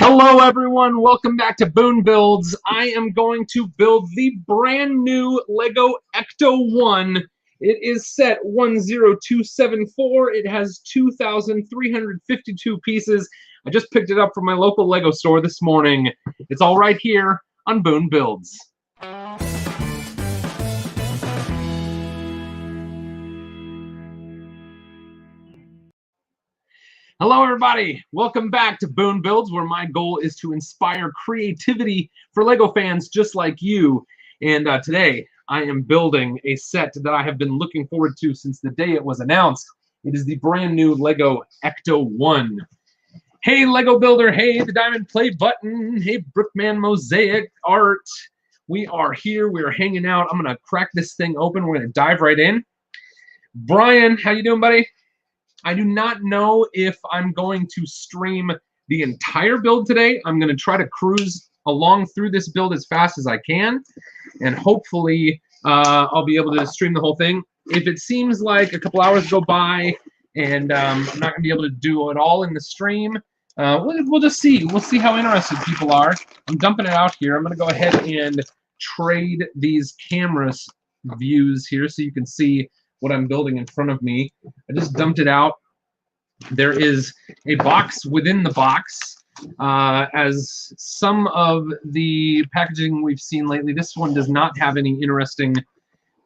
Hello everyone, welcome back to Boone Builds. I am going to build the brand new LEGO Ecto-1. It is set 10274. It has 2,352 pieces. I just picked it up from my local LEGO store this morning. It's all right here on Boone Builds. Hello everybody, welcome back to Boone Builds, where my goal is to inspire creativity for LEGO fans just like you. And today I am building a set that I have been looking forward to since the day it was announced. It is the brand new LEGO Ecto-1. Hey LEGO Builder, hey the diamond play button, hey Brickman Mosaic Art. We are here, we are hanging out. I'm gonna crack this thing open, we're gonna dive right in. Brian, how you doing, buddy? I do not know if I'm going to stream the entire build today. I'm going to try to cruise along through this build as fast as I can, and hopefully I'll be able to stream the whole thing. If it seems like a couple hours go by and I'm not going to be able to do it all in the stream, we'll just see. We'll see how interested people are. I'm dumping it out here. I'm going to go ahead and trade these cameras views here so you can see what I'm building in front of me. I just dumped it out. There is a box within the box. As some of the packaging we've seen lately, this one does not have any interesting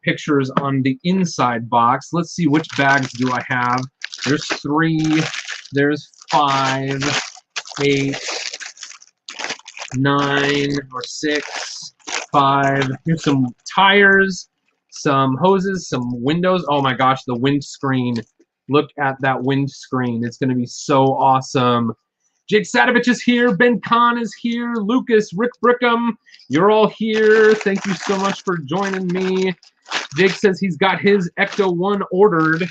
pictures on the inside box. Let's see, which bags do I have? There's 3, there's 5, 8, 9 or 6, 5. Here's some tires, some hoses, some windows. Oh my gosh, the windscreen. Look at that windscreen. It's going to be so awesome. Jake Sadovich is here. Ben Kahn is here. Lucas, Rick Brickham, you're all here. Thank you so much for joining me. Jake says he's got his Ecto-1 ordered.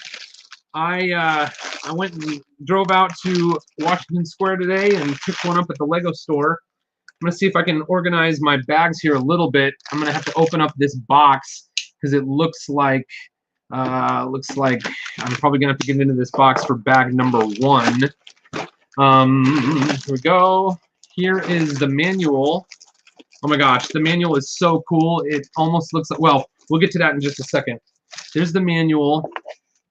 I went and drove out to Washington Square today and picked one up at the LEGO store. I'm going to see if I can organize my bags here a little bit. I'm going to have to open up this box because it looks like I'm probably gonna have to get into this box for bag number 1. Here we go. Here is the manual. Oh my gosh, the manual is so cool. It almost looks like, well, we'll get to that in just a second. There's the manual.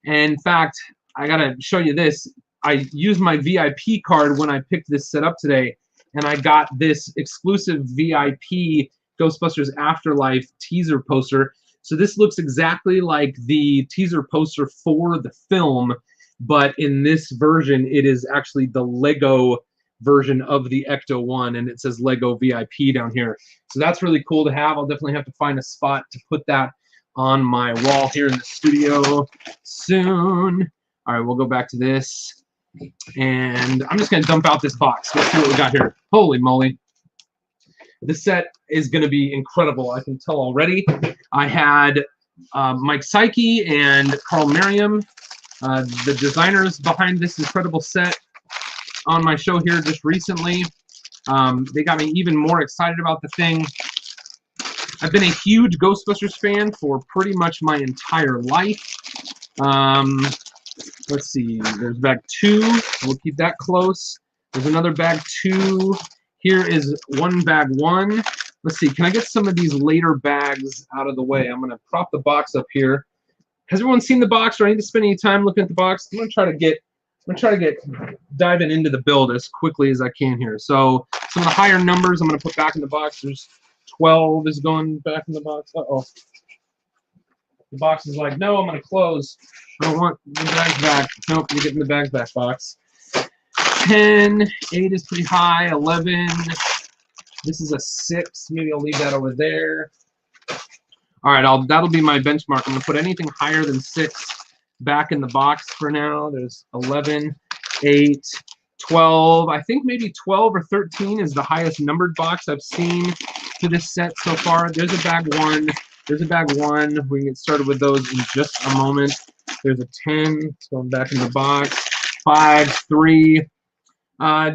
And in fact, I gotta show you this. I used my VIP card when I picked this set up today, and I got this exclusive VIP Ghostbusters Afterlife teaser poster. So this looks exactly like the teaser poster for the film, but in this version, it is actually the LEGO version of the Ecto-1, and it says LEGO VIP down here. So that's really cool to have. I'll definitely have to find a spot to put that on my wall here in the studio soon. All right, we'll go back to this, and I'm just going to dump out this box. Let's see what we got here. Holy moly. This set is going to be incredible. I can tell already. I had Mike Psyche and Carl Merriam, the designers behind this incredible set, on my show here just recently. They got me even more excited about the thing. I've been a huge Ghostbusters fan for pretty much my entire life. Let's see. There's bag 2. We'll keep that close. There's another bag 2. Here is bag 1. Let's see, can I get some of these later bags out of the way? I'm gonna prop the box up here. Has everyone seen the box, or I need to spend any time looking at the box? I'm gonna try to get diving into the build as quickly as I can here. So some of the higher numbers I'm gonna put back in the box. There's 12 is going back in the box. Uh-oh. The box is like, no, I'm gonna close. I don't want the bags back. Nope, you're getting the bags back box. 10, 8 is pretty high, 11, this is a 6, maybe I'll leave that over there. All right, that'll be my benchmark. I'm gonna put anything higher than 6 back in the box for now. There's 11, 8, 12, I think maybe 12 or 13 is the highest numbered box I've seen to this set so far. There's a bag 1, there's a bag 1, we can get started with those in just a moment. There's a 10, it's going back in the box, 5, 3,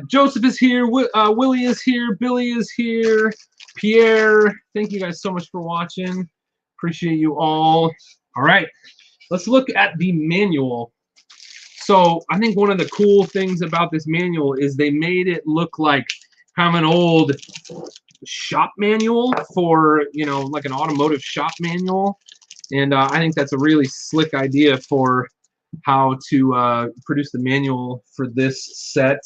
Joseph is here, Willie is here, Billy is here, Pierre, thank you guys so much for watching. Appreciate you all. All right, let's look at the manual. So I think one of the cool things about this manual is they made it look like kind of an old shop manual for, you know, like an automotive shop manual. And I think that's a really slick idea for how to produce the manual for this set.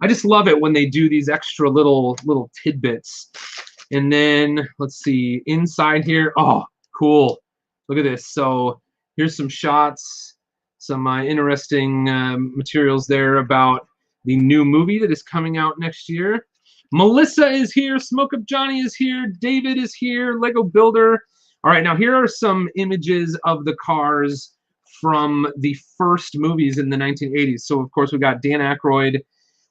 I just love it when they do these extra little tidbits. And then let's see, inside here, oh, cool. Look at this. So here's some shots, some interesting materials there about the new movie that is coming out next year. Melissa is here, Smoke Up Johnny is here, David is here, Lego Builder. All right, now here are some images of the cars from the first movies in the 1980s. So of course we got Dan Aykroyd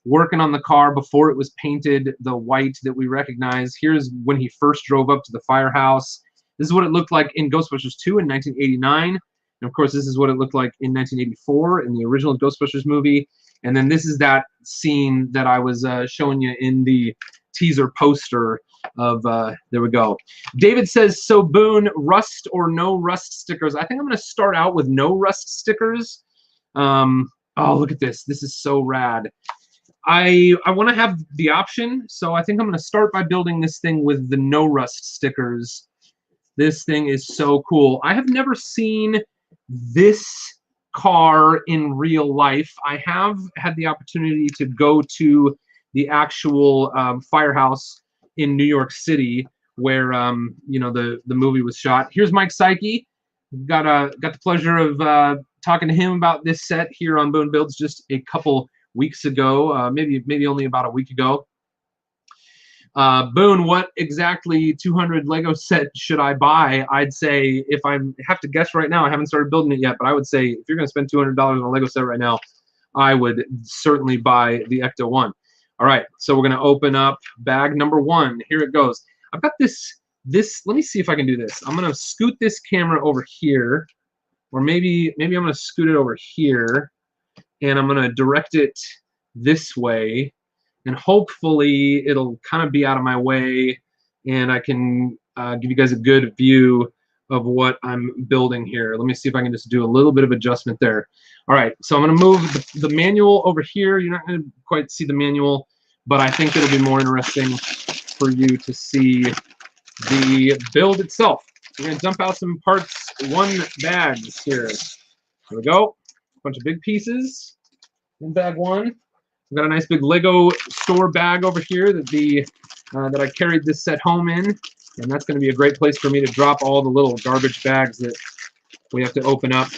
working on the car before it was painted the white that we recognize. Here's when he first drove up to the firehouse. This is what it looked like in Ghostbusters 2 in 1989. And of course this is what it looked like in 1984 in the original Ghostbusters movie. And then this is that scene that I was showing you in the teaser poster of, there we go. David says, so Boone, rust or no rust stickers? I think I'm going to start out with no rust stickers. Oh, look at this. This is so rad. I want to have the option, so I think I'm going to start by building this thing with the no rust stickers. This thing is so cool. I have never seen this car in real life. I have had the opportunity to go to the actual firehouse in New York City where you know, the movie was shot. Here's Mike Psyche. Got the pleasure of talking to him about this set here on Boone Builds just a couple weeks ago, maybe only about a week ago. Boone, what exactly 200 Lego set should I buy? I'd say, if I have to guess right now, I haven't started building it yet, but I would say if you're going to spend $200 on a Lego set right now, I would certainly buy the Ecto-1. All right, so we're going to open up bag number 1. Here it goes. I've got this, let me see if I can do this. I'm going to scoot this camera over here, or maybe I'm going to scoot it over here, and I'm going to direct it this way. And hopefully it'll kind of be out of my way and I can give you guys a good view of what I'm building here. Let me see if I can just do a little bit of adjustment there. All right, so I'm going to move the manual over here. You're not going to quite see the manual, but I think it'll be more interesting for you to see the build itself. We're going to dump out some parts 1 bags here. There we go. A bunch of big pieces in bag 1. I've got a nice big Lego store bag over here that I carried this set home in, and that's going to be a great place for me to drop all the little garbage bags that we have to open up.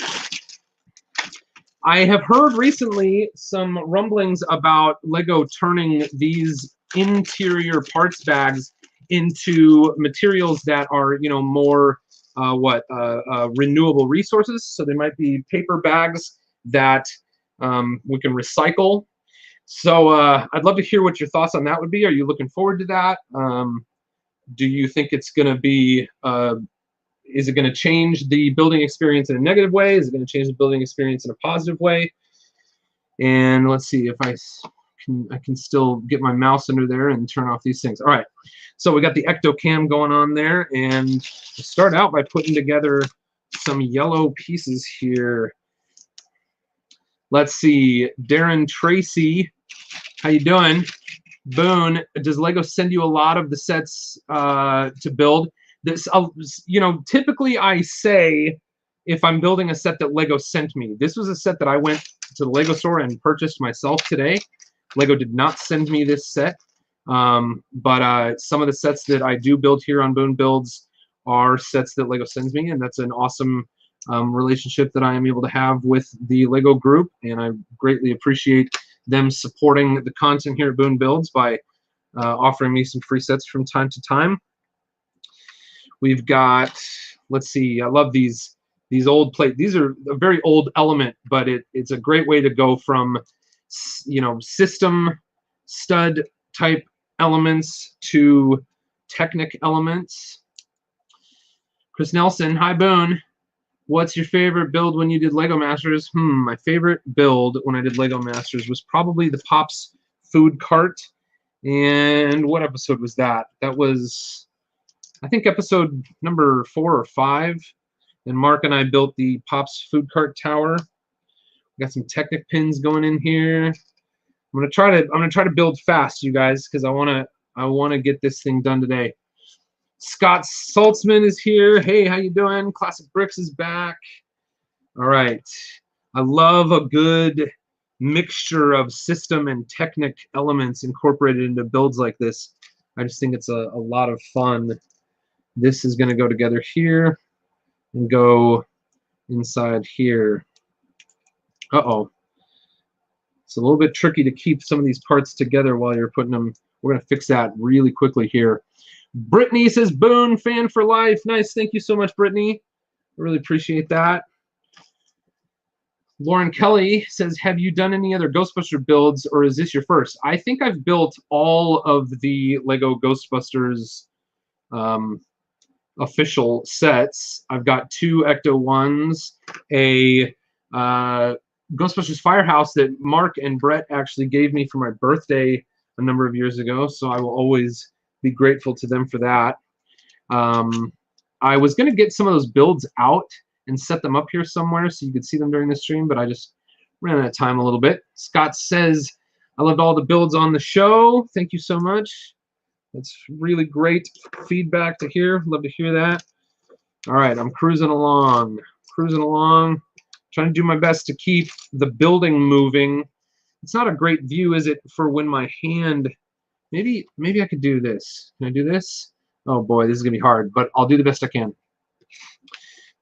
I have heard recently some rumblings about Lego turning these interior parts bags into materials that are, you know, more renewable resources. So they might be paper bags that we can recycle. So I'd love to hear what your thoughts on that would be. Are you looking forward to that? Do you think it's going to be, is it going to change the building experience in a negative way? Is it going to change the building experience in a positive way? And let's see if I can still get my mouse under there and turn off these things. All right, so we got the Ecto Cam going on there, and we'll start out by putting together some yellow pieces here. Let's see, Darren Tracy, how you doing? Boone, does Lego send you a lot of the sets to build? This, you know, typically I say if I'm building a set that Lego sent me. This was a set that I went to the Lego store and purchased myself today. Lego did not send me this set, but some of the sets that I do build here on Boone Builds are sets that Lego sends me, and that's an awesome relationship that I am able to have with the Lego group, and I greatly appreciate them supporting the content here at Boone Builds by offering me some free sets from time to time. We've got, let's see, I love these old plates. These are a very old element, but it's a great way to go from, you know, system stud type elements to Technic elements. Chris Nelson, hi Boone. What's your favorite build when you did Lego Masters? My favorite build when I did Lego Masters was probably the Pops food cart. And what episode was that? That was, I think, episode number 4 or 5. And Mark and I built the Pops food cart tower. We got some Technic pins going in here. I'm gonna try to build fast, you guys, because I wanna get this thing done today. Scott Saltzman is here. Hey, how you doing? Classic Bricks is back. All right. I love a good mixture of system and Technic elements incorporated into builds like this. I just think it's a lot of fun. This is going to go together here and go inside here. Uh-oh. It's a little bit tricky to keep some of these parts together while you're putting them. We're going to fix that really quickly here. Brittany says, Boone, fan for life. Nice. Thank you so much, Brittany. I really appreciate that. Lauren Kelly says, have you done any other Ghostbuster builds, or is this your first? I think I've built all of the LEGO Ghostbusters official sets. I've got 2 Ecto-1s, a Ghostbusters Firehouse that Mark and Brett actually gave me for my birthday a number of years ago, so I will always be grateful to them for that. I was going to get some of those builds out and set them up here somewhere so you could see them during the stream, but I just ran out of time a little bit. Scott says, I loved all the builds on the show. Thank you so much. That's really great feedback to hear. Love to hear that. All right, I'm cruising along, trying to do my best to keep the building moving. It's not a great view, is it, for when my hand, maybe I could do this. Can I do this? Oh boy, this is gonna be hard, but I'll do the best I can.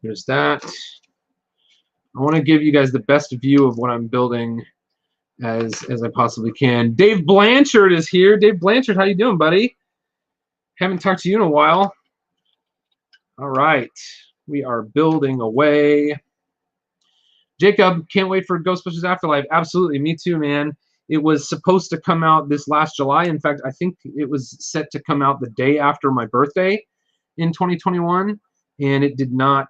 There's that. I want to give you guys the best view of what I'm building as I possibly can. Dave Blanchard is here. Dave Blanchard, how you doing, buddy? Haven't talked to you in a while. All right, we are building away. Jacob, can't wait for Ghostbusters Afterlife. Absolutely, me too, man. It was supposed to come out this last July. In fact, I think it was set to come out the day after my birthday in 2021. And it did not.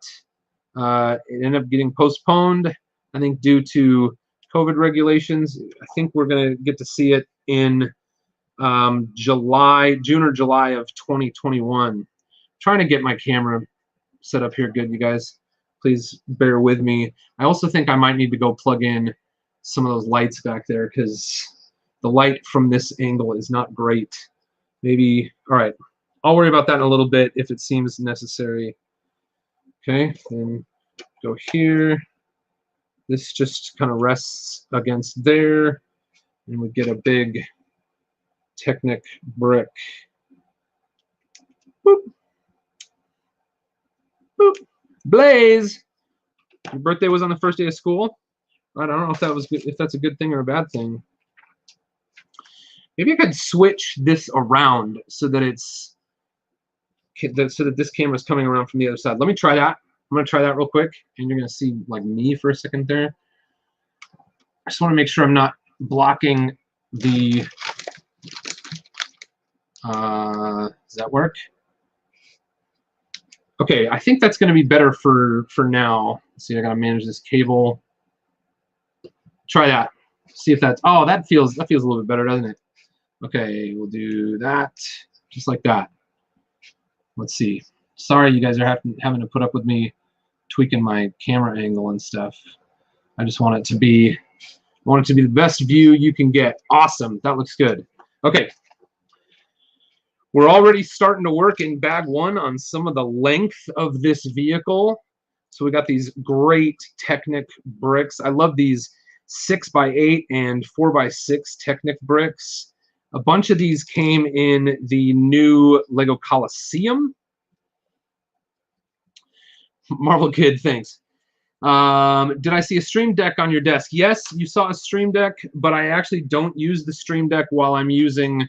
It ended up getting postponed, I think, due to COVID regulations. I think we're going to get to see it in June or July of 2021. Trying to get my camera set up here good, you guys. Please bear with me. I also think I might need to go plug in some of those lights back there because the light from this angle is not great. Maybe, all right. I'll worry about that in a little bit if it seems necessary. Okay, and go here. This just kind of rests against there, and we get a big Technic brick. Boop. Boop. Blaze, your birthday was on the first day of school. I don't know if that was good, if that's a good thing or a bad thing. Maybe I could switch this around so that it's so that this camera is coming around from the other side. Let me try that. I'm going to try that real quick, and you're going to see like me for a second there. I just want to make sure I'm not blocking the... does that work? Okay, I think that's going to be better for now. Let's see, I got to manage this cable. Try that. See if that's... Oh, that feels a little bit better, doesn't it? Okay, we'll do that, just like that. Let's see. Sorry, you guys are having to put up with me tweaking my camera angle and stuff. I just want it to be the best view you can get. Awesome. That looks good. Okay. We're already starting to work in bag 1 on some of the length of this vehicle. So we got these great Technic bricks. I love these 6x8 and 4x6 Technic bricks. A bunch of these came in the new LEGO Coliseum. Marvel Kid, thanks. Did I see a Stream Deck on your desk? Yes, you saw a Stream Deck, but I actually don't use the Stream Deck while I'm using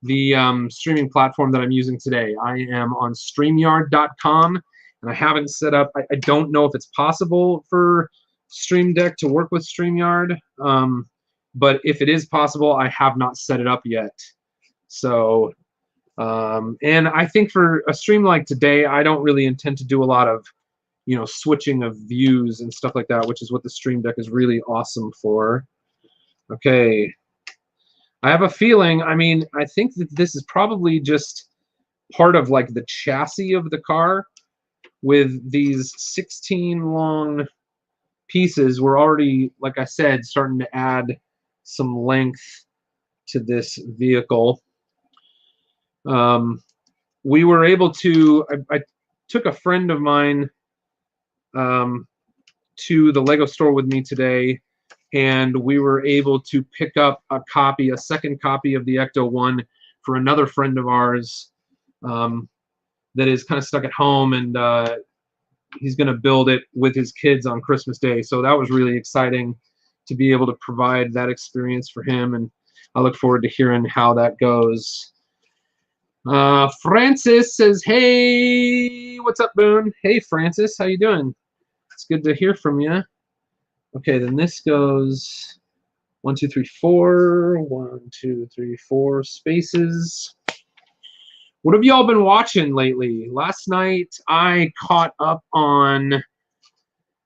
the streaming platform that I'm using today. I am on StreamYard.com, and I haven't set up... I don't know if it's possible for Stream Deck to work with StreamYard, but if it is possible, I have not set it up yet. So, and I think for a stream like today, I don't really intend to do a lot of, you know, switching of views and stuff like that, which is what the Stream Deck is really awesome for. Okay. I have a feeling, I mean, I think that this is probably just part of like the chassis of the car with these 16 long pieces. We're already, like I said, starting to add some length to this vehicle. We were able to, I took a friend of mine to the Lego store with me today, and we were able to pick up a second copy of the Ecto-1 for another friend of ours that is kind of stuck at home, and he's going to build it with his kids on Christmas Day. So that was really exciting to be able to provide that experience for him, and I look forward to hearing how that goes. Francis says, hey, what's up, Boone? Hey, Francis, how you doing? It's good to hear from you. Okay, then this goes 1, 2, 3, 4. 1, 2, 3, 4 spaces. What have y'all been watching lately? Last night I caught up on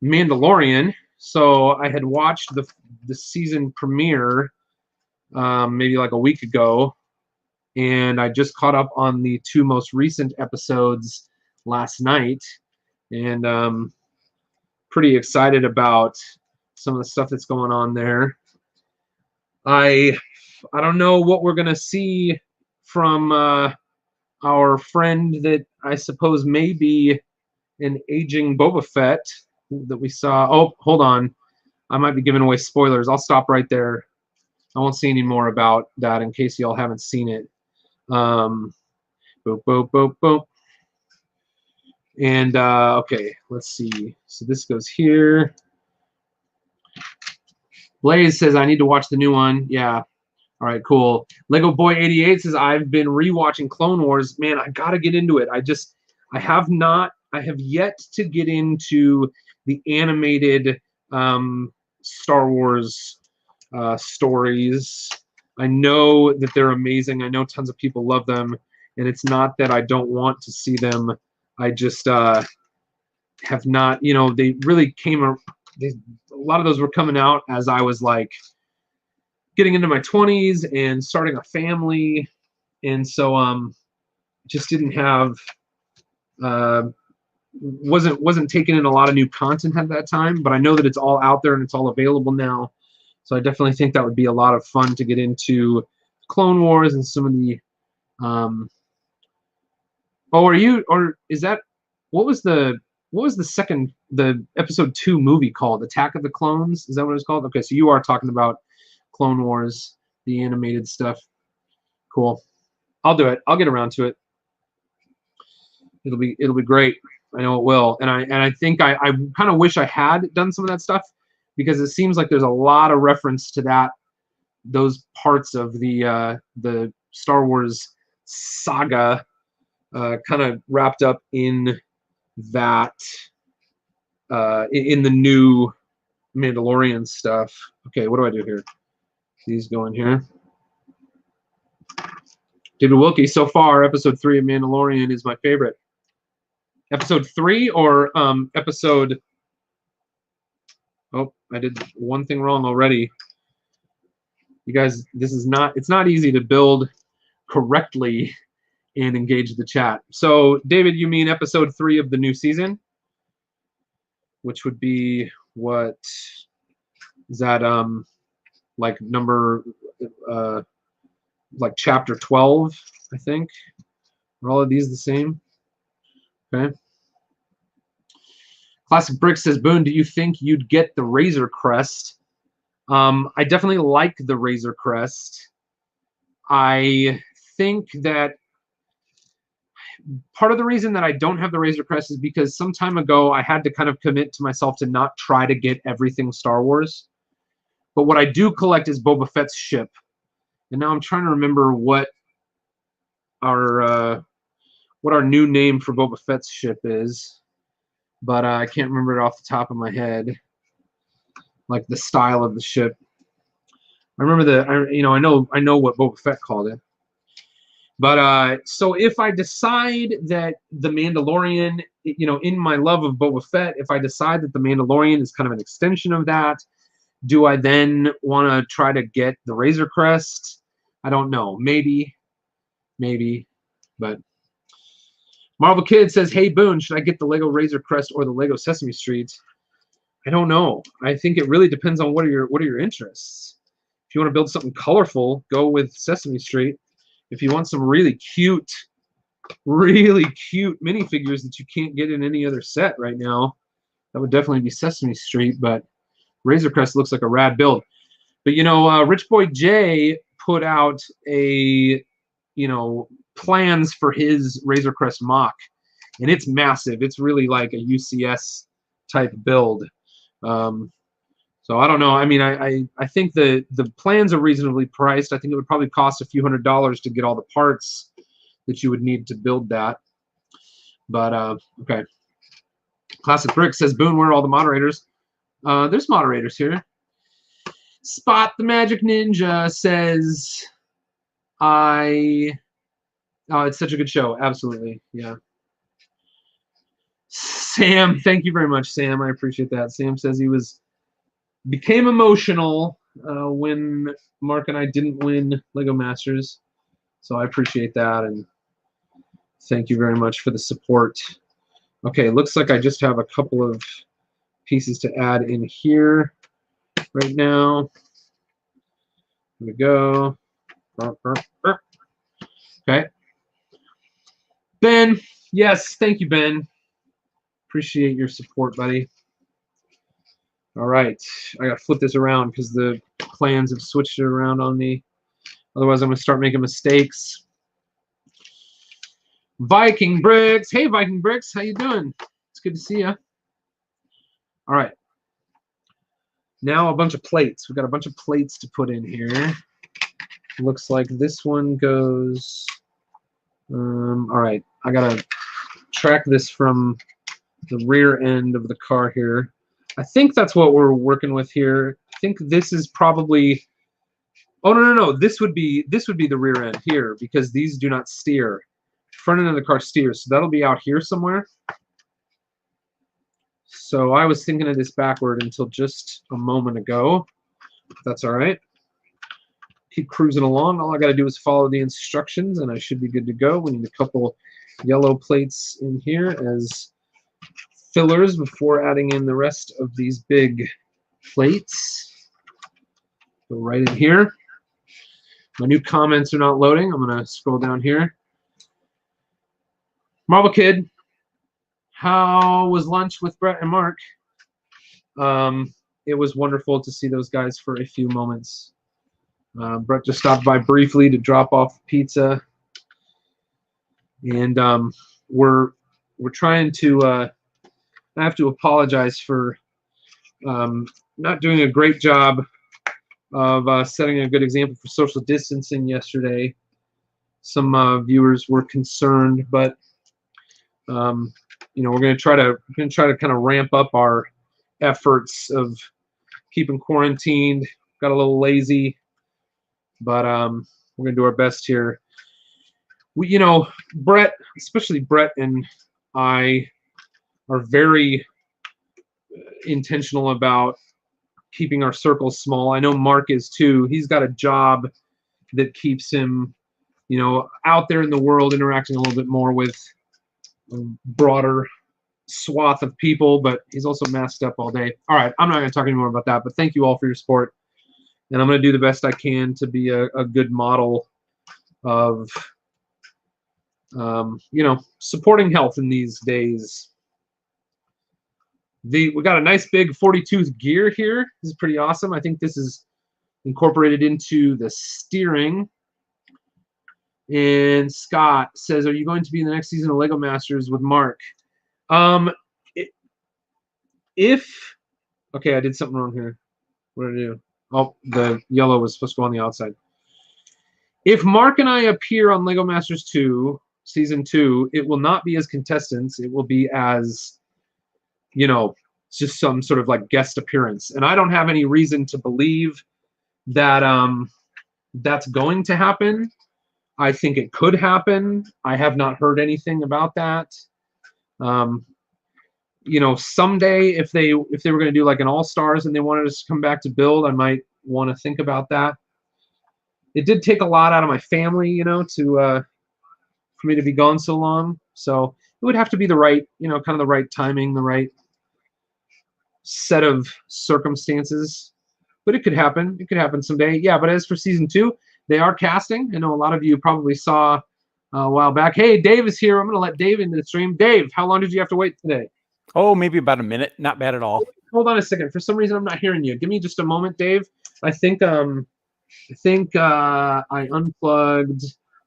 Mandalorian. So I had watched the season premiere maybe like a week ago, and I just caught up on the 2 most recent episodes last night, and pretty excited about some of the stuff that's going on there. I don't know what we're gonna see from our friend that I suppose may be an aging Boba Fett that we saw. Oh, hold on. I might be giving away spoilers. I'll stop right there. I won't say any more about that in case y'all haven't seen it. Boop, boop, boop, boop. And, okay, let's see. So this goes here. Blaze says, I need to watch the new one. Yeah. All right, cool. Lego Boy 88 says, I've been rewatching Clone Wars. Man, I got to get into it. I have yet to get into the animated Star Wars stories. I know that they're amazing. I know tons of people love them, and it's not that I don't want to see them. I just have not, they really a lot of those were coming out as I was like getting into my 20s and starting a family, and so just didn't have wasn't taking in a lot of new content at that time, but I know that it's all out there and it's all available now, so I definitely think that would be a lot of fun to get into Clone Wars and some of the what was the episode 2 movie called? Attack of the Clones? Is that what it was called? Okay, so you are talking about Clone Wars, the animated stuff. Cool. I'll do it. I'll get around to it. It'll be great. I know it will. And I think I kind of wish I had done some of that stuff, because it seems like there's a lot of reference to those parts of the Star Wars saga kind of wrapped up in that in the new Mandalorian stuff. Okay, what do I do here? These go in here. David Wilkie, so far, episode 3 of Mandalorian is my favorite. Episode 3 or episode... Oh, I did one thing wrong already. You guys, it's not easy to build correctly and engage the chat. So, David, you mean episode 3 of the new season? Which would be, what is that, like number, like chapter 12, I think? Are all of these the same? Okay. Classic Brick says, Boone, do you think you'd get the Razor Crest? I definitely like the Razor Crest. I think that part of the reason that I don't have the Razor Crest is because some time ago I had to kind of commit to myself to not try to get everything Star Wars. But what I do collect is Boba Fett's ship. And now I'm trying to remember what our new name for Boba Fett's ship is. But I can't remember it off the top of my head. Like the style of the ship. I remember I know what Boba Fett called it. But so if I decide that the Mandalorian, in my love of Boba Fett, if I decide that the Mandalorian is kind of an extension of that, do I then want to try to get the Razor Crest? I don't know. Maybe. But Marvel Kid says, hey, Boone, should I get the Lego Razor Crest or the Lego Sesame Street? I don't know. I think it really depends on what are your interests. If you want to build something colorful, go with Sesame Street. If you want some really cute minifigures that you can't get in any other set right now, that would definitely be Sesame Street, but Razor Crest looks like a rad build. But, you know, Rich Boy J put out a, you know, plans for his Razor Crest mock, and it's massive. It's really like a UCS type build. So I don't know. I mean, I think the plans are reasonably priced. I think it would probably cost a few $100s to get all the parts that you would need to build that. But okay. Classic Brick says, Boone, where are all the moderators? There's moderators here. Spot the Magic Ninja says, oh, it's such a good show. Absolutely. Yeah. Sam, thank you very much, Sam. I appreciate that. Sam says he became emotional when Mark and I didn't win LEGO Masters. So I appreciate that, and thank you very much for the support. Okay, looks like I just have a couple of pieces to add in here right now. Here we go. Okay. Ben, yes, thank you, Ben. Appreciate your support, buddy. All right, I gotta flip this around because the plans have switched it around on me. Otherwise, I'm gonna start making mistakes. Viking Bricks, hey Viking Bricks, how you doing? It's good to see you. All right, now a bunch of plates. We've got a bunch of plates to put in here. Looks like this one goes. All right, I gotta track this from the rear end of the car here. I think that's what we're working with here. I think this is probably. Oh no! This would be the rear end here because these do not steer. Front end of the car steers, so that'll be out here somewhere. So I was thinking of this backward until just a moment ago. That's all right. Keep cruising along. All I got to do is follow the instructions, and I should be good to go. We need a couple yellow plates in here as fillers before adding in the rest of these big plates. Go right in here. My new comments are not loading. I'm going to scroll down here. Marble Kid, how was lunch with Brett and Mark? It was wonderful to see those guys for a few moments. Brett just stopped by briefly to drop off pizza, and we're trying to. I have to apologize for not doing a great job of setting a good example for social distancing yesterday. Some viewers were concerned, but you know, we're going to try to kind of ramp up our efforts of keeping quarantined. Got a little lazy, but we're going to do our best here. We, you know, Brett, especially Brett and I, are very intentional about keeping our circles small. I know Mark is too. He's got a job that keeps him, you know, out there in the world, interacting a little bit more with a broader swath of people, but he's also masked up all day. All right, I'm not going to talk anymore about that, but thank you all for your support, and I'm going to do the best I can to be a good model of, you know, supporting health in these days. We got a nice big 40-tooth gear here. This is pretty awesome. I think this is incorporated into the steering. And Scott says, are you going to be in the next season of LEGO Masters with Mark? Okay, I did something wrong here. What did I do? Oh, the yellow was supposed to go on the outside. If Mark and I appear on LEGO Masters 2, Season 2, it will not be as contestants. It will be as, you know, just some sort of like guest appearance. And I don't have any reason to believe that that's going to happen. I think it could happen. I have not heard anything about that. You know, someday if they were going to do like an All-Stars and they wanted us to come back to build, I might want to think about that. It did take a lot out of my family, you know, for me to be gone so long. So it would have to be the right, you know, kind of the right timing, the right set of circumstances. but it could happen. It could happen someday. Yeah, but as for season 2, they are casting. I know a lot of you probably saw a while back. Hey, Dave is here. I'm going to let Dave into the stream. Dave, how long did you have to wait today? Oh, maybe about a minute. Not bad at all. Hold on a second. For some reason, I'm not hearing you. Give me just a moment, Dave. I think I unplugged.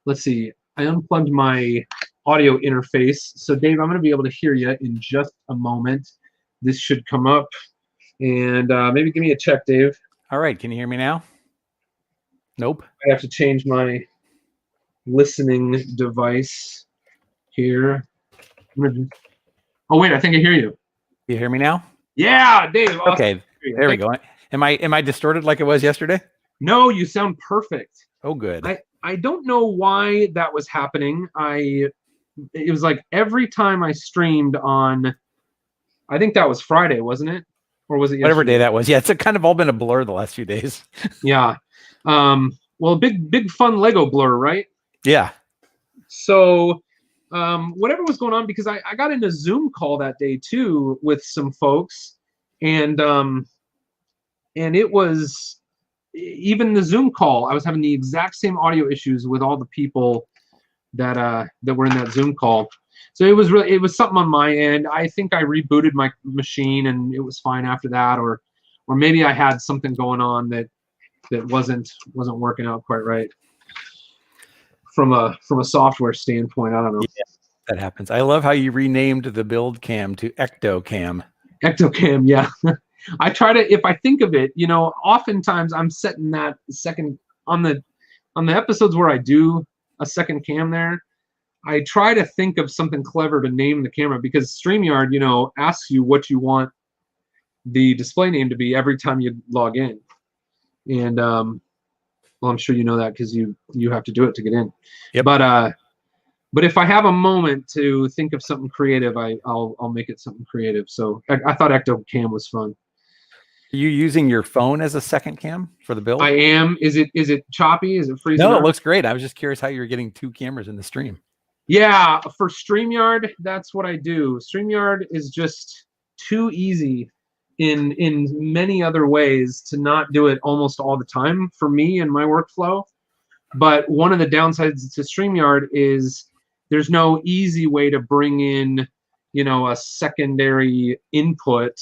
Let's see. I unplugged my audio interface. So, Dave, I'm going to be able to hear you in just a moment. This should come up. And maybe give me a check, Dave. All right. Can you hear me now? Nope. I have to change my listening device here. Oh, wait. I think I hear you. You hear me now? Yeah, Dave. Awesome. Okay. There we go. Am I distorted like it was yesterday? No, you sound perfect. Oh, good. I don't know why that was happening. It was like every time I streamed on, I think that was Friday, wasn't it? Or was it yesterday? Whatever day that was. Yeah, it's kind of all been a blur the last few days. Yeah. Well, big fun Lego blur, right? Yeah. So whatever was going on, because I got in a Zoom call that day too with some folks, and it was, even the Zoom call, I was having the exact same audio issues with all the people that were in that Zoom call. So it was something on my end. I think I rebooted my machine and it was fine after that, or maybe I had something going on that wasn't working out quite right from a software standpoint. I don't know. Yeah, that happens. I love how you renamed the build cam to Ecto Cam. Ecto Cam, yeah. I try to, if I think of it, oftentimes I'm setting that second on the episodes where I do a second cam there. I try to think of something clever to name the camera, because StreamYard, asks you what you want the display name to be every time you log in. And well, I'm sure you know that because you have to do it to get in. Yep. But if I have a moment to think of something creative, I'll make it something creative. So I thought Ecto Cam was fun. Are you using your phone as a second cam for the build? I am. Is it choppy? Is it freezing? No, it looks great. I was just curious how you're getting 2 cameras in the stream. Yeah, for StreamYard, that's what I do. StreamYard is just too easy in many other ways to not do it almost all the time for me and my workflow. But one of the downsides to StreamYard is there's no easy way to bring in, a secondary input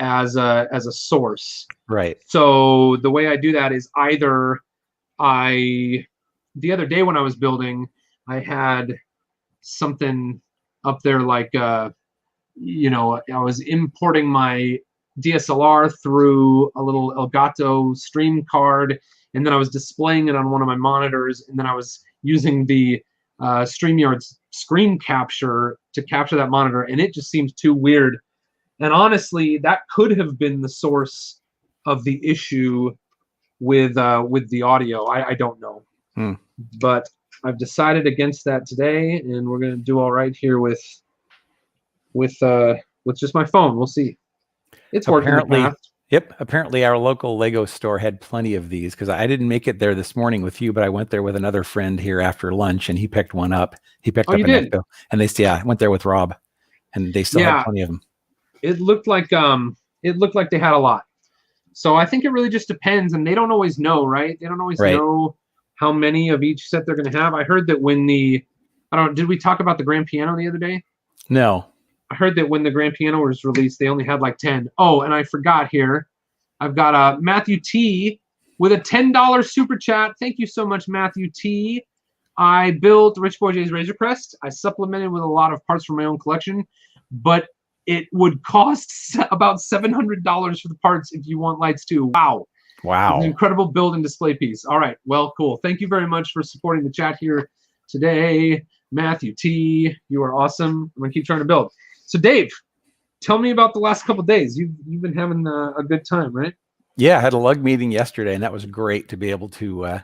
as a source. Right. So the way I do that is either the other day when I was building, I had something up there like I was importing my DSLR through a little Elgato stream card, and then I was displaying it on one of my monitors, and then I was using the StreamYard's screen capture to capture that monitor, and it just seems too weird. And honestly, that could have been the source of the issue with the audio. I don't know. But I've decided against that today, and we're going to do all right here with just my phone. We'll see. It's working. Yep. Apparently, our local Lego store had plenty of these, because I didn't make it there this morning with you, but I went there with another friend here after lunch, and he picked one up. He picked up an Ecto, and I went there with Rob, and they still had plenty of them. It looked like they had a lot. So I think it really just depends, and they don't always know, right? They don't always know how many of each set they're going to have. I heard that when did we talk about the grand piano the other day? No. I heard that when the grand piano was released, they only had like 10. Oh, and I forgot here. I've got Matthew T with a $10 super chat. Thank you so much, Matthew T. I built Rich Boy J's Razor Crest. I supplemented with a lot of parts from my own collection, but it would cost about $700 for the parts if you want lights too. Wow. It's an incredible build and display piece. All right. Well, cool. Thank you very much for supporting the chat here today. Matthew T, you are awesome. I'm going to keep trying to build. So, Dave, tell me about the last couple of days. You've been having a good time, right? Yeah, I had a lug meeting yesterday, and that was great to be able to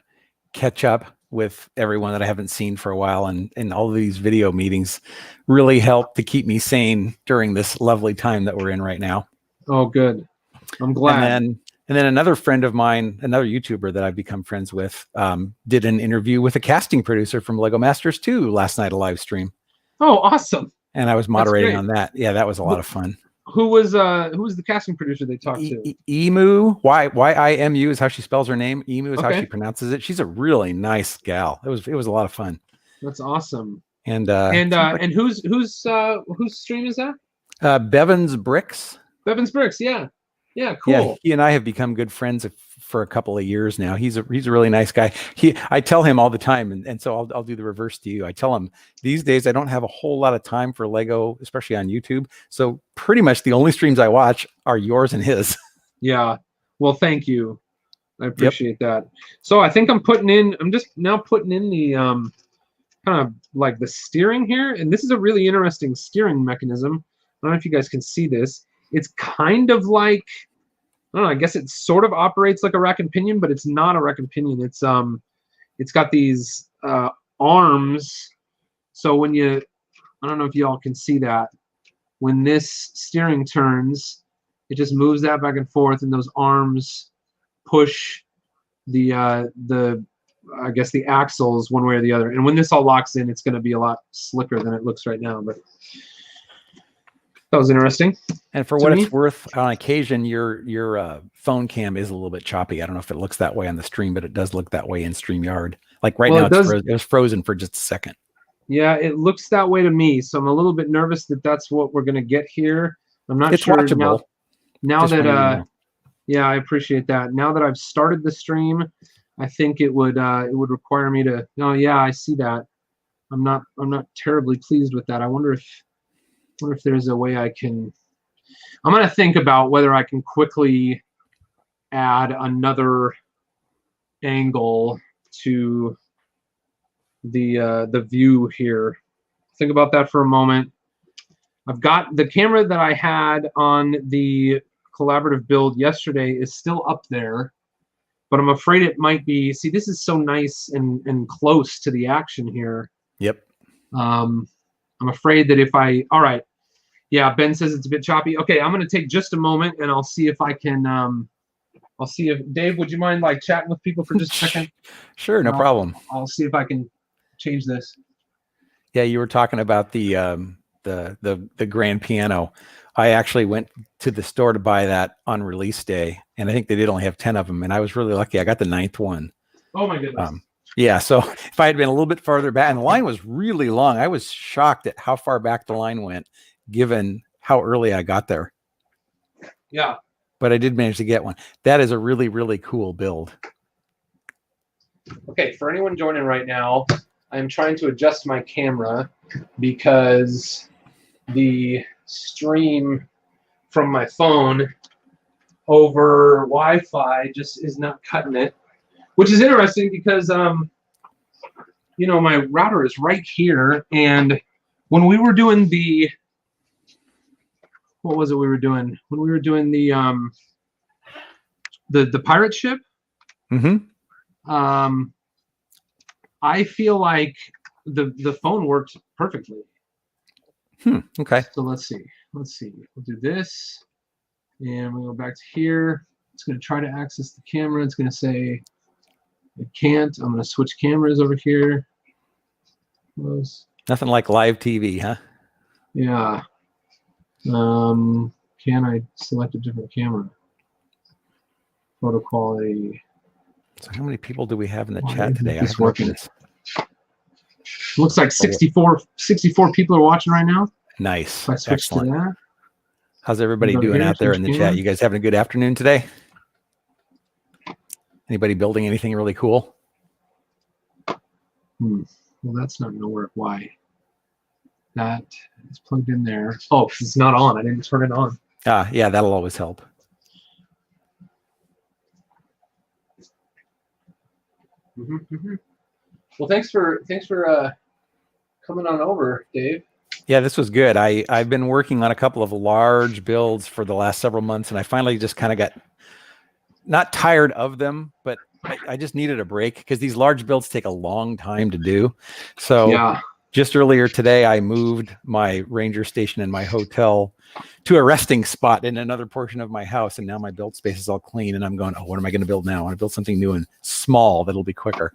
catch up with everyone that I haven't seen for a while. And all of these video meetings really helped to keep me sane during this lovely time that we're in right now. Oh, good. I'm glad. And then another friend of mine, another YouTuber that I've become friends with, did an interview with a casting producer from LEGO Masters 2 last night, a live stream. Oh, awesome. And I was moderating on that. Yeah, that was a lot of fun. Who was the casting producer they talked to? Emu, Y-I-M-U is how she spells her name. Emu is how she Okay, pronounces it. She's a really nice gal. It was a lot of fun. that's awesome. And And whose stream is that? Bevan's Bricks. Bevan's Bricks. Yeah, Yeah, cool. he and I have become good friends for a couple of years now. He's a really nice guy. I tell him all the time, and so I'll do the reverse to you. I tell him these days I don't have a whole lot of time for Lego, especially on YouTube. So pretty much the only streams I watch are yours and his. Yeah. Well, thank you. I appreciate that. So I think I'm just now putting in the kind of like the steering here, and this is a really interesting steering mechanism. I don't know if you guys can see this. It's kind of like, I don't know, I guess it sort of operates like a rack and pinion, but it's not a rack and pinion. It's got these arms. So when I don't know if y'all can see that. When this steering turns, it just moves that back and forth, and those arms push the I guess the axles one way or the other. And when this all locks in, it's going to be a lot slicker than it looks right now. But that was interesting. And for what it's worth, on occasion, your phone cam is a little bit choppy. I don't know if it looks that way on the stream, but it does look that way in StreamYard. Like right now, it was frozen for just a second. Yeah, it looks that way to me. So I'm a little bit nervous that that's what we're going to get here. I'm not sure. Watchable. Now that yeah, I appreciate that. Now that I've started the stream, I think it would require me to. Oh yeah, I see that. I'm not terribly pleased with that. I wonder if there's a way I can. I'm gonna think about whether I can quickly add another angle to the view here. Think about that for a moment. I've got the camera that I had on the collaborative build yesterday is still up there, but I'm afraid it might be. See, this is so nice and close to the action here. Yep. I'm afraid that if I. All right. Yeah, Ben says it's a bit choppy. Okay, I'm going to take just a moment, and I'll see if I can. I'll see if Dave. Would you mind like chatting with people for just a second? Sure, no problem. I'll see if I can change this. Yeah, you were talking about the grand piano. I actually went to the store to buy that on release day, and I think they did only have 10 of them, and I was really lucky. I got the 9th one. Oh my goodness. Yeah, so if I had been a little bit farther back, and the line was really long, I was shocked at how far back the line went, given how early I got there. Yeah. But I did manage to get one. That is a really, really cool build. Okay, for anyone joining right now, I'm trying to adjust my camera because the stream from my phone over Wi-Fi just is not cutting it, which is interesting because you know, my router is right here, and when we were doing the what was it we were doing when we were doing the pirate ship? Mm-hmm. I feel like the phone worked perfectly. Okay. So let's see. We'll do this, and we'll go back to here. It's going to try to access the camera. It's going to say it can't. I'm going to switch cameras over here. Close. Nothing like live TV, huh? Yeah. Can I select a different camera? Photo quality. So how many people do we have in the chat today? It's working. Looks like 64 people are watching right now. Nice. If I switch to that. How's everybody doing out there in the chat? You guys having a good afternoon today? Anybody building anything really cool? Well, that's not gonna work. Why? That is plugged in there. Oh, it's not on. I didn't turn it on. Yeah, that'll always help. Well, thanks for coming on over, Dave. Yeah, this was good. I've been working on a couple of large builds for the last several months, and I finally just kind of got not tired of them, but I just needed a break because these large builds take a long time to do. So yeah. Just earlier today, I moved my ranger station and my hotel to a resting spot in another portion of my house, and now my build space is all clean, and I'm going, oh, what am I going to build now? I want to build something new and small that'll be quicker.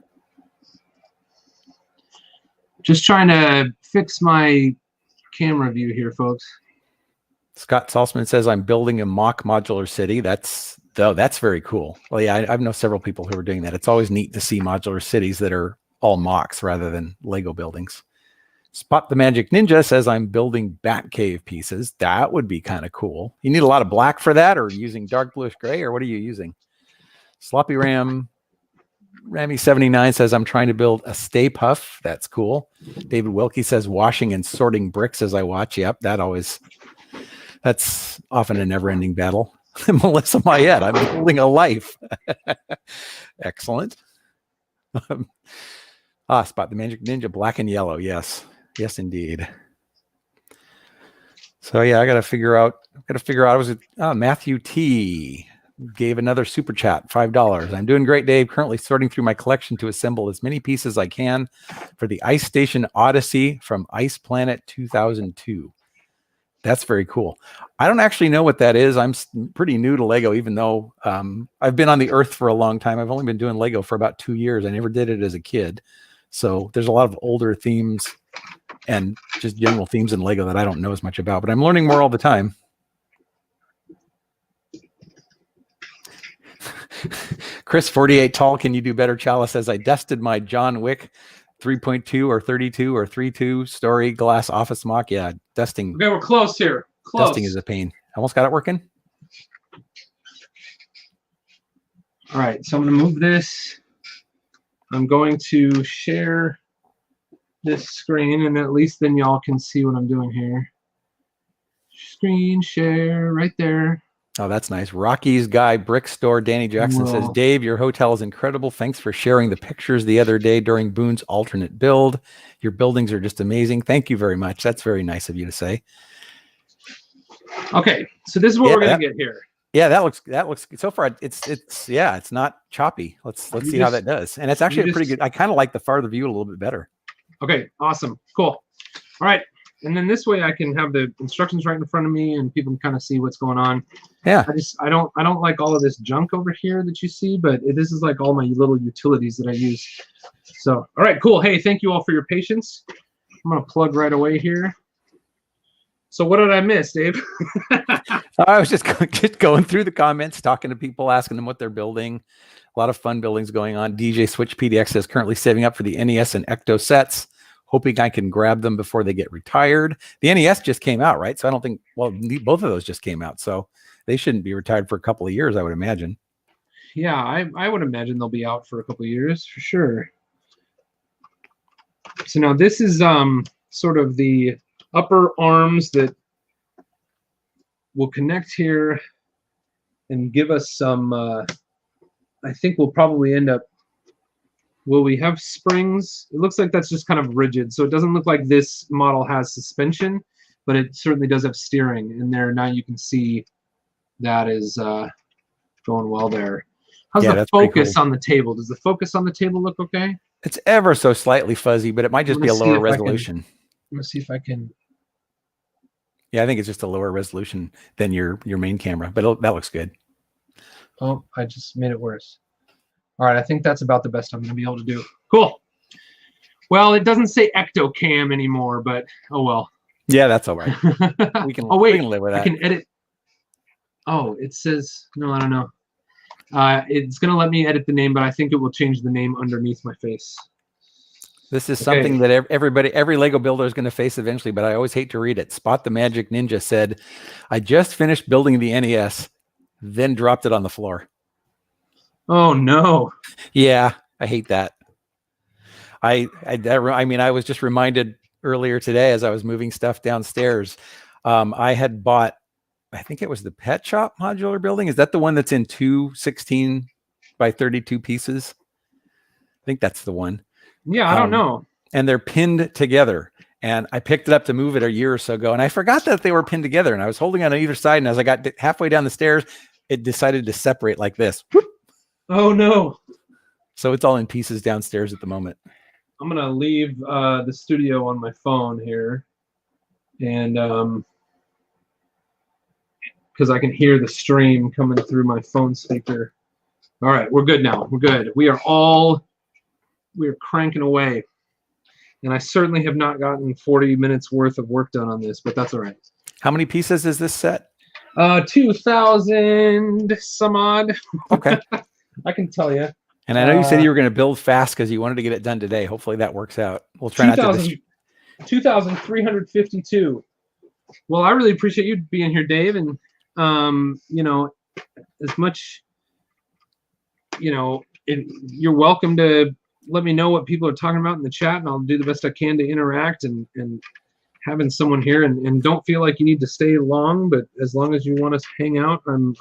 Just trying to fix my camera view here, folks. Scott Salzman says, I'm building a mock modular city. That's very cool. Well, yeah, I've known several people who are doing that. It's always neat to see modular cities that are all mocks rather than Lego buildings. Spot the Magic Ninja says, I'm building Batcave pieces. That would be kind of cool. You need a lot of black for that, or using dark bluish gray, or what are you using? Sloppy Rammy 79 says, I'm trying to build a Stay Puff. That's cool. David Wilkie says, washing and sorting bricks as I watch. Yep, that's often a never-ending battle. Melissa Mayette, I'm building a life. Excellent. Spot the Magic Ninja, black and yellow. Yes, indeed. So yeah, I got to figure out. Was it Matthew T gave another super chat, $5. I'm doing great, Dave. Currently sorting through my collection to assemble as many pieces as I can for the Ice Station Odyssey from Ice Planet 2002. That's very cool. I don't actually know what that is. I'm pretty new to Lego, even though I've been on the earth for a long time. I've only been doing Lego for about 2 years. I never did it as a kid. So there's a lot of older themes and just general themes in Lego that I don't know as much about, but I'm learning more all the time. Chris 48 Tall, can you do better? Chalice says, I dusted my John Wick 3.2 or 32 or 3.2 story glass office mock. Yeah, dusting. Okay, we're close here. Close. Dusting is a pain. Almost got it working. All right, so I'm going to move this. I'm going to share this screen, and at least then y'all can see what I'm doing here. Screen share right there. Oh, that's nice. Rocky's Guy Brick Store. Danny Jackson says, Dave, your hotel is incredible. Thanks for sharing the pictures the other day during Boone's alternate build. Your buildings are just amazing. Thank you very much. That's very nice of you to say. Okay, so this is what we're going to get here. Yeah, that looks so far. It's not choppy. Let's see how that does. And it's actually a pretty good. I kind of like the farther view a little bit better. Okay, awesome, cool. All right. And then this way I can have the instructions right in front of me and people can kind of see what's going on. Yeah. I don't like all of this junk over here that you see, but this is like all my little utilities that I use. So, all right, cool. Hey, thank you all for your patience. I'm going to plug right away here. So what did I miss, Dave? I was just going through the comments, talking to people, asking them what they're building. A lot of fun buildings going on. DJ Switch PDX is currently saving up for the NES and Ecto sets, hoping I can grab them before they get retired. The NES just came out, right? So I don't think, well, both of those just came out. So they shouldn't be retired for a couple of years, I would imagine. Yeah, I would imagine they'll be out for a couple of years for sure. So now this is sort of the upper arms that will connect here and give us some, I think we'll probably end up, will we have springs? It looks like that's just kind of rigid. So it doesn't look like this model has suspension, but it certainly does have steering. And there now you can see that is going well there. How's the focus cool on the table? Does the focus on the table look okay? It's ever so slightly fuzzy, but it might just be a lower resolution. I'm going to see if I can. Yeah, I think it's just a lower resolution than your main camera, but that looks good. Oh, I just made it worse. All right, I think that's about the best I'm going to be able to do. Cool. Well, it doesn't say Ecto Cam anymore, but oh well. Yeah, that's all right. We can, oh, wait, we can live with that. I can edit. Oh, it says, no, I don't know. It's going to let me edit the name, but I think it will change the name underneath my face. This is something that every Lego builder is going to face eventually, but I always hate to read it. Spot the Magic Ninja said, I just finished building the NES, then dropped it on the floor. Oh, no. Yeah, I hate that. I mean, I was just reminded earlier today as I was moving stuff downstairs. I had bought, I think it was the Pet Shop modular building. Is that the one that's in 2 16 by 32 pieces? I think that's the one. Yeah, I don't know. And they're pinned together. And I picked it up to move it a year or so ago. And I forgot that they were pinned together. And I was holding on either side. And as I got halfway down the stairs, it decided to separate like this. Whoop. Oh, no. So it's all in pieces downstairs at the moment. I'm going to leave the studio on my phone here. And because I can hear the stream coming through my phone speaker. All right, we're good now. We're good. We're cranking away. And I certainly have not gotten 40 minutes worth of work done on this, but that's all right. How many pieces is this set? 2,000 some odd. Okay. I can tell you. And I know you said you were going to build fast because you wanted to get it done today. Hopefully that works out. We'll try not to 2,352. Well, I really appreciate you being here, Dave. And, you know, as much, you know, you're welcome to let me know what people are talking about in the chat, and I'll do the best I can to interact and having someone here. And don't feel like you need to stay long, but as long as you want us to hang out, I'm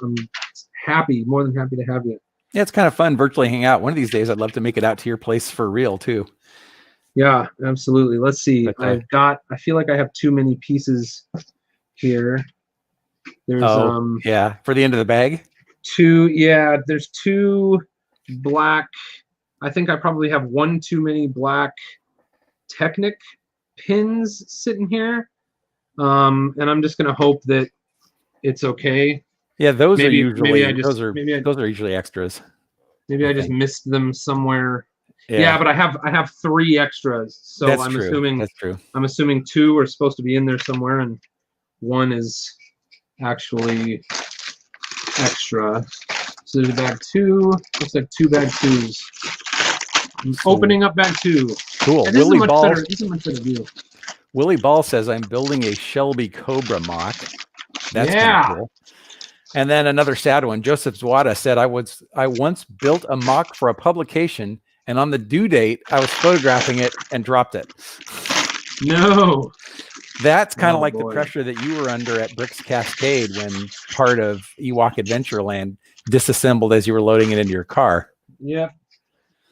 happy, more than happy to have you. Yeah, it's kind of fun virtually hang out. One of these days, I'd love to make it out to your place for real too. Yeah, absolutely. Let's see. But, I feel like I have too many pieces here. There's yeah, for the end of the bag. There's 2 black. I think I probably have 1 too many black Technic pins sitting here. And I'm just gonna hope that it's okay. Yeah, those are usually extras. Maybe I just missed them somewhere. Yeah, but I have 3 extras, so assuming that's true. I'm assuming 2 are supposed to be in there somewhere, and 1 is actually extra. So there's bag 2. Looks like 2 bag 2s. I'm opening up bag 2. Cool. This is a much better view. Willie Ball says I'm building a Shelby Cobra mock. That's kind of cool. And then another sad one. Joseph Zwada said I once built a mock for a publication, and on the due date, I was photographing it and dropped it. No. That's kind of like the pressure that you were under at Bricks Cascade when part of Ewok Adventureland disassembled as you were loading it into your car. Yeah.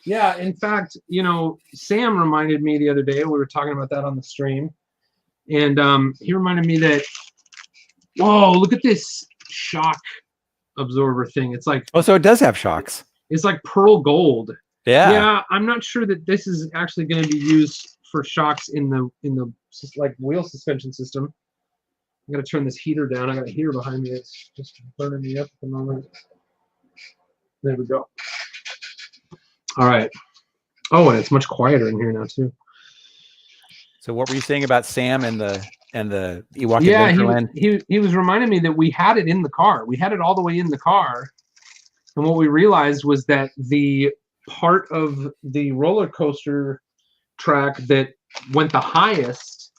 Yeah, in fact, you know, Sam reminded me the other day, we were talking about that on the stream, and he reminded me that, whoa, look at this shock absorber thing. It's like, oh, so it does have shocks. It's like pearl gold. Yeah, I'm not sure that this is actually going to be used for shocks in the like wheel suspension system. I got to turn this heater down. I got a heater behind me. It's just burning me up at the moment. There we go. All right. Oh, and it's much quieter in here now too. So what were you saying about Sam and the Ewok Adventureland? He was reminding me that we had it in the car. We had it all the way in the car, and what we realized was that the part of the roller coaster track that went the highest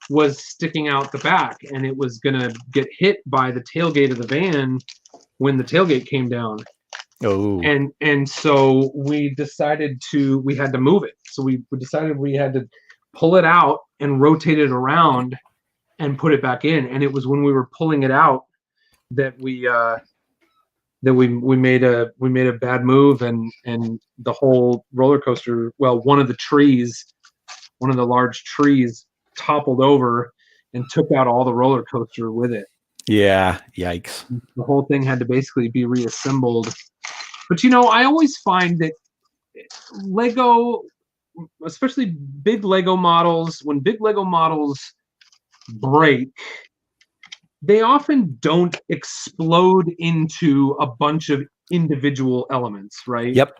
was sticking out the back, and it was gonna get hit by the tailgate of the van when the tailgate came down. Oh. And so we decided we had to move it. So we decided we had to pull it out and rotate it around and put it back in. And it was when we were pulling it out that we made a bad move, and the whole roller coaster, well, one of the large trees toppled over and took out all the roller coaster with it. Yeah, yikes. The whole thing had to basically be reassembled. But you know, I always find that Lego, especially big Lego models, when big Lego models break, they often don't explode into a bunch of individual elements, right? Yep.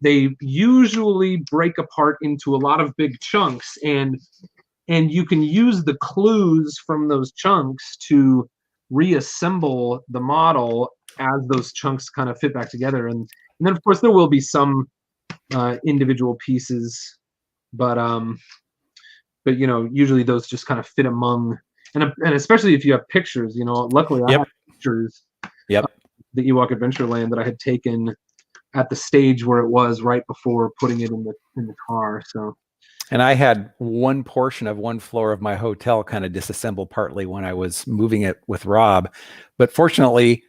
They usually break apart into a lot of big chunks, and you can use the clues from those chunks to reassemble the model as those chunks kind of fit back together. And then of course there will be some individual pieces, but you know, usually those just kind of fit among, and especially if you have pictures, you know, luckily I have pictures of the Ewok Adventureland that I had taken at the stage where it was right before putting it in the car. So, and I had one portion of one floor of my hotel kind of disassembled partly when I was moving it with Rob. But fortunately,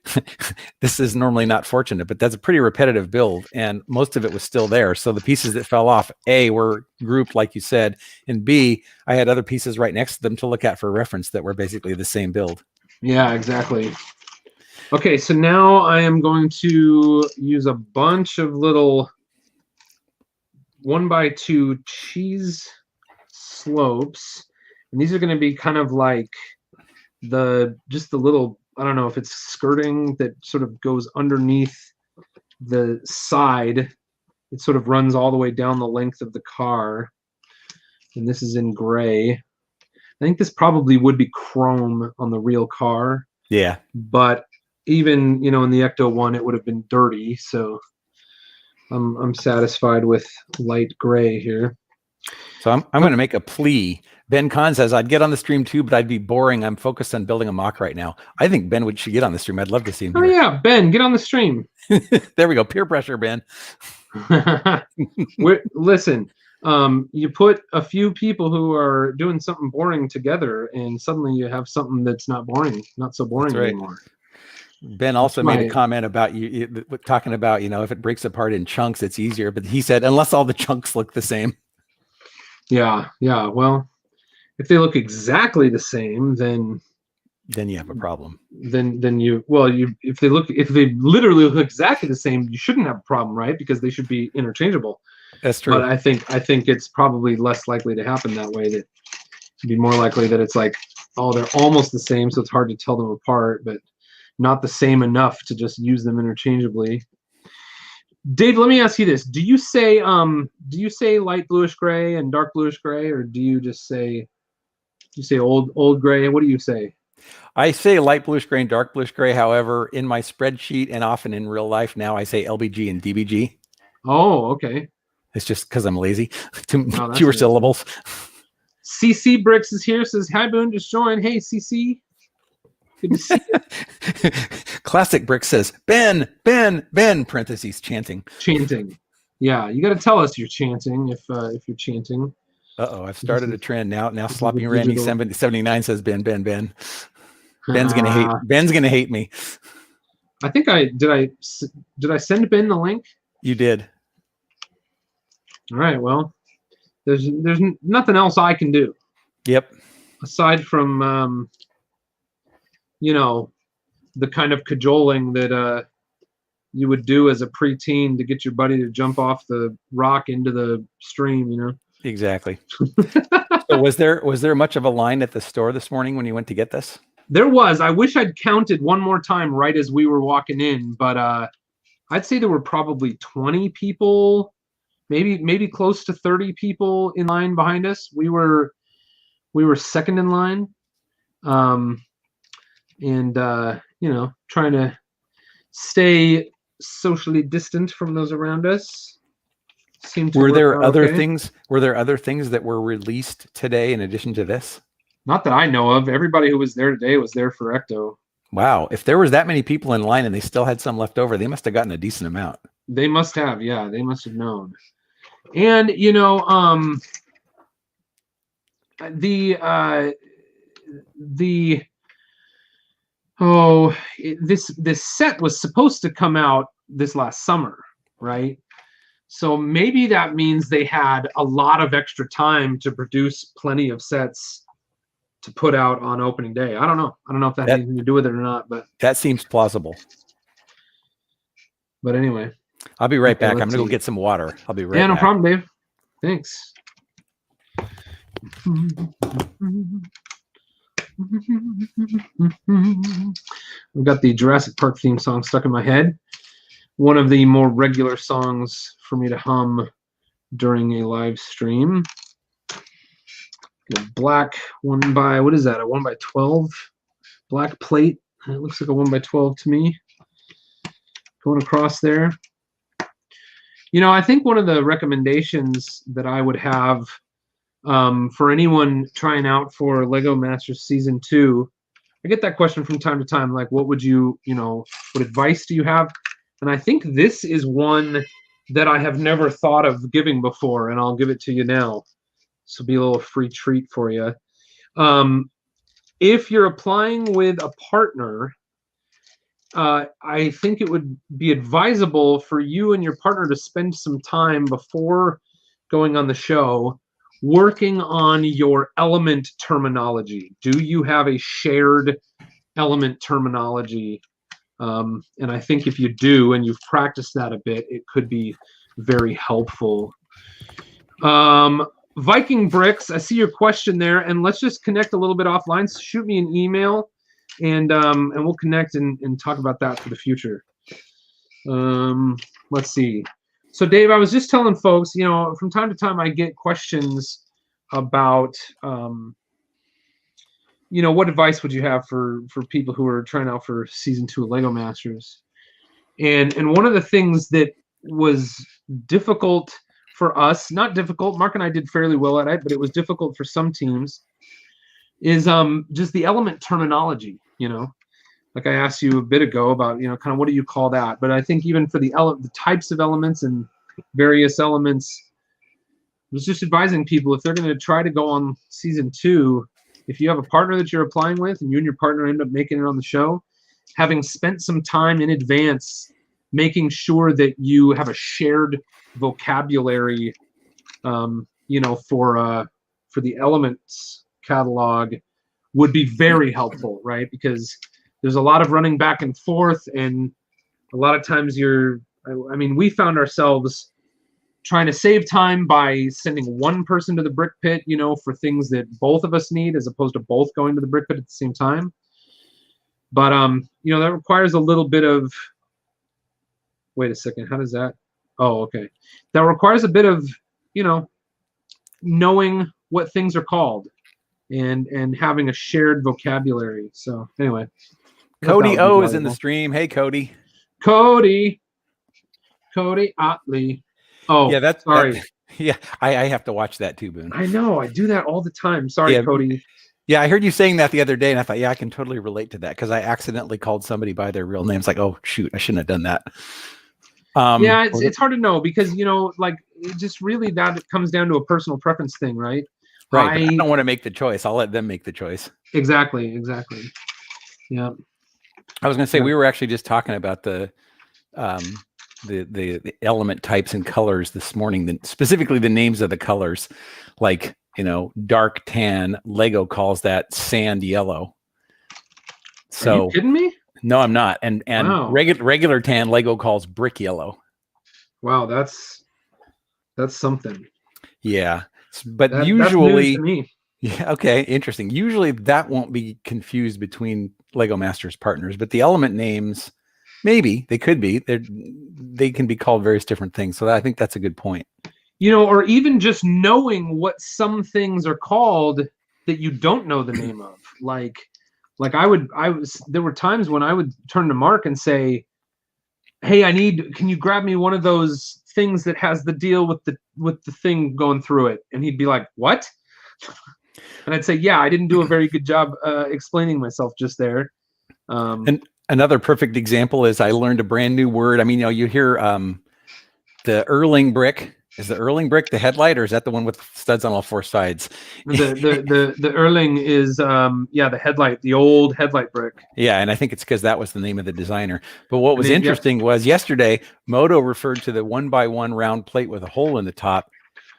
this is normally not fortunate, but that's a pretty repetitive build, and most of it was still there. So the pieces that fell off, A, were grouped, like you said, and B, I had other pieces right next to them to look at for reference that were basically the same build. Yeah, exactly. Okay, so now I am going to use a bunch of little 1x2 cheese slopes, and these are going to be kind of like just the little, I don't know if it's skirting that sort of goes underneath the side. It sort of runs all the way down the length of the car, and this is in gray. I think this probably would be chrome on the real car. Yeah. But even, in the Ecto-1, it would have been dirty. So I'm satisfied with light gray here. So I'm going to make a plea. Ben Kahn says, I'd get on the stream too, but I'd be boring. I'm focused on building a mock right now. I think Ben should get on the stream. I'd love to see him here. Oh, yeah, Ben, get on the stream. There we go. Peer pressure, Ben. Listen, you put a few people who are doing something boring together, and suddenly you have something that's not so boring anymore. Ben also made a comment about you talking about, if it breaks apart in chunks, it's easier. But he said, unless all the chunks look the same. Yeah. Well, if they look exactly the same, then you have a problem. If they literally look exactly the same, you shouldn't have a problem, right? Because they should be interchangeable. That's true. But I think it's probably less likely to happen that way. That it'd be more likely that it's like, oh, they're almost the same, so it's hard to tell them apart, but not the same enough to just use them interchangeably. Dave, let me ask you this: do you say light bluish gray and dark bluish gray, or do you just say old gray? What do you say? I say light bluish gray and dark bluish gray. However, in my spreadsheet and often in real life now, I say LBG and DBG. Oh, okay. It's just because I'm lazy. Fewer syllables. CC Bricks is here. Says, hi, Boone. Just joined. Hey, CC. Good to see you. Classic Brick says, Ben, parentheses, chanting. Chanting. Yeah, you got to tell us you're chanting if you're chanting. Uh-oh, I've started a trend now. Sloppy Randy 79 says, Ben. Ben's gonna hate me. I think did I send Ben the link? You did. All right. Well, there's nothing else I can do. Yep. Aside from the kind of cajoling that you would do as a preteen to get your buddy to jump off the rock into the stream. Exactly. So was there much of a line at the store this morning when you went to get this? There was. I wish I'd counted one more time right as we were walking in, but I'd say there were probably 20 people, maybe close to 30 people in line behind us. We were second in line, and trying to stay socially distant from those around us. Were there other things that were released today in addition to this? Not that I know of. Everybody who was there today was there for Ecto. Wow. If there was that many people in line and they still had some left over, they must have gotten a decent amount. They must have. Yeah, they must have known. And, this set was supposed to come out this last summer, right? So maybe that means they had a lot of extra time to produce plenty of sets to put out on opening day. I don't know if that has anything to do with it or not, but that seems plausible. But anyway, I'll be right back. I'm gonna go get some water. I'll be right back. Yeah, no problem, Dave. Thanks. We've got the Jurassic Park theme song stuck in my head. One of the more regular songs for me to hum during a live stream. A black 1x, what is that? A 1x12 black plate. It looks like a 1x12 to me. Going across there. I think one of the recommendations that I would have for anyone trying out for LEGO Masters Season 2, I get that question from time to time, like, what would what advice do you have? And I think this is one that I have never thought of giving before, and I'll give it to you now. This will be a little free treat for you. If you're applying with a partner, I think it would be advisable for you and your partner to spend some time before going on the show working on your element terminology. Do you have a shared element terminology? And I think if you do, and you've practiced that a bit, it could be very helpful. Viking Bricks, I see your question there, and let's just connect a little bit offline. So shoot me an email, and we'll connect and talk about that for the future. Let's see. So Dave, I was just telling folks, from time to time I get questions about what advice would you have for people who are trying out for season 2 of Lego Masters? And one of the things that was difficult for us, not difficult, Mark and I did fairly well at it, but it was difficult for some teams, is just the element terminology. Like I asked you a bit ago about, kind of what do you call that? But I think even for the types of elements and various elements, I was just advising people, if they're going to try to go on season 2, if you have a partner that you're applying with and you and your partner end up making it on the show, having spent some time in advance making sure that you have a shared vocabulary, for the elements catalog would be very helpful, right? Because there's a lot of running back and forth, and a lot of times we found ourselves trying to save time by sending one person to the brick pit, for things that both of us need, as opposed to both going to the brick pit at the same time. But, that requires a little bit of, wait a second, how does that? Oh, okay. That requires a bit of, knowing what things are called and having a shared vocabulary. So anyway. Cody O is in the stream. Hey, Cody. Cody Otley. Oh, yeah, that's sorry. Yeah, I have to watch that too, Boone. I know. I do that all the time. Sorry, yeah, Cody. Yeah, I heard you saying that the other day, and I thought, yeah, I can totally relate to that because I accidentally called somebody by their real name. It's like, oh, shoot, I shouldn't have done that. Yeah, it's hard to know because, it just really that comes down to a personal preference thing, right? Right. I don't want to make the choice. I'll let them make the choice. Exactly. Yeah. I was going to say, we were actually just talking about the element types and colors this morning, specifically the names of the colors, like, dark tan. Lego calls that sand yellow. So, are you kidding me? No, I'm not. And wow. regular tan, Lego calls brick yellow. Wow, that's something. Yeah, but usually, that's news to me. Yeah, okay, interesting. Usually that won't be confused between Lego Masters partners, but the element names, maybe they could be. They can be called various different things. So I think that's a good point. Or even just knowing what some things are called that you don't know the name of. Like there were times when I would turn to Mark and say, hey, can you grab me one of those things that has the deal with the thing going through it? And he'd be like, what? And I'd say, yeah, I didn't do a very good job explaining myself just there. And another perfect example is I learned a brand new word. I mean, you hear the Erling brick. Is the Erling brick the headlight, or is that the one with studs on all four sides? The Erling is the headlight, the old headlight brick. Yeah, and I think it's because that was the name of the designer. But what was interesting was yesterday, Moto referred to the 1x1 round plate with a hole in the top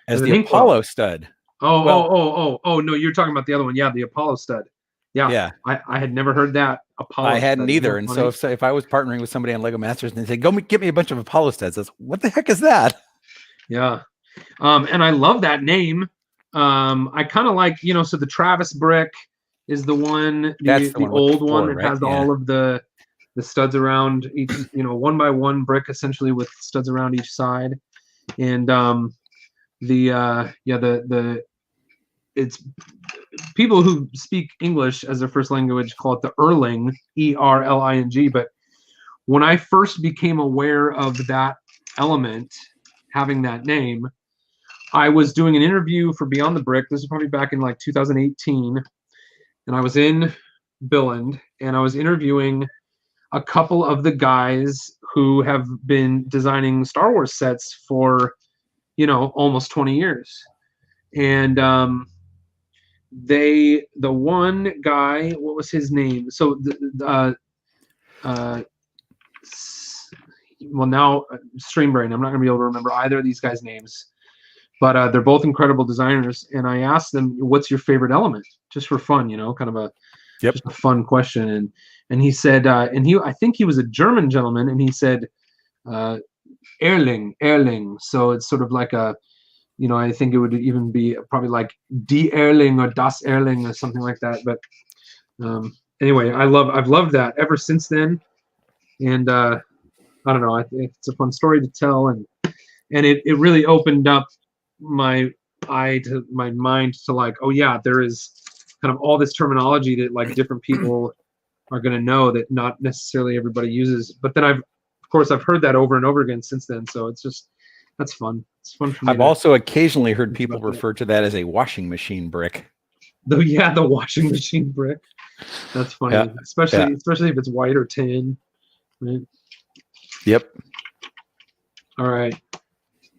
as the Apollo stud. Oh, no, you're talking about the other one. Yeah, the Apollo stud. Yeah. I had never heard that. Apollo I hadn't either. And so if I was partnering with somebody on Lego Masters and they say, go get me a bunch of Apollo studs, I was, what the heck is that? Yeah. And I love that name. I kind of like, so the Travis brick is the one, the old one that has all of the studs around each, 1x1 brick essentially with studs around each side. And it's people who speak English as their first language call it the Erling, Erling. But when I first became aware of that element having that name, I was doing an interview for Beyond the Brick. This is probably back in like 2018. And I was in Billund and I was interviewing a couple of the guys who have been designing Star Wars sets for, almost 20 years. And the one guy, what was his name? So well, now stream brain, I'm not gonna be able to remember either of these guys' names, but they're both incredible designers. And I asked them, what's your favorite element, just for fun, kind of just a fun question. And he said, I think he was a German gentleman, and he said Erling. So it's sort of like a, I think it would even be probably like Die Erling or Das Erling or something like that. But anyway, I've loved that ever since then. And I don't know, I think it's a fun story to tell, and it really opened up my mind to like, oh yeah, there's kind of all this terminology that like different people are going to know that not necessarily everybody uses. But then of course I've heard that over and over again since then. So it's just, that's fun. It's fun for me. I've also occasionally heard people refer to that as a washing machine brick. The washing machine brick. That's funny, yeah. especially if it's white or tan. Right? Yep. All right,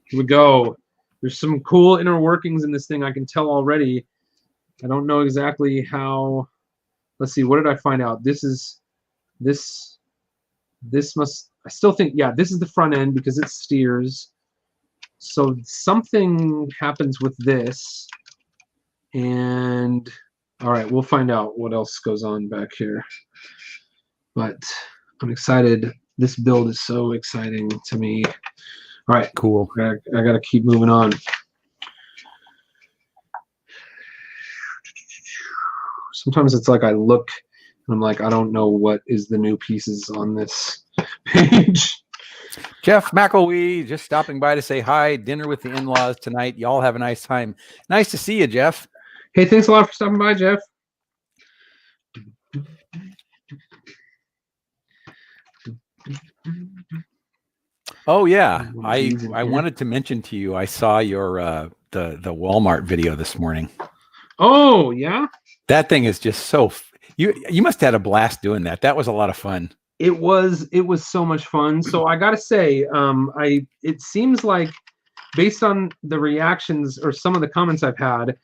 here we go. There's some cool inner workings in this thing. I can tell already. I don't know exactly how. Let's see. What did I find out? This must. I still think, yeah, this is the front end because it steers. So something happens with this. And all right, we'll find out what else goes on back here. But I'm excited. This build is so exciting to me. All right, cool. I got to keep moving on. Sometimes it's like I look and I'm like, I don't know what is the new pieces on this page. Jeff McElwee just stopping by to say hi. Dinner with the in-laws tonight. Y'all have a nice time. Nice to see you, Jeff. Hey, thanks a lot for stopping by, Jeff. Oh yeah, I wanted to mention to you. I saw your the Walmart video this morning. Oh yeah, that thing is just so. You must have had a blast doing that. That was a lot of fun. It was so much fun. So I gotta say, it seems like based on the reactions or some of the comments I've had,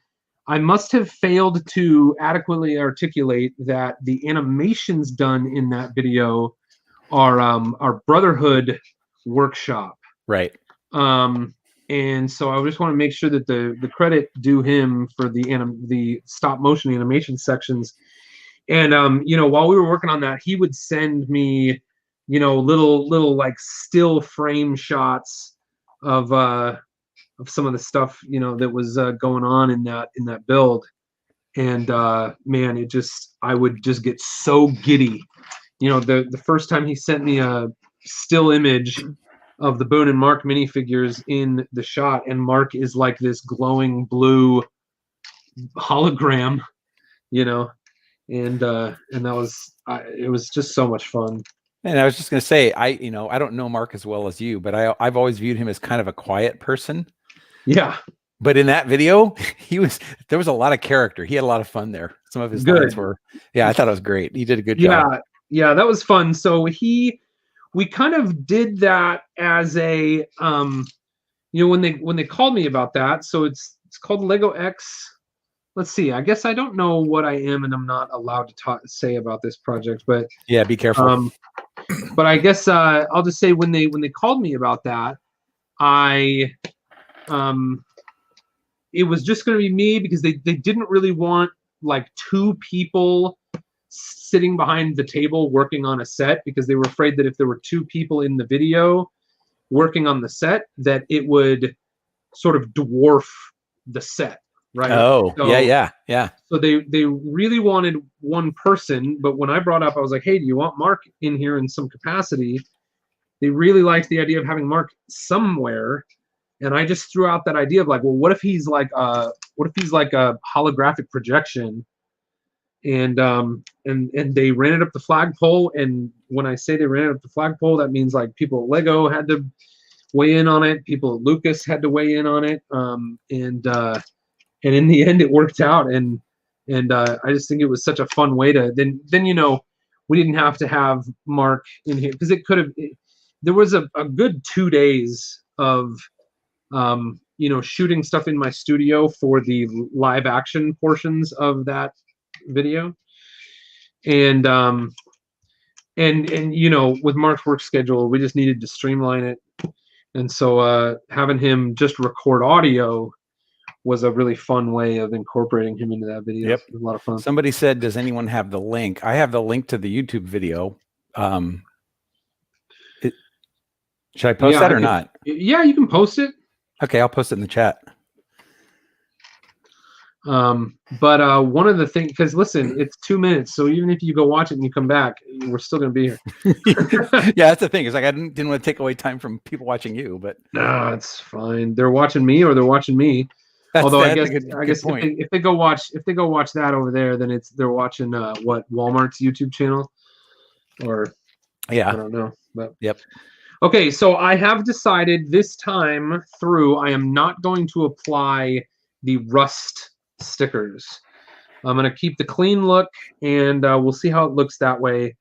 I must have failed to adequately articulate that the animations done in that video are Brotherhood workshop. Right. And so I just want to make sure that the credit due him for the stop motion animation sections. And while we were working on that, he would send me, little like still frame shots of some of the stuff, that was going on in that build. And man, I would just get so giddy. The first time he sent me a still image of the Boone and Mark minifigures in the shot, and Mark is like this glowing blue hologram, and that was it was just so much fun. And I was just gonna say, I don't know Mark as well as you, but I've always viewed him as kind of a quiet person. Yeah. But in that video, there was a lot of character. He had a lot of fun there. Some of his lines were, I thought it was great. He did a good job. Yeah, that was fun. So we kind of did that as a when they called me about that. So it's called LEGO X. Let's see. I guess I don't know what I am and I'm not allowed to say about this project, but yeah, be careful. But I guess I'll just say when they called me about that, it was just going to be me because they didn't really want like two people sitting behind the table working on a set, because they were afraid that if there were two people in the video working on the set, that it would sort of dwarf the set, right? Oh, so, yeah. So they really wanted one person, but when I brought up, I was like, hey, do you want Mark in here in some capacity? They really liked the idea of having Mark somewhere. And I just threw out that idea of like, well, what if he's like a holographic projection? And they ran it up the flagpole. And when I say they ran it up the flagpole, that means like people at LEGO had to weigh in on it. People at Lucas had to weigh in on it. And in the end, it worked out. And I just think it was such a fun way to then we didn't have to have Mark in here, because it could have. There was a good 2 days of shooting stuff in my studio for the live action portions of that video, and with Mark's work schedule, we just needed to streamline it, and so having him just record audio was a really fun way of incorporating him into that video. Yep. It was a lot of fun. Somebody said, does anyone have the link? I have the link to the YouTube video. Should I post that or not? Yeah, you can post it. Okay, I'll post it in the chat. But one of the things, because listen, it's 2 minutes, so even if you go watch it and you come back, we're still gonna be here. Yeah, that's the thing. It's like I didn't want to take away time from people watching you, but no, it's fine. They're watching me or they're watching me. Although That's a I good guess point. if they go watch that over there, then they're watching what, Walmart's YouTube channel, or I Yeah. don't know. But Yep. okay, so I have decided this time through I am not going to apply the rust stickers. I'm going to keep the clean look, and we'll see how it looks that way.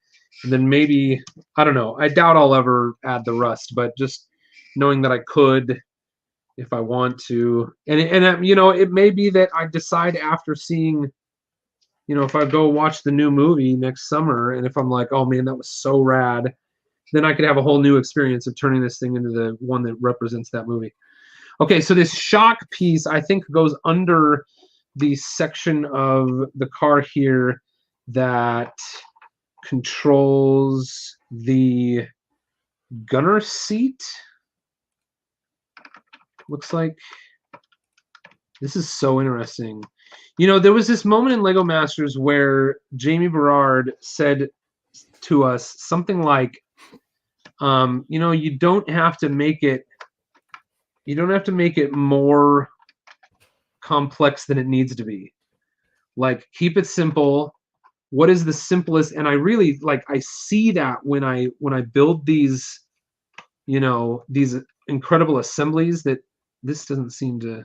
And then maybe, I don't know, I doubt I'll ever add the rust, but just knowing that I could if I want to. And you know, it may be that I decide after seeing, you know, if I go watch the new movie next summer, and if I'm like, oh man, that was so rad, then I could have a whole new experience of turning this thing into the one that represents that movie. Okay, so this shock piece, I think, goes under the section of the car here that controls the gunner seat. Looks like. This is so interesting. You know, there was this moment in LEGO Masters where Jamie Berard said to us something like, you know, you don't have to make it more complex than it needs to be. Like, keep it simple. What is the simplest? And I really like, I see that when I build these, you know, these incredible assemblies, that this doesn't seem to,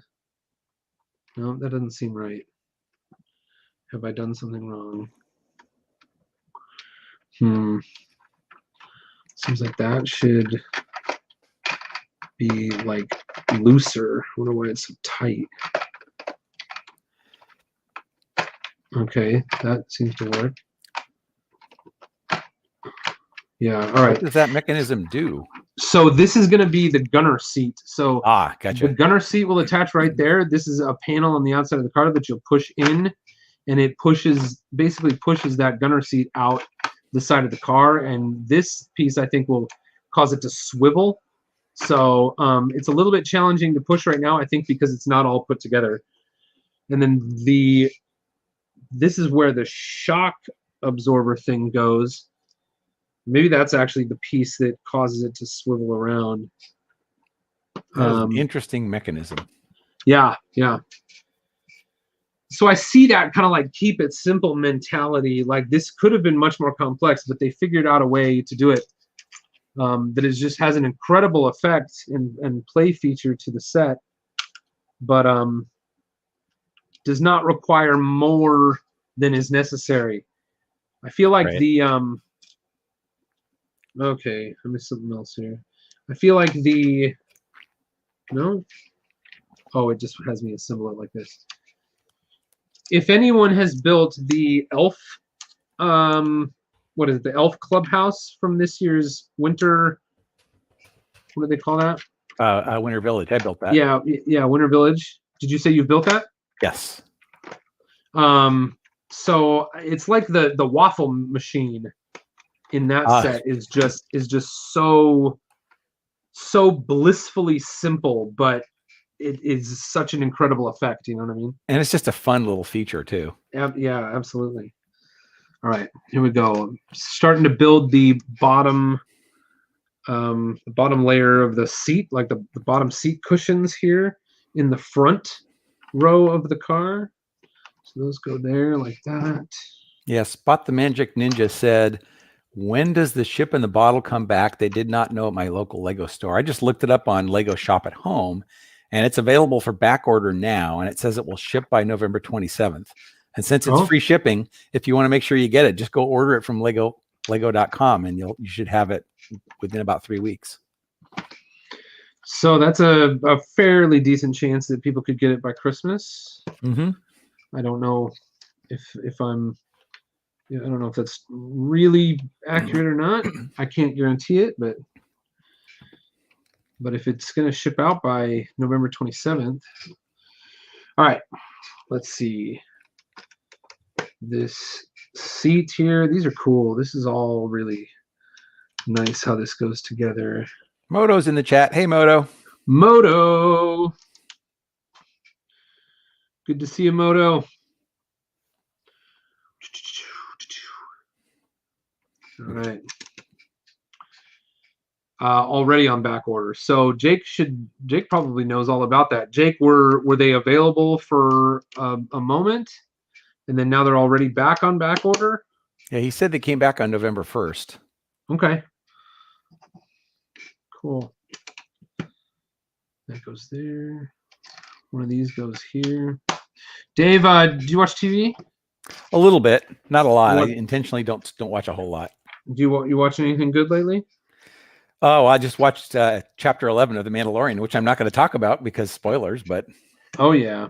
no, that doesn't seem right. Have I done something wrong? Seems like that should be like looser. I wonder why it's so tight. Okay, that seems to work. Yeah, all right. What does that mechanism do? So this is going to be the gunner seat. So gotcha. The gunner seat will attach right there. This is a panel on the outside of the car that you'll push in, and it basically pushes that gunner seat out the side of the car. And this piece, I think, will cause it to swivel. So it's a little bit challenging to push right now, I think, because it's not all put together. And then this is where the shock absorber thing goes. Maybe that's actually the piece that causes it to swivel around. That is an interesting mechanism. Yeah, yeah. So I see that kind of like keep it simple mentality. Like, this could have been much more complex, but they figured out a way to do it that is just has an incredible effect and play feature to the set, but does not require more than is necessary. I feel like the okay, I missed something else here. I feel like no. Oh, it just has me assemble it like this. If anyone has built the elf, what is it, the elf clubhouse from this year's winter, what do they call that? Winter Village. I built that. Yeah, Winter Village. Did you say you built that? Yes. So it's like the waffle machine in that set is just so blissfully simple, but it is such an incredible effect. You know what I mean? And it's just a fun little feature too. Yeah, absolutely. All right, here we go. I'm starting to build the bottom layer of the seat, like the bottom seat cushions here in the front row of the car. So those go there like that. Yeah, Spot the Magic Ninja said, when does the ship in the bottle come back? They did not know at my local Lego store. I just looked it up on Lego Shop at Home, and it's available for back order now, and it says it will ship by November 27th. And since it's free shipping, if you want to make sure you get it, just go order it from lego.com, and you should have it within about 3 weeks. So that's a fairly decent chance that people could get it by Christmas. Mm-hmm. I don't know if I'm, I don't know if that's really accurate or not. I can't guarantee it, but if it's going to ship out by November 27th. All right, let's see. This seat here, these are cool. This is all really nice how this goes together. Moto's in the chat. Hey, Moto. Moto. Good to see you, Moto. All right. already on back order. So Jake probably knows all about that. Jake, were they available for a moment, and then now they're already back on back order? Yeah, he said they came back on November 1st. Okay. Cool. That goes there. One of these goes here. Dave, do you watch TV? A little bit, not a lot. I intentionally don't watch a whole lot. Do you watch anything good lately? Oh, I just watched Chapter 11 of The Mandalorian, which I'm not going to talk about because spoilers. But oh yeah,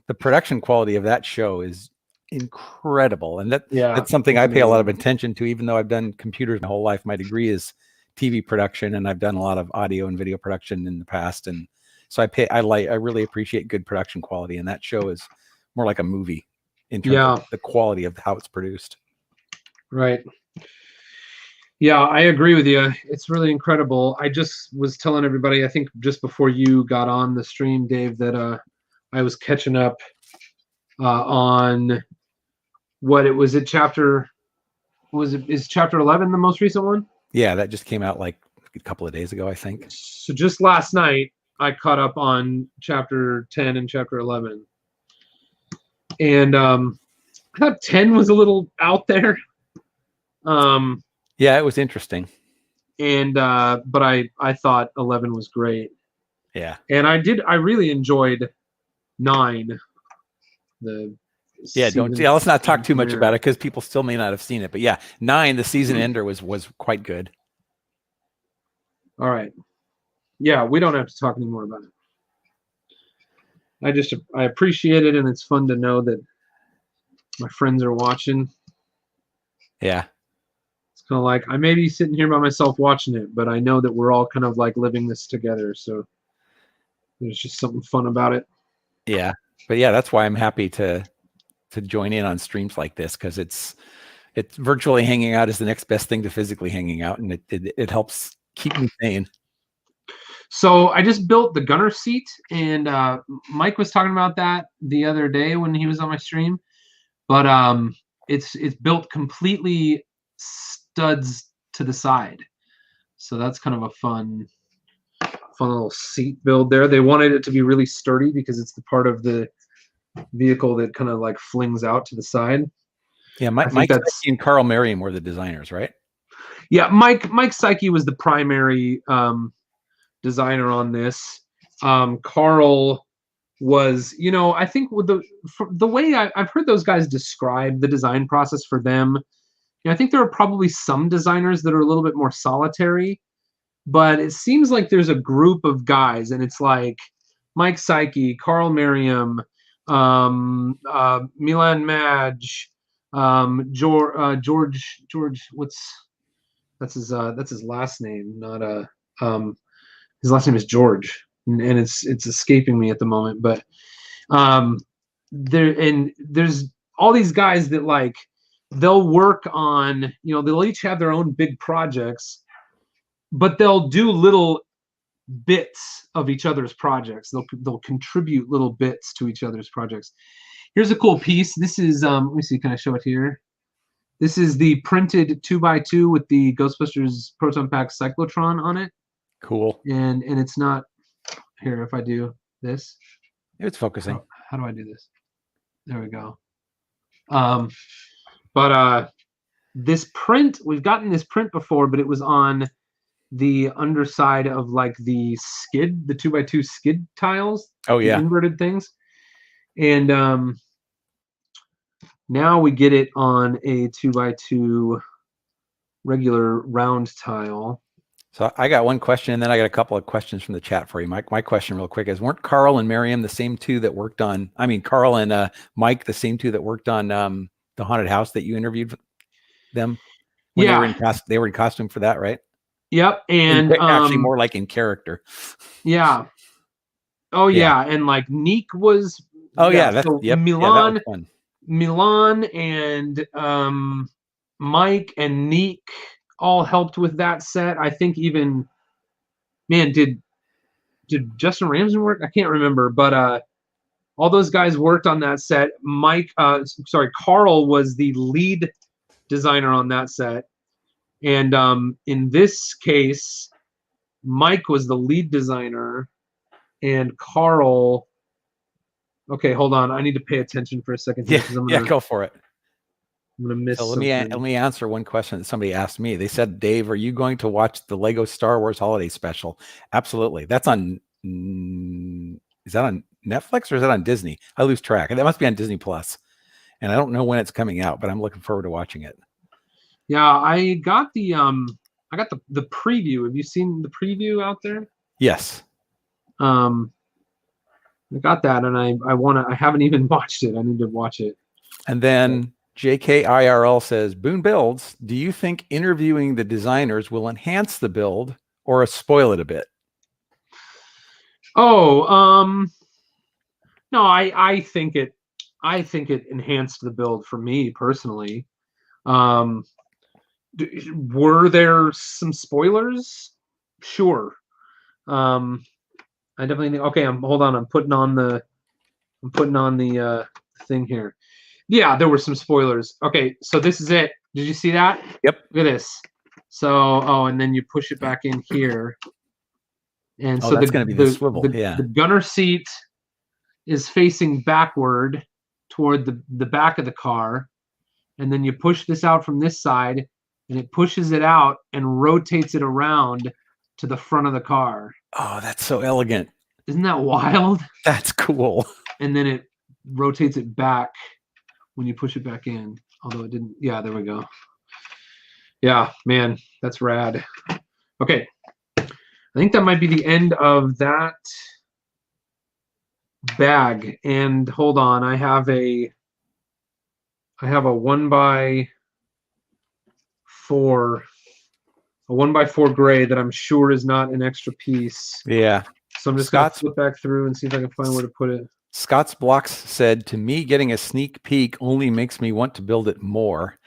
the production quality of that show is incredible, and that's something I pay amazing. a lot of attention to. Even though I've done computers my whole life, my degree is TV production, and I've done a lot of audio and video production in the past, and so I really appreciate good production quality, and that show is more like a movie in terms of the quality of how it's produced. Right. Yeah, I agree with you. It's really incredible. I just was telling everybody, I think just before you got on the stream, Dave, that I was catching up on what it was. Is chapter 11 the most recent one? Yeah, that just came out like a couple of days ago, I think. So just last night, I caught up on chapter 10 and chapter 11. And I thought 10 was a little out there. Yeah, it was interesting. And but I thought 11 was great. Yeah. And I really enjoyed 9. Let's not talk too much about it because people still may not have seen it. But yeah, 9, the season ender was quite good. All right. Yeah, we don't have to talk anymore about it. I appreciate it, and it's fun to know that my friends are watching. Yeah. It's kind of like I may be sitting here by myself watching it, but I know that we're all kind of like living this together. So there's just something fun about it. Yeah. But yeah, that's why I'm happy to join in on streams like this, because it's virtually hanging out is the next best thing to physically hanging out, and it helps keep me sane. So I just built the gunner seat, and Mike was talking about that the other day when he was on my stream. But it's built completely studs to the side, so that's kind of a fun little seat build there. They wanted it to be really sturdy because it's the part of the vehicle that kind of like flings out to the side. Yeah, Mike and Carl Merriam were the designers, right? Yeah, Mike Psyche was the primary designer on this. Carl was, I think with the way I've heard those guys describe the design process for them, I think there are probably some designers that are a little bit more solitary, but it seems like there's a group of guys, and it's like Mike Psyche, Carl Merriam, Milan Madge, George, that's his last name, not his last name is George, and it's escaping me at the moment, but there's all these guys that like they'll work on, they'll each have their own big projects, but they'll do little bits of each other's projects. They'll contribute little bits to each other's projects. Here's a cool piece. This is let me see, can I show it here? This is the printed 2x2 with the Ghostbusters Proton Pack Cyclotron on it. Cool. And it's not here. If I do this, it's focusing. How do I do this? There we go. But this print, we've gotten this print before, but it was on the underside of like the skid, the 2x2 skid tiles. Oh yeah, inverted things. And now we get it on a 2x2 regular round tile. So I got one question, and then I got a couple of questions from the chat for you. My question real quick is, weren't Carl and Miriam the same two that worked on, Carl and Mike, the same two that worked on the haunted house that you interviewed them? When they were in costume for that, right? Yep. And actually more like in character. Yeah. Oh yeah. And like Neek was. Oh yeah. So yep. Milan, that was fun. Milan and Mike and Neek all helped with that set. I think even, man, did Justin Ramsden work? I can't remember, but all those guys worked on that set. Carl was the lead designer on that set. And in this case, Mike was the lead designer, and Carl. Okay, hold on. I need to pay attention for a second here because Yeah, go for it. I'm gonna miss So let something. me answer one question that somebody asked me. They said, "Dave, are you going to watch the Lego Star Wars Holiday Special?" Absolutely. That's on. Is that on Netflix or is that on Disney? I lose track. That must be on Disney Plus, and I don't know when it's coming out, but I'm looking forward to watching it. Yeah, I got the preview. Have you seen the preview out there? Yes. I got that, and I haven't even watched it. I need to watch it. And then JKIRL says, Boone Builds, do you think interviewing the designers will enhance the build or spoil it a bit? Oh, no, I think it enhanced the build for me personally. Were there some spoilers? Sure. I definitely think. Okay, hold on. I'm putting on the thing here. Yeah, there were some spoilers. Okay, so this is it. Did you see that? Yep. Look at this. So, and then you push it back in here. And so that's going to be the swivel. The gunner seat is facing backward toward the back of the car. And then you push this out from this side, and it pushes it out and rotates it around to the front of the car. Oh, that's so elegant. Isn't that wild? That's cool. And then it rotates it back when you push it back in. Although it didn't. Yeah, there we go. Yeah, man, that's rad. Okay. I think that might be the end of that bag. And hold on, I have a 1x4 gray that I'm sure is not an extra piece. Yeah. So I'm just going to flip back through and see if I can find where to put it. Scott's Blocks said, to me, getting a sneak peek only makes me want to build it more.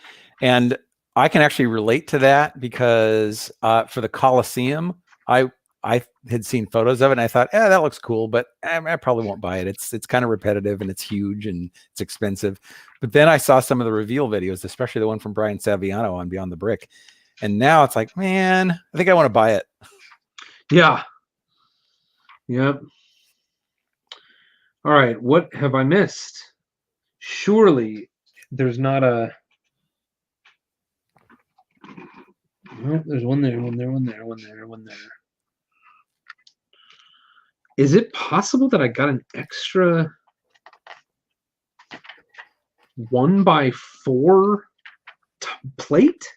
And I can actually relate to that because for the Coliseum, I had seen photos of it and I thought, that looks cool, but I probably won't buy it. It's kind of repetitive and it's huge and it's expensive. But then I saw some of the reveal videos, especially the one from Brian Saviano on Beyond the Brick. And now it's like, man, I think I want to buy it. Yeah. Yep. All right. What have I missed? Surely there's not a... Oh, there's one there, one there, one there, one there, one there. Is it possible that I got an extra 1x4 plate?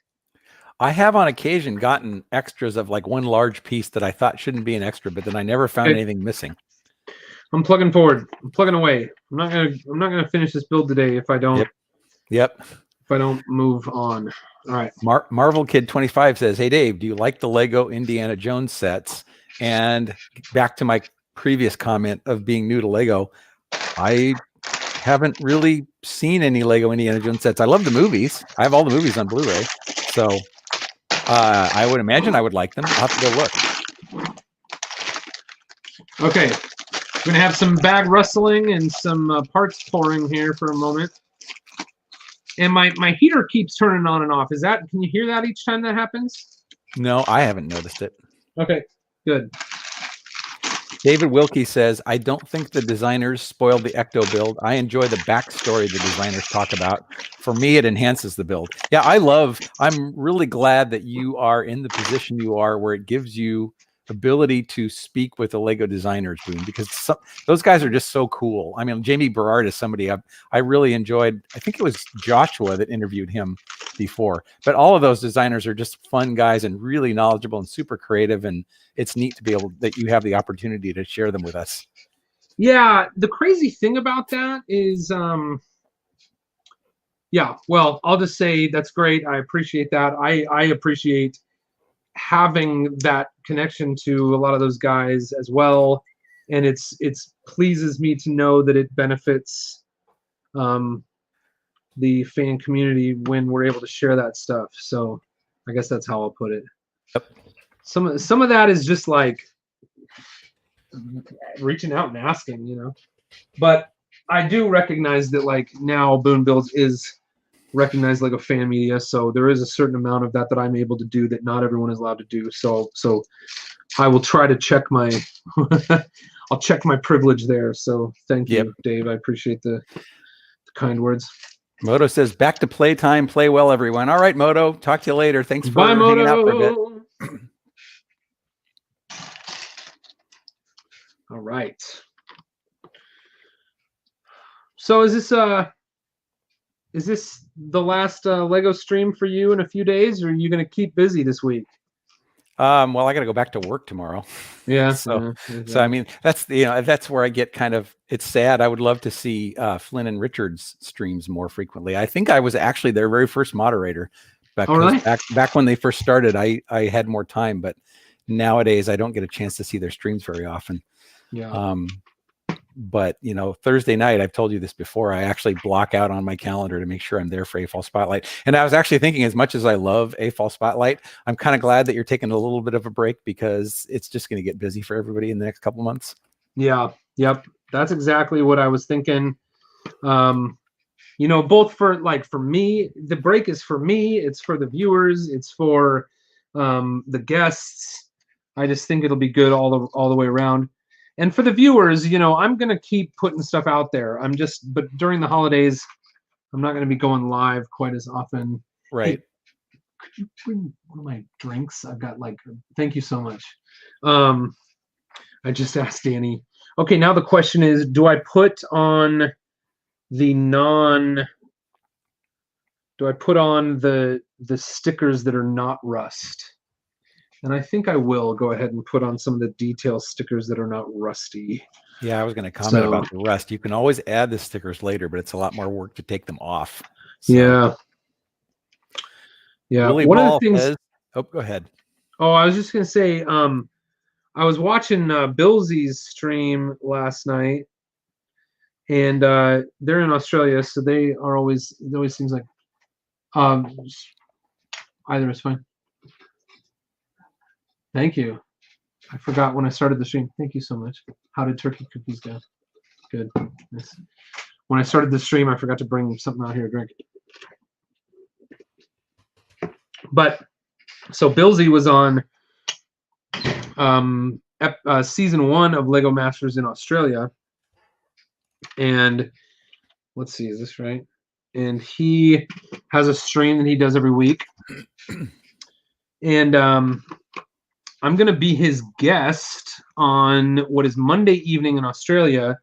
I have on occasion gotten extras of like one large piece that I thought shouldn't be an extra, but then I never found anything missing. I'm plugging forward. I'm plugging away. I'm not gonna finish this build today if I don't. Yep. If I don't move on. All right. Marvel Kid 25 says, "Hey Dave, do you like the Lego Indiana Jones sets?" And back to my previous comment of being new to Lego, I haven't really seen any Lego Indiana Jones sets. I love the movies. I have all the movies on Blu-ray, so I would imagine I would like them. I'll have to go look. Okay, we're gonna have some bag rustling and some parts pouring here for a moment. And my heater keeps turning on and off. Can you hear that each time that happens? No, I haven't noticed it. Okay, good. David Wilkie says, I don't think the designers spoiled the Ecto build. I enjoy the backstory the designers talk about. For me, it enhances the build. Yeah, I'm really glad that you are in the position you are where it gives you ability to speak with the Lego designers, Boone, because those guys are just so cool. I mean, Jamie Berard is somebody I really enjoyed. I think it was Joshua that interviewed him before, but all of those designers are just fun guys and really knowledgeable and super creative. And it's neat to be able that you have the opportunity to share them with us. Yeah. The crazy thing about that is, yeah, well, I'll just say that's great. I appreciate that. I appreciate having that connection to a lot of those guys as well, and it's pleases me to know that it benefits the fan community when we're able to share that stuff. So I guess that's how I'll put it. Yep. Some of that is just like reaching out and asking, but I do recognize that like now Boone Builds is recognized like a fan media, so there is a certain amount of that I'm able to do that not everyone is allowed to do. So I will try to check my I'll check my privilege there. So thank you, Dave. I appreciate the kind words. Moto says, back to playtime. Play well, everyone. All right, Moto. Talk to you later. Thanks for Bye, hanging out for a bit. All right. So is this the last Lego stream for you in a few days, or are you going to keep busy this week? Well, I got to go back to work tomorrow. Yeah. So I mean, that's that's where I get kind of, it's sad. I would love to see Flynn and Richard's streams more frequently. I think I was actually their very first moderator, because back when they first started, I had more time, but nowadays I don't get a chance to see their streams very often. Yeah. But Thursday night, I've told you this before, I actually block out on my calendar to make sure I'm there for A-Fall Spotlight. And I was actually thinking, as much as I love A-Fall Spotlight, I'm kind of glad that you're taking a little bit of a break, because it's just going to get busy for everybody in the next couple months. Yeah. Yep. That's exactly what I was thinking. Both for me, the break is for me, it's for the viewers, it's for the guests. I just think it'll be good all the way around. And for the viewers, I'm going to keep putting stuff out there. But during the holidays, I'm not going to be going live quite as often. Right. Hey, could you bring one of my drinks? I've got thank you so much. I just asked Danny. Okay, now the question is, do I put on the stickers that are not rust? And I think I will go ahead and put on some of the detail stickers that are not rusty. Yeah, I was going to comment about the rust. You can always add the stickers later, but it's a lot more work to take them off. So. Yeah. Yeah. Willie One Ball of the things. Says, oh, go ahead. Oh, I was just going to say, I was watching Billsy's stream last night, and they're in Australia, so it always seems like either is fine. Thank you. I forgot when I started the stream. Thank you so much. How did turkey cookies go? Good. Nice. When I started the stream, I forgot to bring something out here to drink. But so Billsy was on season 1 of Lego Masters in Australia, and let's see, is this right? And he has a stream that he does every week, and I'm going to be his guest on what is Monday evening in Australia,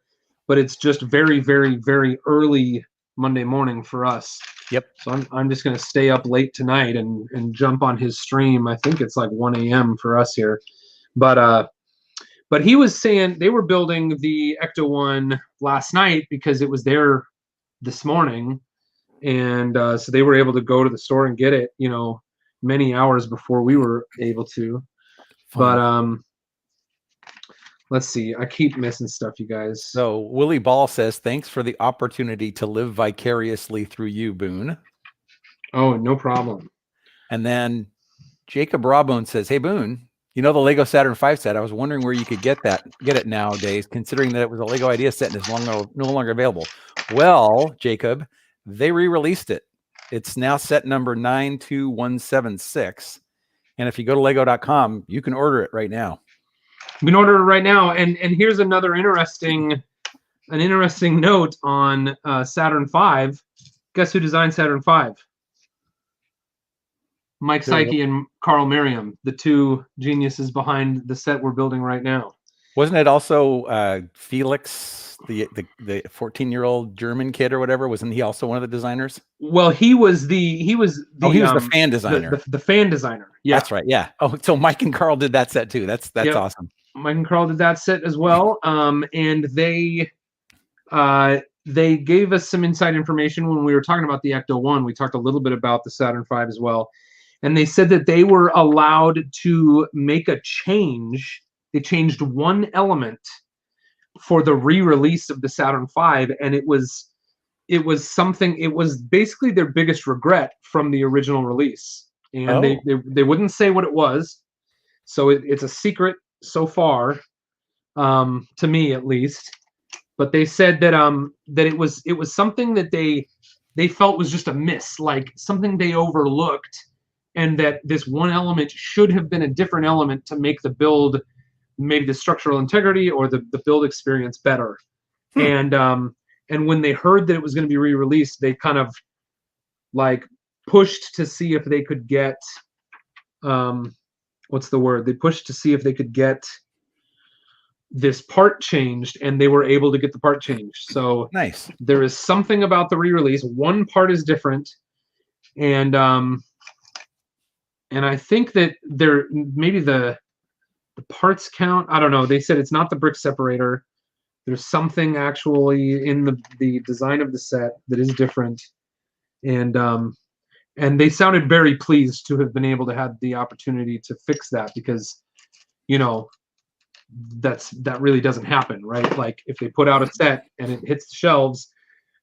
but it's just very, very, very early Monday morning for us. Yep. So I'm just going to stay up late tonight and jump on his stream. I think it's like 1 a.m. for us here. But he was saying they were building the Ecto-1 last night because it was there this morning. And so they were able to go to the store and get it, many hours before we were able to. But let's see. I keep missing stuff, you guys. So Willie Ball says, thanks for the opportunity to live vicariously through you, Boone. Oh, no problem. And then Jacob Rawbone says, hey, Boone, the Lego Saturn V set. I was wondering where you could get it nowadays, considering that it was a Lego Idea set and is no longer available. Well, Jacob, they re-released it. It's now set number 92176. And if you go to lego.com, you can order it right now. You can order it right now. And here's another interesting note on Saturn V. Guess who designed Saturn V? Mike Psyche and Carl Merriam, the two geniuses behind the set we're building right now. Wasn't it also Felix, the 14-year-old German kid or whatever? Wasn't he also one of the designers? Well, he was the fan designer. The fan designer. Yeah, that's right. Yeah. Oh, so Mike and Carl did that set too. That's yep. Awesome. Mike and Carl did that set as well. And they gave us some inside information when we were talking about the Ecto-1. We talked a little bit about the Saturn V as well. And they said that they were allowed to make a change. They changed one element for the re-release of the Saturn V, and it was basically their biggest regret from the original release. And they wouldn't say what it was. So it's a secret so far, to me at least. But they said that it was something that they felt was just a miss, like something they overlooked and that this one element should have been a different element to make the build, maybe the structural integrity or the build experience better. And when they heard that it was going to be re-released, they kind of like pushed to see if they could get what's the word? They pushed to see if they could get this part changed, and they were able to get the part changed. So nice. There is something about the re-release. One part is different, and I think that there maybe the parts count. I don't know. They said it's not the brick separator. There's something actually in the design of the set that is different, and they sounded very pleased to have been able to have the opportunity to fix that, because, you know, that really doesn't happen, right? Like if they put out a set and it hits the shelves,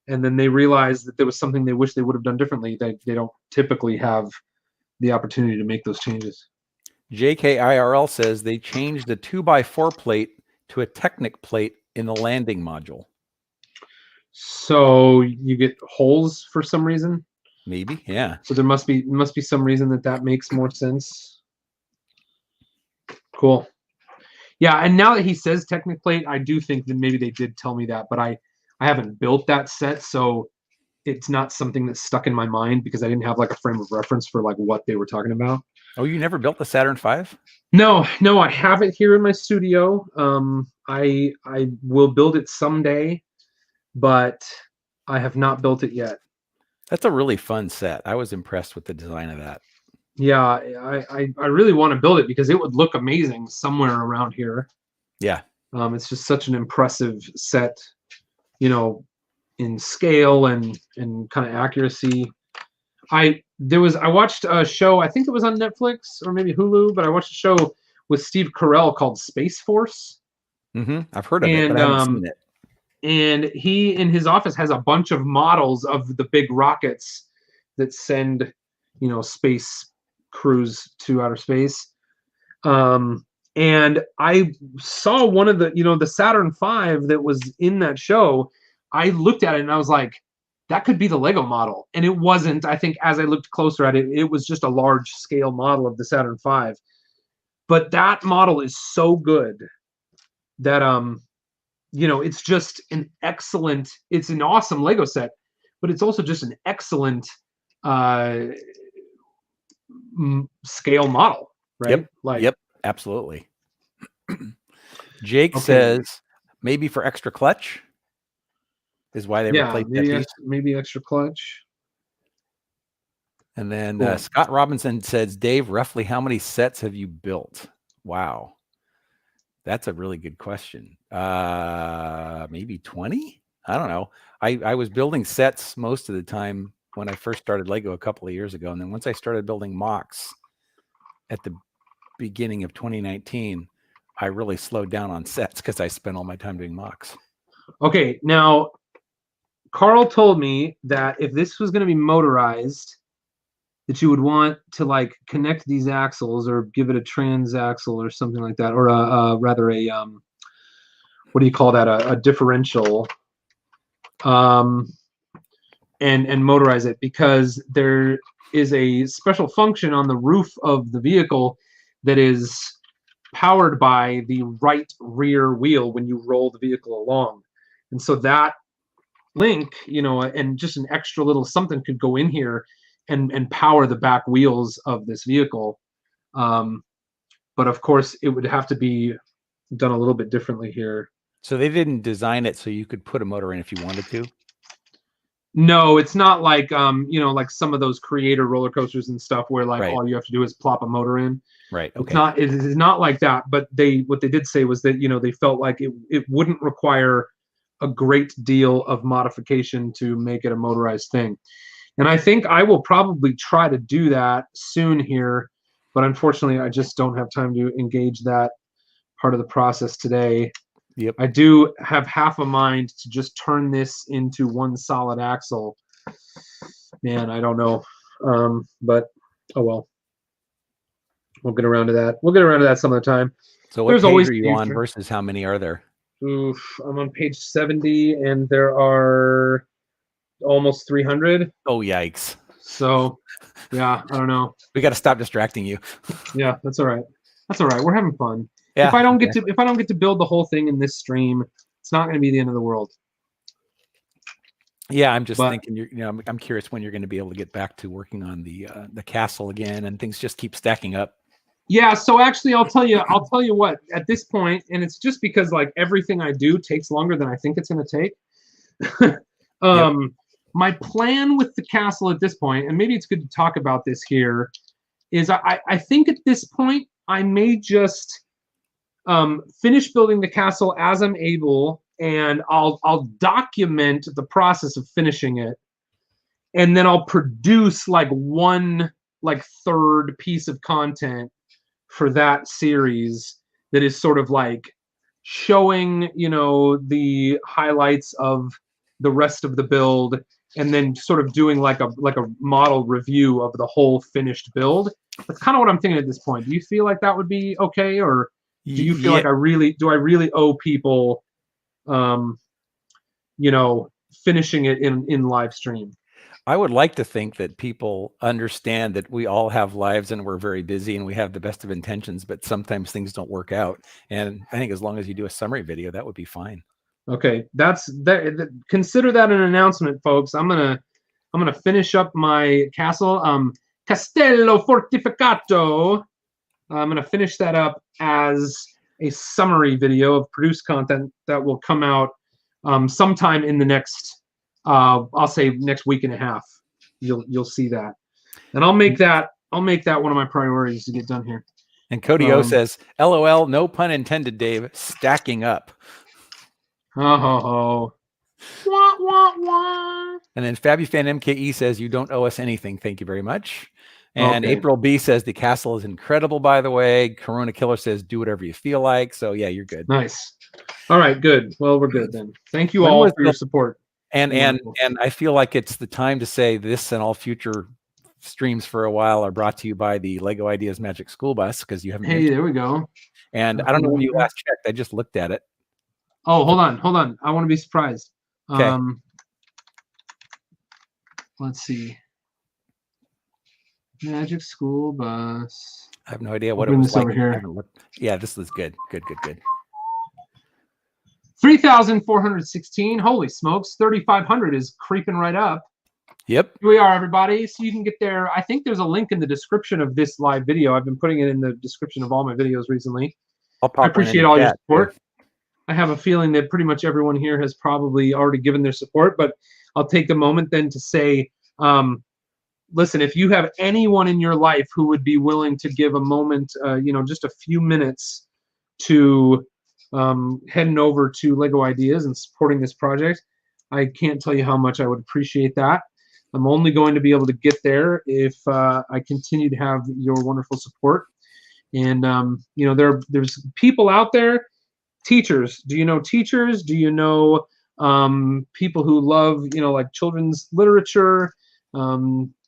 and then they realize that there was something they wish they would have done differently, they don't typically have the opportunity to make those changes. JKIRL says they changed the 2x4 plate to a Technic plate in the landing module. So you get holes for some reason? Maybe, yeah. So there must be some reason that makes more sense. Cool. Yeah, and now that he says Technic plate, I do think that maybe they did tell me that, but I haven't built that set, so it's not something that's stuck in my mind because I didn't have like a frame of reference for like what they were talking about. Oh, you never built the Saturn V? No, I have it here in my studio. I will build it someday, but I have not built it yet. That's a really fun set. I was impressed with the design of that. Yeah, I really want to build it because it would look amazing somewhere around here. Yeah. It's just such an impressive set, you know, in scale and kind of accuracy. I watched a show, I think it was on Netflix or maybe Hulu, but I watched a show with Steve Carell called Space Force. I've heard of it, but I haven't seen it. And he, in his office, has a bunch of models of the big rockets that send, you know, space crews to outer space. And I saw one of the, you know, the Saturn V that was in that show. I looked at it and I was like, that could be the Lego model. And it wasn't. I think as I looked closer at it, it was just a large scale model of the Saturn V. But that model is so good that, you know, it's just an awesome Lego set, but it's also just an excellent scale model, right? Yep, absolutely. Jake says maybe for extra clutch is why they replaced that. Maybe extra clutch. And then Scott Robinson says, Dave, roughly how many sets have you built? Wow. That's a really good question. Maybe 20? I don't know. I was building sets most of the time when I first started Lego a couple of years ago. And then once I started building MOCs at the beginning of 2019, I really slowed down on sets because I spent all my time doing MOCs. Okay, now Carl told me that if this was going to be motorized, that you would want to like connect these axles or give it a transaxle or something like that, or rather a what do you call that? A differential, and motorize it, because there is a special function on the roof of the vehicle that is powered by the right rear wheel when you roll the vehicle along, and so that link, you know, and just an extra little something could go in here and power the back wheels of this vehicle. But of course it would have to be done a little bit differently here. So they didn't design it so you could put a motor in if you wanted to? No, it's not like you know, like some of those creator roller coasters and stuff where like all you have to do is plop a motor in. Right. Okay. It is not like that, but what they did say was that, you know, they felt like it wouldn't require a great deal of modification to make it a motorized thing. And I think I will probably try to do that soon here, but unfortunately I just don't have time to engage that part of the process today. Yep. I do have half a mind to just turn this into one solid axle. Man, I don't know. But oh well. We'll get around to that. We'll get around to that some other time. So what page are you on versus how many are there? Oof, I'm on page 70 and there are almost 300. Oh, yikes. So, yeah, I don't know. We got to stop distracting you. Yeah, that's all right. That's all right. We're having fun. Yeah, if I don't get to build the whole thing in this stream, it's not going to be the end of the world. Yeah, I'm just thinking. I'm curious when you're going to be able to get back to working on the castle again, and things just keep stacking up. Yeah, so actually, I'll tell you what. At this point, and it's just because like everything I do takes longer than I think it's going to take. Yep. My plan with the castle at this point, and maybe it's good to talk about this here, is I think at this point I may just finish building the castle as I'm able, and I'll document the process of finishing it, and then I'll produce like one like third piece of content for that series that is sort of like showing, you know, the highlights of the rest of the build, and then sort of doing like a model review of the whole finished build. That's kind of what I'm thinking at this point. Do you feel like that would be okay, or do you feel like I really owe people, you know, finishing it in live stream? I would like to think that people understand that we all have lives and we're very busy and we have the best of intentions, but sometimes things don't work out. And I think as long as you do a summary video, that would be fine. Okay, that's that. Consider that an announcement, folks. I'm gonna finish up my castle, Castello Fortificato. I'm gonna finish that up as a summary video of produced content that will come out sometime in the next, I'll say next week and a half. You'll see that, and I'll make that one of my priorities to get done here. And Cody O says, "LOL, no pun intended, Dave. Stacking up." Oh. Wah, wah, wah. And then FabuFan MKE says, "You don't owe us anything. Thank you very much." And Okay. April B says, "The castle is incredible, by the way." Corona Killer says, "Do whatever you feel like." So yeah, you're good. Nice. All right, good. Well, we're good then. Thank you all for your support. And I feel like it's the time to say this, and all future streams for a while are brought to you by the Lego Ideas Magic School Bus, because you haven't. Hey, there we go. And I don't know when you last checked. I just looked at it. Oh, hold on. I want to be surprised. Okay. Let's see. Magic School Bus. I have no idea what it was like. Over here. Yeah, this is good. Good. 3,416. Holy smokes. 3,500 is creeping right up. Yep. Here we are, everybody. So you can get there. I think there's a link in the description of this live video. I've been putting it in the description of all my videos recently. I appreciate all your support. I have a feeling that pretty much everyone here has probably already given their support, but I'll take a moment then to say, listen, if you have anyone in your life who would be willing to give a moment, you know, just a few minutes to heading over to LEGO Ideas and supporting this project, I can't tell you how much I would appreciate that. I'm only going to be able to get there if I continue to have your wonderful support. And, you know, there's people out there, teachers. Do you know teachers? Do you know people who love, you know, like children's literature,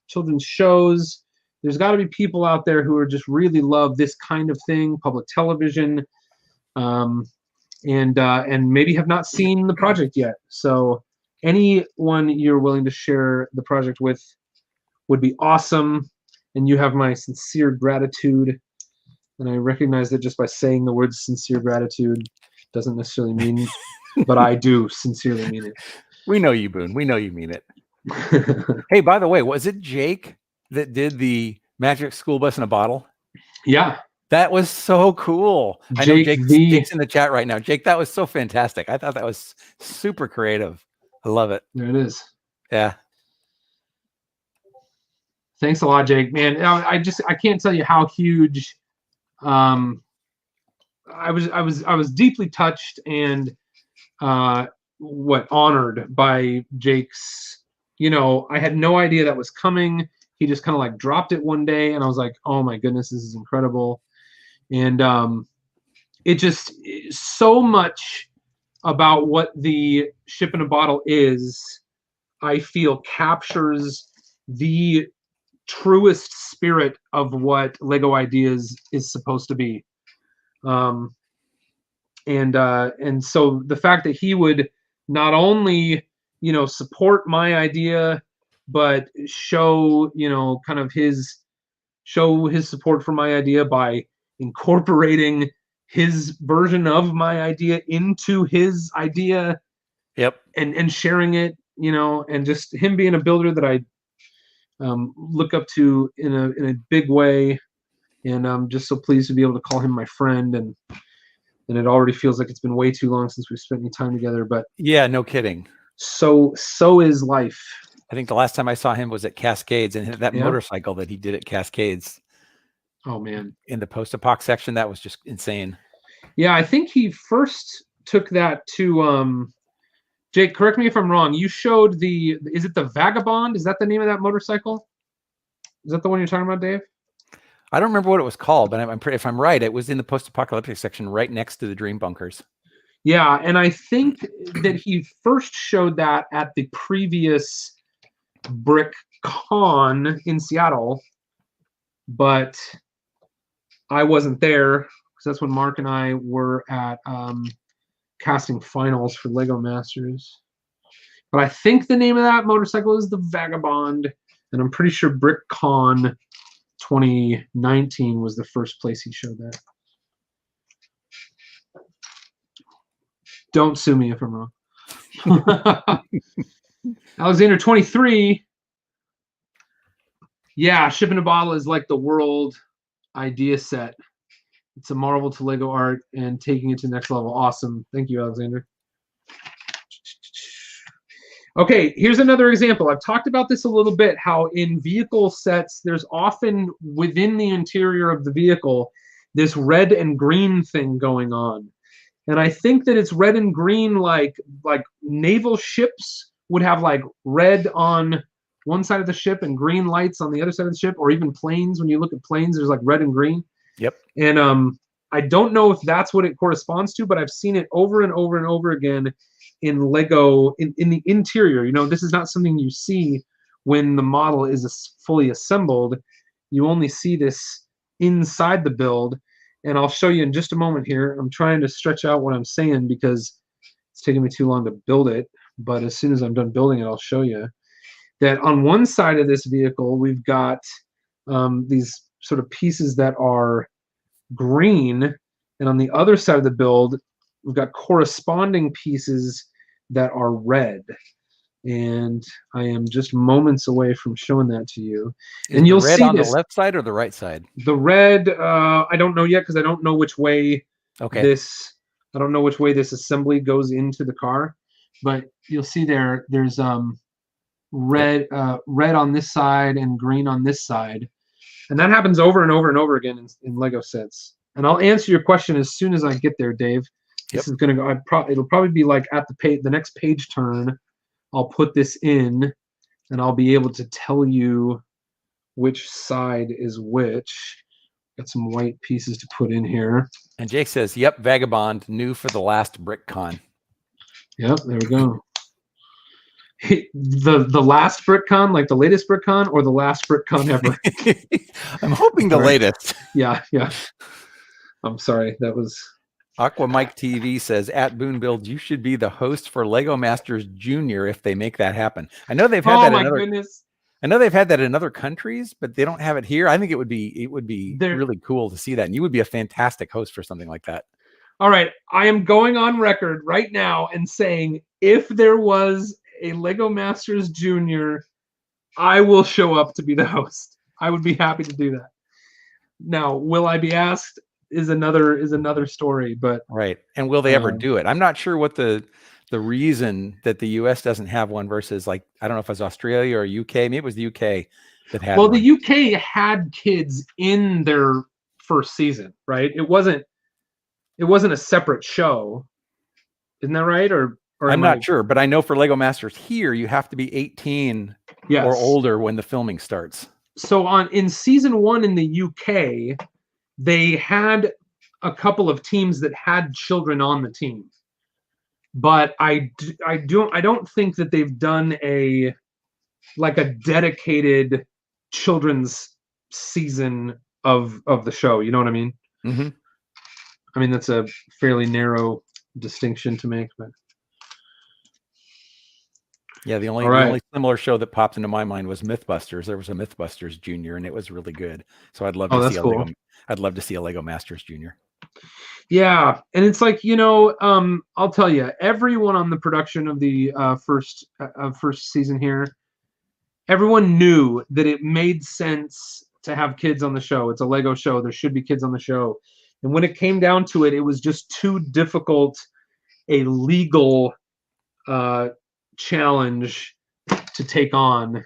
children's shows? There's got to be people out there who are just really love this kind of thing, public television, and maybe have not seen the project yet. So anyone you're willing to share the project with would be awesome, and you have my sincere gratitude. And I recognize that just by saying the words sincere gratitude doesn't necessarily mean, but I do sincerely mean it. We know you, Boone. We know you mean it. Hey, by the way, was it Jake that did the Magic School Bus in a bottle? Yeah. That was so cool. I know Jake's in the chat right now. Jake, that was so fantastic. I thought that was super creative. I love it. There it is. Yeah. Thanks a lot, Jake. Man, I can't tell you how huge. I was deeply touched and honored by Jake's. You know, I had no idea that was coming. He just kind of like dropped it one day, and I was like, oh my goodness, this is incredible. And it just so much about what the ship in a bottle is, I feel captures the truest spirit of what LEGO Ideas is supposed to be. And so the fact that he would not only, you know, support my idea but show, kind of show his support for my idea by incorporating his version of my idea into his idea. Yep. And sharing it, and just him being a builder that I look up to in a big way. And I'm just so pleased to be able to call him my friend. And it already feels like it's been way too long since we've spent any time together. But yeah, no kidding. So is life. I think the last time I saw him was at Cascades, and that motorcycle that he did at Cascades. Oh man! In the post-apoc section, that was just insane. Yeah, I think he first took that to Jake, correct me if I'm wrong. You showed is it the Vagabond? Is that the name of that motorcycle? Is that the one you're talking about, Dave? I don't remember what it was called, but if I'm right, it was in the post-apocalyptic section right next to the Dream Bunkers. Yeah, and I think that he first showed that at the previous Brick Con in Seattle, but I wasn't there because that's when Mark and I were at casting finals for LEGO Masters. But I think the name of that motorcycle is the Vagabond, and I'm pretty sure Brick Con 2019 was the first place he showed that. Don't sue me if I'm wrong. Alexander 23. Yeah, Ship in a Bottle is like the world idea set. It's a marvel to LEGO art and taking it to the next level. Awesome. Thank you, Alexander. Okay, here's another example. I've talked about this a little bit, how in vehicle sets, there's often within the interior of the vehicle, this red and green thing going on. And I think that it's red and green like naval ships would have like red on one side of the ship and green lights on the other side of the ship, or even planes. When you look at planes, there's like red and green. Yep. And I don't know if that's what it corresponds to, but I've seen it over and over and over again in LEGO in the interior. This is not something you see when the model is fully assembled. You only see this inside the build. And I'll show you in just a moment here. I'm trying to stretch out what I'm saying because it's taking me too long to build it. But as soon as I'm done building it, I'll show you that on one side of this vehicle, we've got these sort of pieces that are green. And on the other side of the build, we've got corresponding pieces that are red. And I am just moments away from showing that to you. And you'll see on the left side or the right side? The red, I don't know yet because I don't know which way this assembly goes into the car. But you'll see there's red on this side and green on this side. And that happens over and over and over again in LEGO sets. And I'll answer your question as soon as I get there, Dave. This is going to go, it'll probably be like at the next page turn. I'll put this in and I'll be able to tell you which side is which. Got some white pieces to put in here. And Jake says, yep, Vagabond, new for the last Brick Con. Yep, there we go. The last Brick Con, like the latest Brick Con, or the last Brick Con ever? I'm hoping the latest. Yeah. I'm sorry, that was... Aqua Mike TV says, at Boone Build, you should be the host for LEGO Masters Junior if they make that happen. I know they've had goodness. I know they've had that in other countries, but they don't have it here. I think it would be really cool to see that. And you would be a fantastic host for something like that. All right. I am going on record right now and saying if there was a LEGO Masters Junior, I will show up to be the host. I would be happy to do that. Now, will I be asked is another story, but right. And will they ever do it? I'm not sure what the reason that the US doesn't have one versus, like, I don't know if it was Australia or UK. Maybe it was the UK that had one. The UK had kids in their first season, right? It wasn't a separate show. Isn't that right? Or I'm not sure, but I know for LEGO Masters here, you have to be 18 or older when the filming starts. So in season 1 in the UK, they had a couple of teams that had children on the team, but I don't think that they've done a dedicated children's season of the show. You know what I mean? Mm-hmm. I mean, that's a fairly narrow distinction to make, but Yeah, the All only right. similar show that popped into my mind was Mythbusters. There was a Mythbusters Junior, and it was really good. So I'd love Oh, to that's see a cool. Lego Masters Junior. Yeah, and it's like, I'll tell you, everyone on the production of the first season here, everyone knew that it made sense to have kids on the show. It's a Lego show. There should be kids on the show. And when it came down to it, it was just too difficult a legal challenge to take on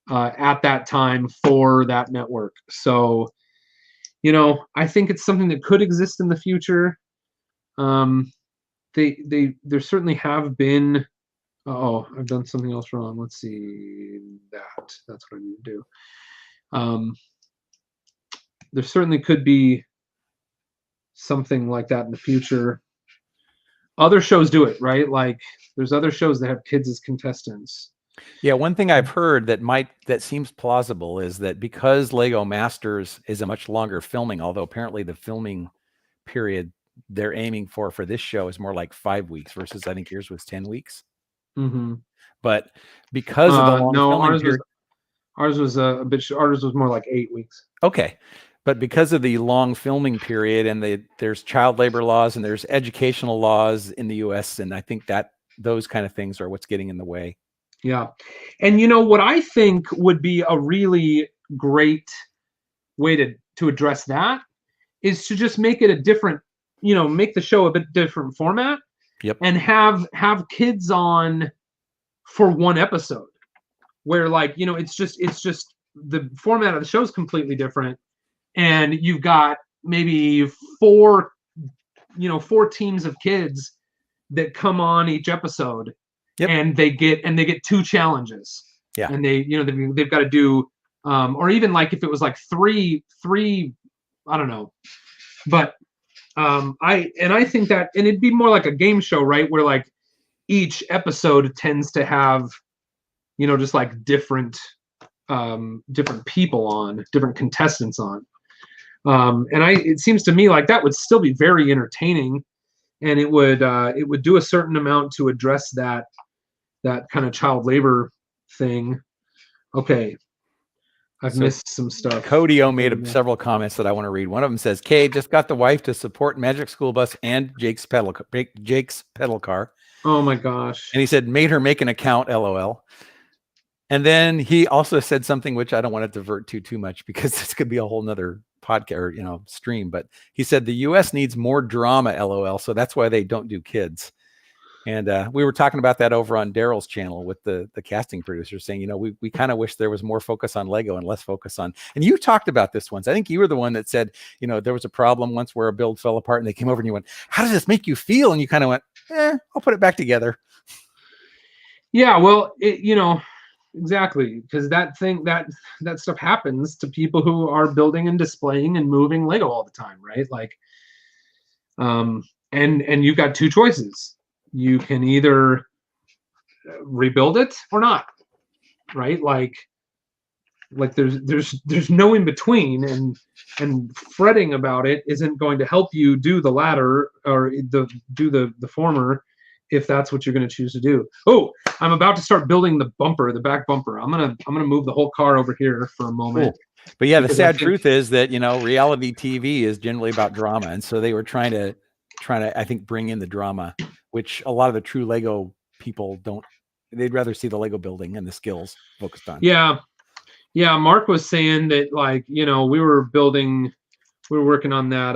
at that time for that network. So, I think it's something that could exist in the future. There certainly have been. Oh, I've done something else wrong. Let's see that. That's what I need to do. There certainly could be something like that in the future. Other shows do it, right? Like there's other shows that have kids as contestants. Yeah, one thing I've heard that seems plausible is that because Lego Masters is a much longer filming, although apparently the filming period they're aiming for this show is more like 5 weeks versus I think yours was 10 weeks. Mm-hmm. But because of the long filming period, ours was more like 8 weeks. Okay. But because of the long filming period and there's child labor laws and there's educational laws in the US, and I think that those kind of things are what's getting in the way. Yeah. And what I think would be a really great way to address that is to just make it a different, make the show a bit different format. Yep. And have kids on for one episode where it's just the format of the show is completely different. And you've got maybe four teams of kids that come on each episode. Yep. And they get 2 challenges. Yeah. And they've got to do, or even like if it was like three, I don't know. But I think that, and it'd be more like a game show, right? Where like each episode tends to have, just like different people on, different contestants on. And it seems to me like that would still be very entertaining, and it would do a certain amount to address that kind of child labor thing. Okay. I've missed some stuff. Codio made several comments that I want to read. One of them says, Kay just got the wife to support Magic School Bus and Jake's pedal car. Oh my gosh. And he said, made her make an account, LOL. And then he also said something which I don't want to divert too much because this could be a whole nother podcast or stream. But he said the US needs more drama, LOL. So that's why they don't do kids. And we were talking about that over on Daryl's channel with the casting producer saying, we kind of wish there was more focus on Lego and less focus on. And you talked about this once. I think you were the one that said, there was a problem once where a build fell apart and they came over and you went, how does this make you feel? And you kind of went, I'll put it back together. Yeah, well, exactly, because that stuff happens to people who are building and displaying and moving Lego all the time, right? Like, and you've got 2 choices. You can either rebuild it or not, right? Like there's no in between, and fretting about it isn't going to help you do the latter or do the former if that's what you're going to choose to do. Oh, I'm about to start building the back bumper. I'm gonna move the whole car over here for a moment. Cool. But yeah, the sad truth is that reality TV is generally about drama, and so they were trying to I think bring in the drama, which a lot of the true Lego people don't. They'd rather see the Lego building and the skills focused on. Yeah. Mark was saying that we were working on that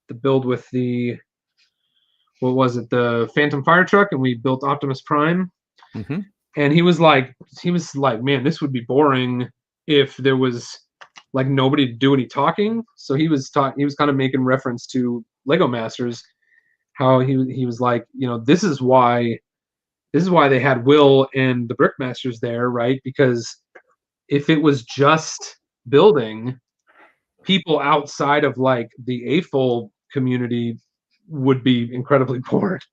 the build with the, what was it, the Phantom fire truck, and we built Optimus Prime. Mm-hmm. And he was like, man, this would be boring if there was like nobody to do any talking. So he was kind of making reference to Lego Masters, how he was like, this is why they had Will and the Brickmasters there, right? Because if it was just building, people outside of like the AFOL community would be incredibly bored.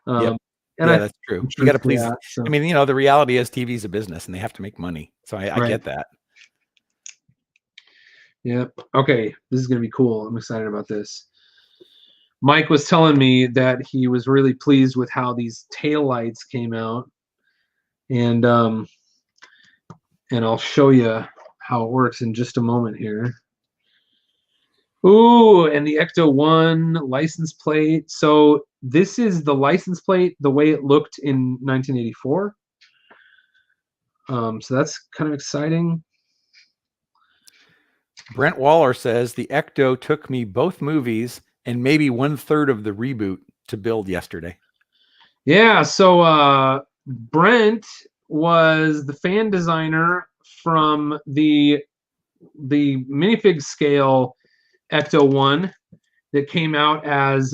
Yep. And that's true. You got to please. That, so. I mean, the reality is TV is a business and they have to make money. So I get that. Yep. Okay. This is going to be cool. I'm excited about this. Mike was telling me that he was really pleased with how these taillights came out. And I'll show you how it works in just a moment here. Ooh, and the Ecto-1 license plate. So this is the license plate the way it looked in 1984. So that's kind of exciting. Brent Waller says the Ecto took me both movies and maybe 1/3 of the reboot to build yesterday. Yeah, so Brent was the fan designer from the minifig scale Ecto-1 that came out as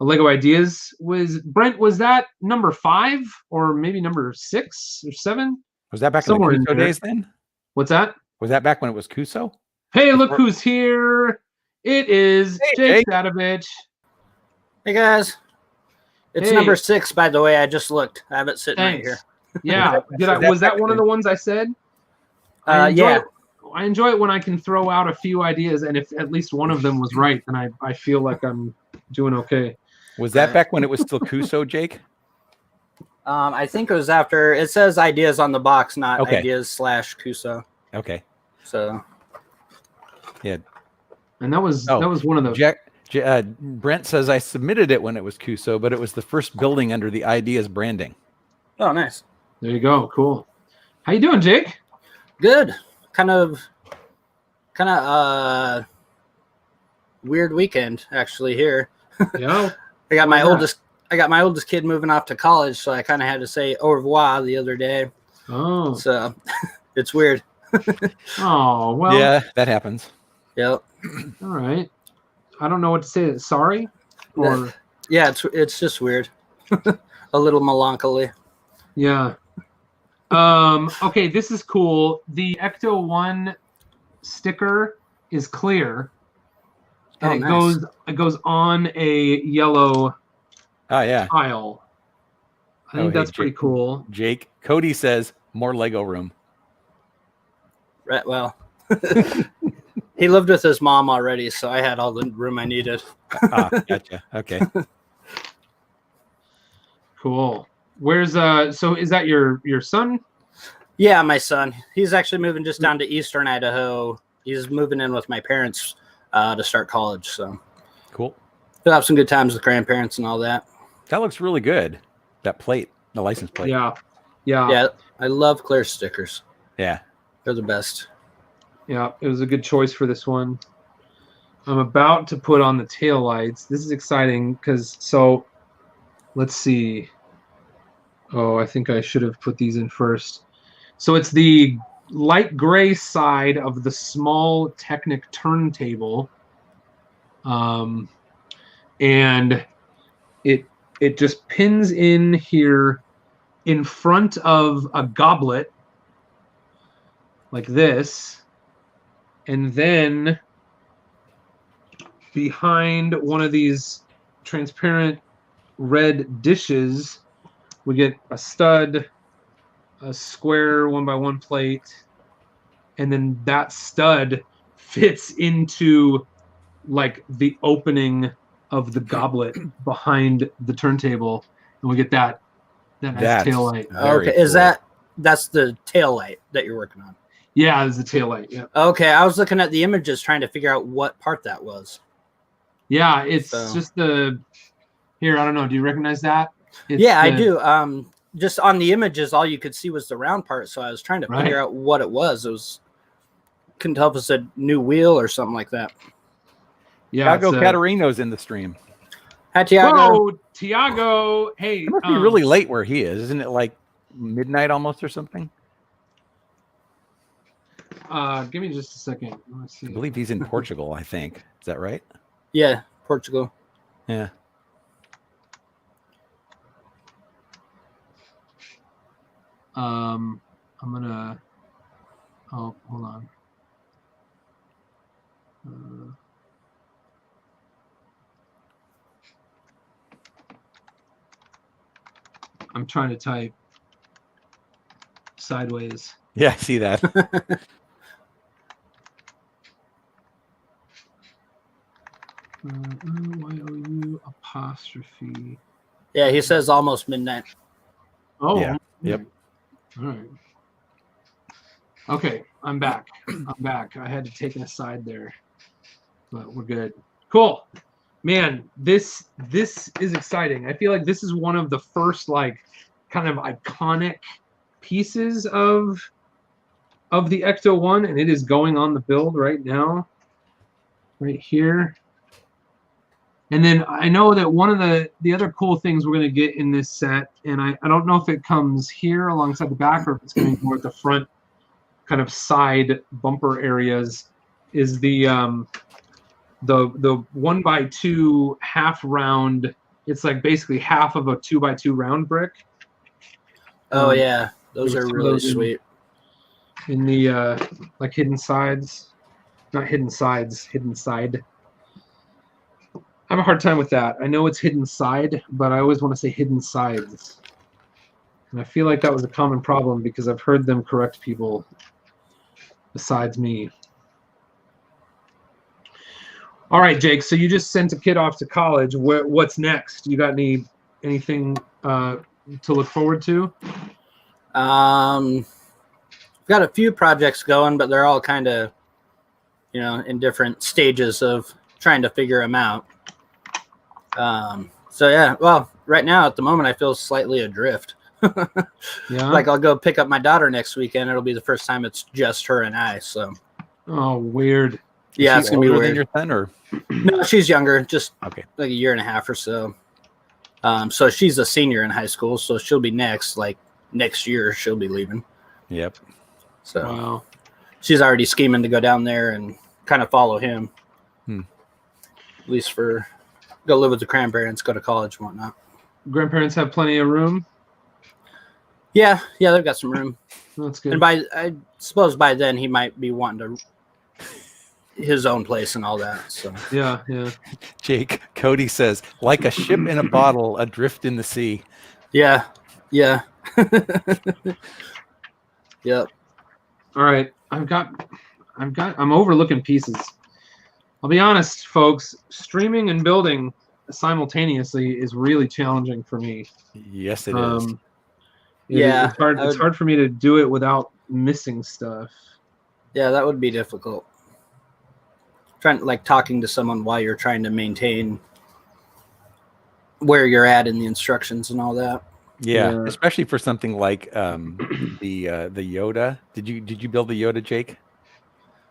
Lego Ideas. Was that number 5 or maybe number 6 or 7? Was that back Somewhere in the in Kuso there. days then? What's that? Was that back when it was Kuso? Hey, look who's here. It is Jake Sadovich. Hey, guys. It's number 6, by the way. I just looked. I have it sitting right here. Yeah. Was that one of the ones I said? Yeah. I enjoy it when I can throw out a few ideas, and if at least one of them was right, then I feel like I'm doing okay. Was that back when it was still Kuso, Jake? I think it was after. It says ideas on the box, not ideas/Kuso. Okay. So. Yeah. And that was one of those. Brent says I submitted it when it was Kuso, but it was the first building under the Ideas branding. Oh, nice. There you go. Cool. How you doing, Jake? Good. Kind of weird weekend actually here. Yeah. I got my oldest kid moving off to college, so I kind of had to say au revoir the other day. Oh. So it's weird. Oh, well. Yeah, that happens. Yep. All right. I don't know what to say. Sorry? Or yeah, it's just weird. A little melancholy. Yeah. Okay, this is cool. The Ecto-1 sticker is clear. And it goes on a yellow tile. I think that's pretty cool. Jake, Cody says more Lego room. Right, well. He lived with his mom already, so I had all the room I needed. Gotcha. Okay. Cool. Where's so is that your son? Yeah, my son. He's actually moving just down to Eastern Idaho. He's moving in with my parents to start college, so cool. He'll have some good times with grandparents and all that. That looks really good. That plate, the license plate. Yeah. I love clear stickers. Yeah. They're the best. Yeah, it was a good choice for this one. I'm about to put on the taillights. This is exciting because let's see. Oh, I think I should have put these in first. So it's the light gray side of the small Technic turntable. And it just pins in here in front of a goblet like this. And then behind one of these transparent red dishes, we get a stud, a square 1x1 plate, and then that stud fits into like the opening of the goblet behind the turntable, and we get that nice tail light. Okay, cool. That's the tail light that you're working on? Yeah, it's the tail light. Yeah. Okay, I was looking at the images trying to figure out what part that was. Yeah, it's just the. Here, I don't know. Do you recognize that? I do. Just on the images, all you could see was the round part, so I was trying to figure out what it was. Couldn't tell if it was a new wheel or something like that. Yeah, Tiago Catarino's in the stream. Hi, Tiago. Whoa, Tiago. Hey, it must be really late where he is. Isn't it like midnight almost or something? Give me just a second. Let's see. I believe he's in Portugal, I think. Is that right? Yeah, Portugal. Yeah. I'm gonna. Oh, hold on. I'm trying to type sideways. Yeah, I see that. YOU apostrophe. Yeah, he says almost midnight. Oh, Yeah. Yep. All right. Okay, I'm back. I had to take an aside there, but we're good. Cool. Man, this is exciting. I feel like this is one of the first like kind of iconic pieces of the Ecto-1, and it is going on the build right now, right here. And then I know that one of the other cool things we're going to get in this set, and I don't know if it comes here alongside the back or if it's going to be more at the front kind of side bumper areas, is the 1x2 half round. It's like basically half of a 2x2 round brick. Oh yeah, those are really sweet. In the like hidden sides, not hidden sides, hidden side. I have a hard time with that. I know it's hidden side, but I always want to say hidden sides. And I feel like that was a common problem because I've heard them correct people besides me. All right, Jake, so you just sent a kid off to college. What's next? You got anything to look forward to? I've got a few projects going, but they're all kind of, in different stages of trying to figure them out. So yeah, well, right now at the moment I feel slightly adrift. Yeah. Like I'll go pick up my daughter next weekend. It'll be the first time it's just her and I. So. Oh, weird. Yeah, it's gonna be weird. Than your son, or no, she's younger, just okay, like a year and a half or so. So she's a senior in high school, so she'll be next. Like next year, she'll be leaving. Yep. So wow. She's already scheming to go down there and kind of follow him. At least for go live with the grandparents, go to college and whatnot. Grandparents have plenty of room? Yeah, they've got some room. That's good. And I suppose by then he might be wanting to his own place and all that. So yeah. Jake, Cody says, like a ship in a bottle adrift in the sea. Yeah. Yep. All right, I'm overlooking pieces. I'll be honest, folks, streaming and building simultaneously is really challenging for me. Yes, it is. It's hard. It's hard for me to do it without missing stuff. Yeah, that would be difficult. Talking to someone while you're trying to maintain where you're at in the instructions and all that. Yeah. Especially for something like the Yoda. Did you build the Yoda, Jake?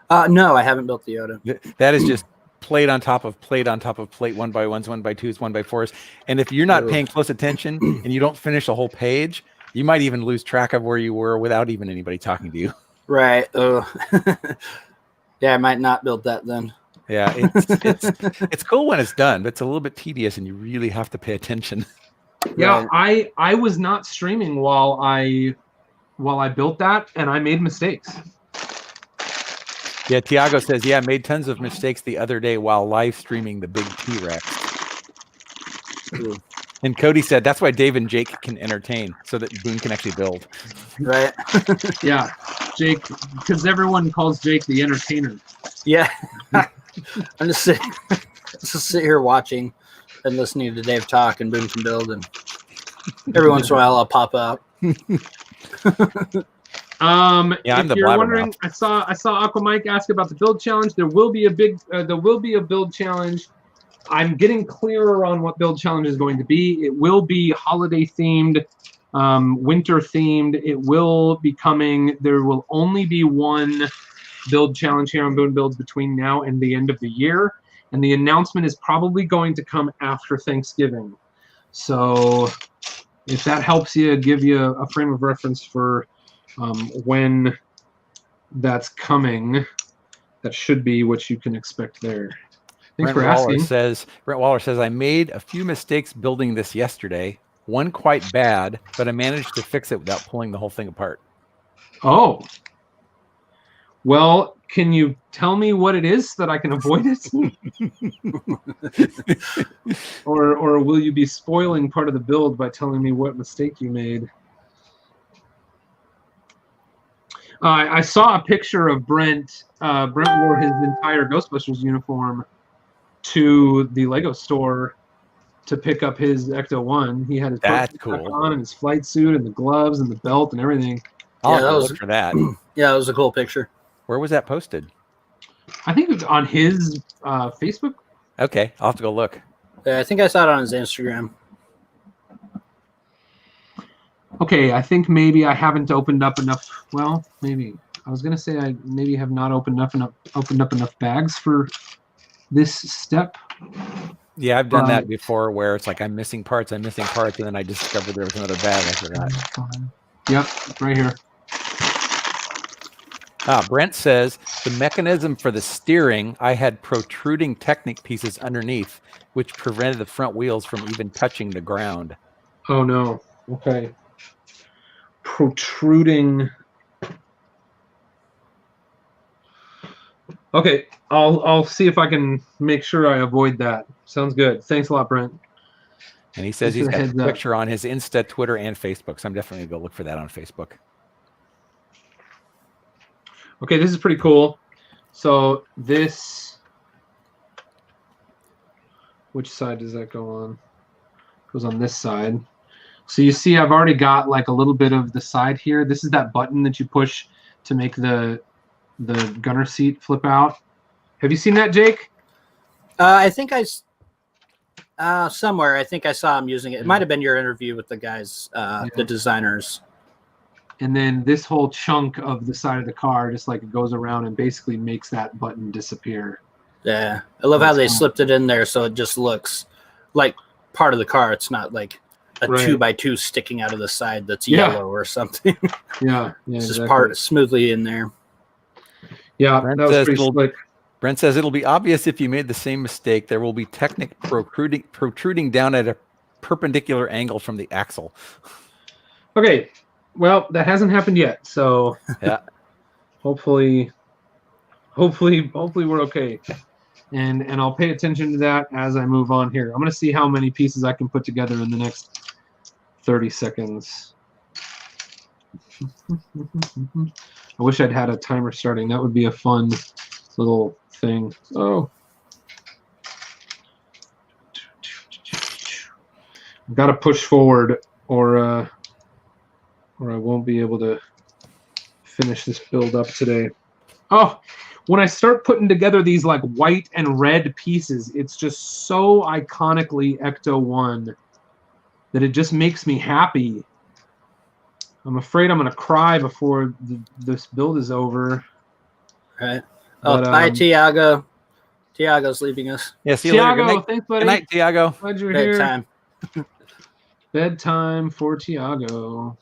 No, I haven't built the Yoda. That is just plate on top of plate on top of plate, 1x1s, 1x2s, 1x4s. And if you're not paying close attention and you don't finish a whole page, you might even lose track of where you were without even anybody talking to you. Right. Yeah, I might not build that then. Yeah, it's cool when it's done, but it's a little bit tedious, and you really have to pay attention. Yeah, right. I was not streaming while I built that, and I made mistakes. Yeah, Tiago says, I made tons of mistakes the other day while live streaming the big T-Rex. And Cody said, that's why Dave and Jake can entertain, so that Boone can actually build. Right. Yeah, Jake, because everyone calls Jake the entertainer. Yeah. I'm just sit here watching and listening to Dave talk, and Boone can build, and every once in a while I'll pop up. I'm if the you're wondering, I saw Aqua Mike ask about the build challenge. There will be a build challenge. I'm getting clearer on what build challenge is going to be. It will be holiday themed, winter themed. It will be coming. There will only be one build challenge here on Boone Builds between now and the end of the year, and the announcement is probably going to come after Thanksgiving. So if that helps you, give you a frame of reference for when that's coming, that should be what you can expect there. Thanks for asking. Brent Waller says, I made a few mistakes building this yesterday. One quite bad, but I managed to fix it without pulling the whole thing apart. Oh. Well, can you tell me what it is so that I can avoid it? or will you be spoiling part of the build by telling me what mistake you made? I saw a picture of Brent. Brent wore his entire Ghostbusters uniform to the LEGO store to pick up his Ecto-1. He had his That's pack cool. on and his flight suit and the gloves and the belt and everything. I'll look for that. Yeah, it was a cool picture. Where was that posted? I think it was on his Facebook. Okay, I'll have to go look. Yeah, I think I saw it on his Instagram. Okay, I think maybe I haven't opened up enough. Well, maybe I was gonna say I maybe have not opened up enough bags for this step. Yeah, I've done that before, where it's like I'm missing parts, and then I discovered there was another bag I forgot. Yep, right here. Brent says the mechanism for the steering, I had protruding Technic pieces underneath, which prevented the front wheels from even touching the ground. Oh no. Okay. Protruding. Okay, I'll see if I can make sure I avoid that. Sounds good. Thanks a lot, Brent. And he says he's got a picture on his Insta, Twitter, and Facebook. So I'm definitely going to go look for that on Facebook. Okay, this is pretty cool. So this, which side does that go on? It goes on this side. So you see I've already got like a little bit of the side here. This is that button that you push to make the gunner seat flip out. Have you seen that, Jake? I think somewhere I think I saw him using it. It might have been your interview with the guys, the designers. And then this whole chunk of the side of the car just like it goes around and basically makes that button disappear. Yeah, I love how they slipped it in there so it just looks like part of the car. It's not like a 2x2 sticking out of the side that's yellow or something. Yeah, it's just part smoothly in there. Yeah, that was pretty slick. Brent says it'll be obvious if you made the same mistake. There will be Technic protruding down at a perpendicular angle from the axle. Okay, well, that hasn't happened yet, so yeah. hopefully we're okay. And I'll pay attention to that as I move on here. I'm going to see how many pieces I can put together in the next 30 seconds. I wish I'd had a timer starting. That would be a fun little thing. Oh. I've got to push forward or I won't be able to finish this build up today. Oh, when I start putting together these like white and red pieces, it's just so iconically Ecto-1 that it just makes me happy. I'm afraid I'm going to cry before this build is over. All right. Oh, bye, Tiago. Tiago's leaving us. Yeah, see you later. Good night. Thanks, buddy. Good night, Tiago. Glad you're here. Bedtime. Bedtime for Tiago.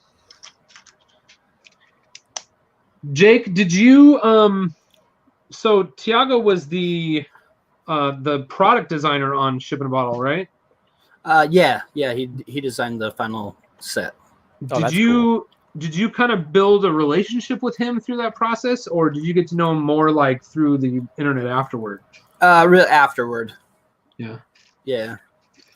Jake, did you so Tiago was the product designer on Ship in a Bottle, right? Yeah, he designed the final set. Did you kind of build a relationship with him through that process, or did you get to know him more like through the internet afterward? Afterward. Yeah. Yeah.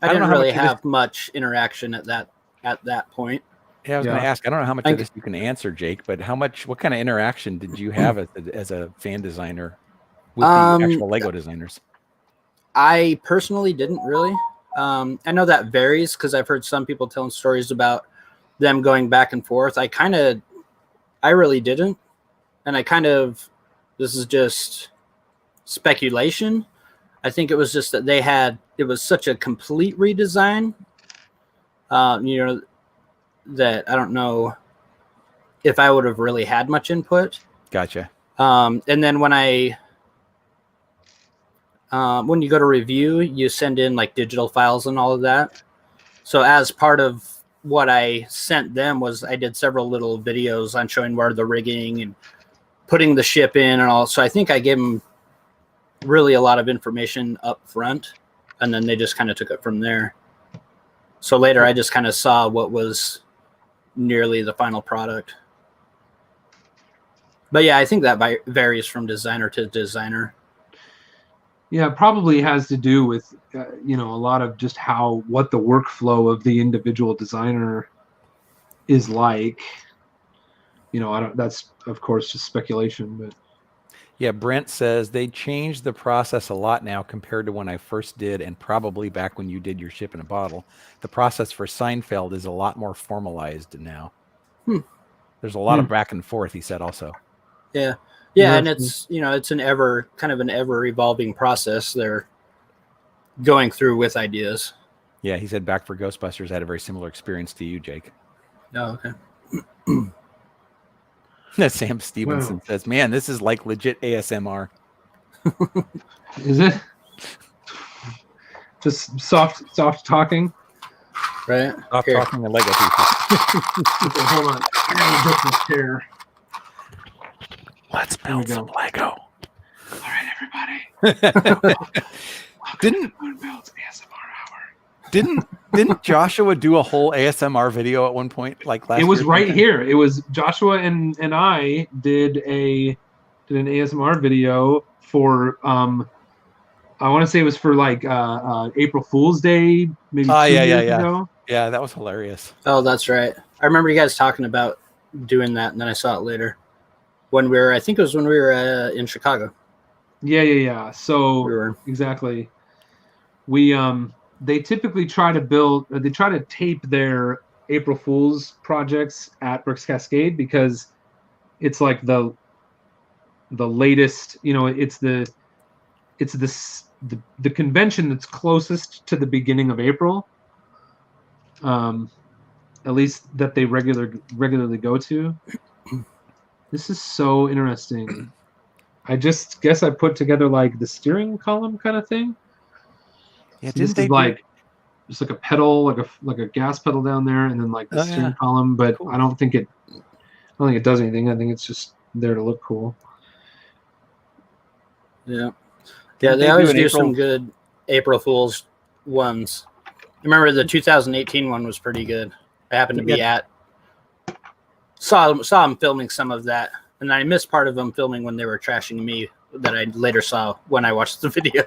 I didn't really have much interaction at that point. Yeah, I was going to ask. I don't know how much of this you can answer, Jake, but what kind of interaction did you have as a fan designer with the actual Lego designers? I personally didn't really. I know that varies because I've heard some people telling stories about them going back and forth. I really didn't. And this is just speculation. I think it was just that it was such a complete redesign. That I don't know if I would have really had much input. Gotcha. And then when you go to review, you send in like digital files and all of that. So as part of what I sent them was I did several little videos on showing where the rigging and putting the ship in and all. So I think I gave them really a lot of information up front, and then they just kind of took it from there. So later I just kind of saw what was nearly the final product. But yeah, I think that varies from designer to designer. Yeah, it probably has to do with, a lot of just what the workflow of the individual designer is like. That's of course just speculation, but Yeah, Brent says they changed the process a lot now compared to when I first did, and probably back when you did your ship in a bottle. The process for Seinfeld is a lot more formalized now. There's a lot of back and forth, he said also. Yeah. Yeah, and it's, it's an ever evolving process they're going through with ideas. Yeah, he said back for Ghostbusters had a very similar experience to you, Jake. Oh, okay. Sam Stevenson says, man, this is like legit ASMR. Is it? Just soft talking? Right. Soft talking and Lego people. Okay, hold on. I gotta adjust this chair. Let's build some Lego. All right, everybody. Didn't Boone builds ASMR hour. Didn't Joshua do a whole ASMR video at one point, like last? It was year? right here. It was Joshua and I did an ASMR video for I want to say it was for like April Fool's Day, maybe 2 years ago. Yeah, that was hilarious. Oh, that's right. I remember you guys talking about doing that, and then I saw it later when I think it was when we were in Chicago. Yeah. So exactly, they typically try to tape their April Fool's projects at Brooks Cascade because it's like the latest, it's the convention that's closest to the beginning of April, at least that they regularly go to. This is so interesting. I just guess I put together like the steering column kind of thing. Yeah, so this is like just like a pedal, like a gas pedal down there, and then like the steering column. But cool. I don't think it does anything. I think it's just there to look cool. Yeah. Yeah, they always do some good April Fool's ones. I remember the 2018 one was pretty good. I happened to be saw them filming some of that, and I missed part of them filming when they were trashing me that I later saw when I watched the video.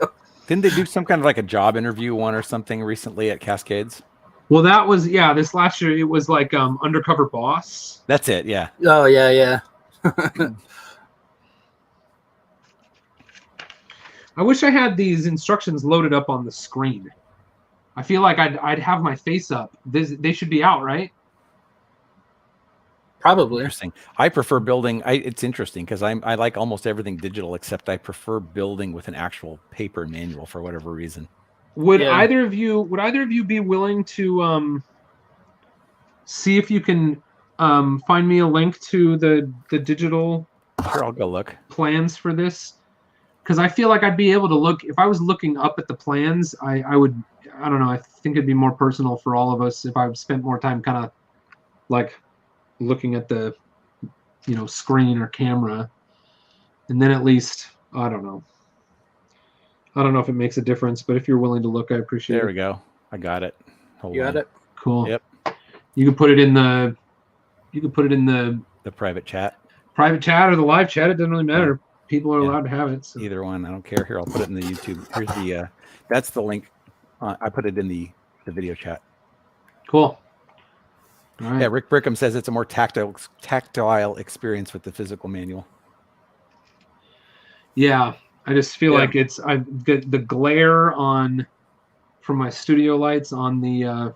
Didn't they do some kind of like a job interview one or something recently at Cascades? Well, that was this last year. It was like Undercover Boss. That's it. Yeah. Oh yeah. I wish I had these instructions loaded up on the screen. I feel like I'd have my face up. They should be out, right? Probably. Interesting. I prefer building. It's interesting because I like almost everything digital, except I prefer building with an actual paper manual for whatever reason. Would either of you be willing to see if you can find me a link to the digital? Sure, I'll go look. Plans for this, because I feel like I'd be able to look. If I was looking up at the plans, I would. I don't know. I think it'd be more personal for all of us if I spent more time kind of like looking at the screen or camera, and then at least I don't know if it makes a difference, but if you're willing to look, I appreciate it. There we go. I got it. Hold on. Got it. Cool. Yep. You can put it in the private chat or the live chat. It doesn't really matter. People are allowed to have it. So. Either one. I don't care. Here, I'll put it in the YouTube. Here's the that's the link. I put it in the video chat. Cool. All right. Yeah, Rick Brickham says it's a more tactile experience with the physical manual. Yeah, I just feel like the glare from my studio lights on the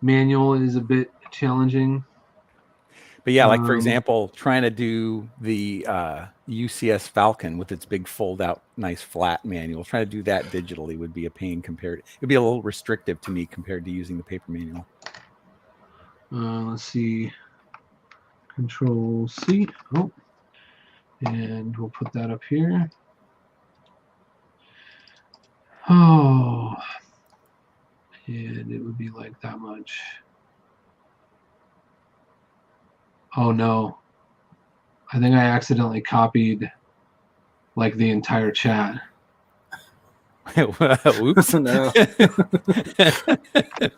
manual is a bit challenging. But yeah, like for example, trying to do the UCS Falcon with its big fold-out, nice flat manual, trying to do that digitally would be a pain compared. It'd be a little restrictive to me compared to using the paper manual. Let's see. Control C. Oh, and we'll put that up here. Oh, and it would be like that much. Oh no, I think I accidentally copied like the entire chat. Oops. No.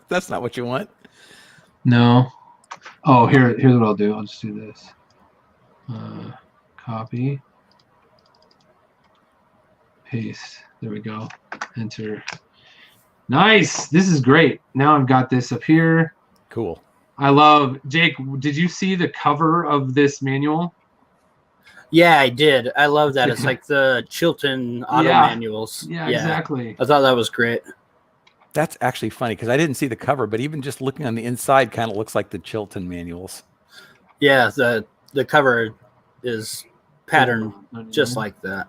That's not what you want. No. Oh, here's what I'll do. I'll just do this. Copy. Paste. There we go. Enter. Nice. This is great. Now I've got this up here. Cool. I love, Jake, did you see the cover of this manual? Yeah, I did. I love that. It's like the Chilton auto manuals. Yeah, exactly. I thought that was great. That's actually funny because I didn't see the cover, but even just looking on the inside kind of looks like the Chilton manuals. Yeah, the cover is patterned just like that.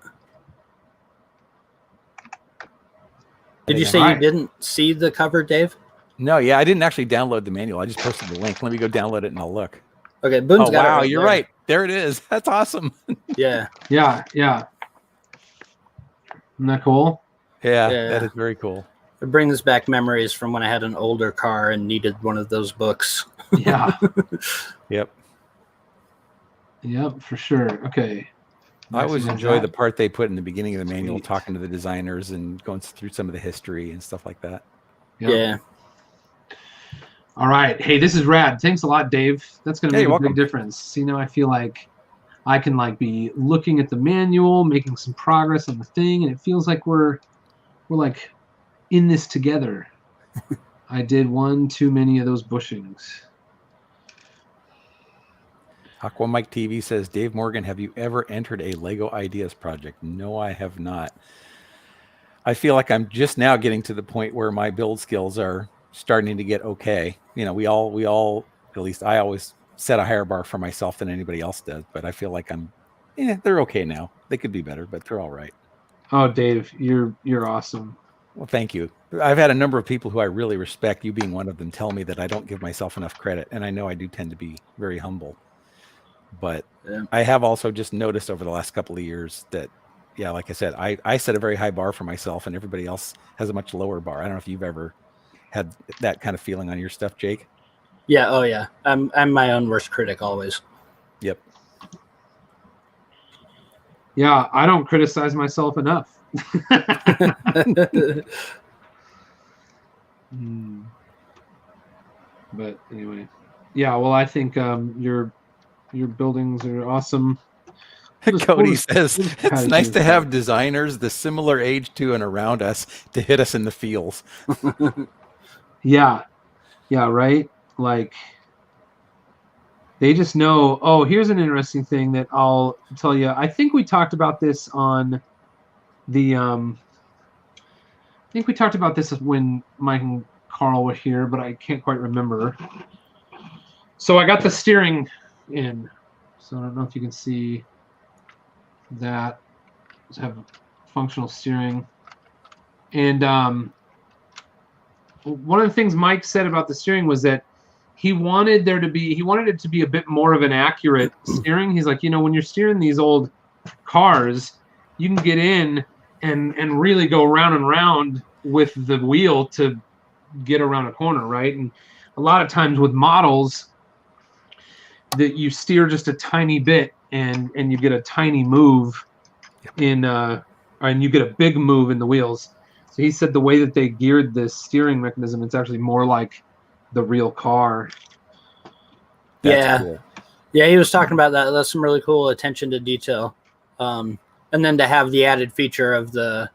Did you say you didn't see the cover, Dave? No, yeah, I didn't actually download the manual. I just posted the link. Let me go download it and I'll look. Okay, Boone's got it right you're there. right. There it is. That's awesome. Yeah. Yeah. Isn't that cool? Yeah, that is very cool. It brings back memories from when I had an older car and needed one of those books. Yeah. Yep, for sure. Okay. I always enjoy the part they put in the beginning of the manual, talking to the designers and going through some of the history and stuff like that. Yep. Yeah. All right. Hey, this is rad. Thanks a lot, Dave. That's going to make a big difference. You know, I feel like I can be looking at the manual, making some progress on the thing, and it feels like we're like in this together. I did one too many of those bushings. Aqua Mike TV says, Dave Morgan, have you ever entered a Lego Ideas project? No, I have not. I feel like I'm just now getting to the point where my build skills are starting to get okay. You know, we all, at least I always set a higher bar for myself than anybody else does, but I feel like they're okay now. They could be better, but they're all right. Oh, Dave, you're awesome. Well, thank you. I've had a number of people who I really respect, you being one of them, tell me that I don't give myself enough credit. And I know I do tend to be very humble. But I have also just noticed over the last couple of years that, yeah, like I said, I set a very high bar for myself and everybody else has a much lower bar. I don't know if you've ever had that kind of feeling on your stuff, Jake. Yeah. Oh, yeah. I'm my own worst critic always. Yep. Yeah, I don't criticize myself enough. But anyway, yeah. Well, I think your buildings are awesome. Cody says it's nice to have designers the similar age to and around us to hit us in the feels. Yeah, right. Like they just know. Oh, here's an interesting thing that I'll tell you. I think we talked about this on the. I think we talked about this when Mike and Carl were here, but I can't quite remember. So I got the steering in. So I don't know if you can see that. Just have functional steering. And one of the things Mike said about the steering was that he wanted it to be a bit more of an accurate steering. He's like, when you're steering these old cars, you can get in and really go round and round with the wheel to get around a corner, right? And a lot of times with models that you steer just a tiny bit and you get a tiny move and you get a big move in the wheels. So he said the way that they geared this steering mechanism, it's actually more like the real car. That's cool. Yeah, he was talking about that. That's some really cool attention to detail. And then to have the added feature of the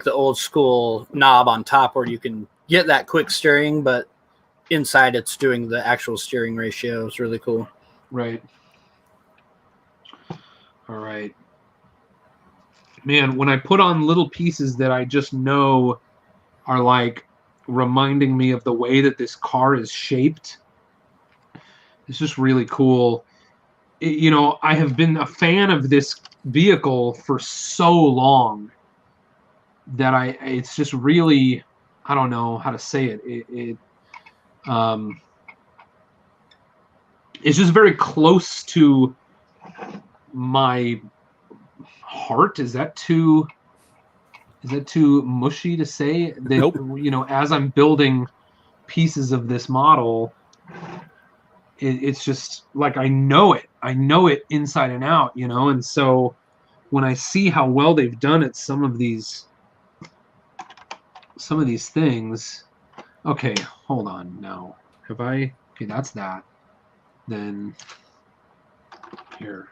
old school knob on top where you can get that quick steering, but inside it's doing the actual steering ratio. It's really cool. Right. All right. Man, when I put on little pieces that I just know are reminding me of the way that this car is shaped, it's just really cool. I have been a fan of this vehicle for so long that it's just really, I don't know how to say it. It's just very close to my heart. Is that too mushy to say? That, nope. As I'm building pieces of this model, it's just like I know it inside and out, and so when I see how well they've done at some of these things. Okay, hold on now. Okay, that's that. Then here,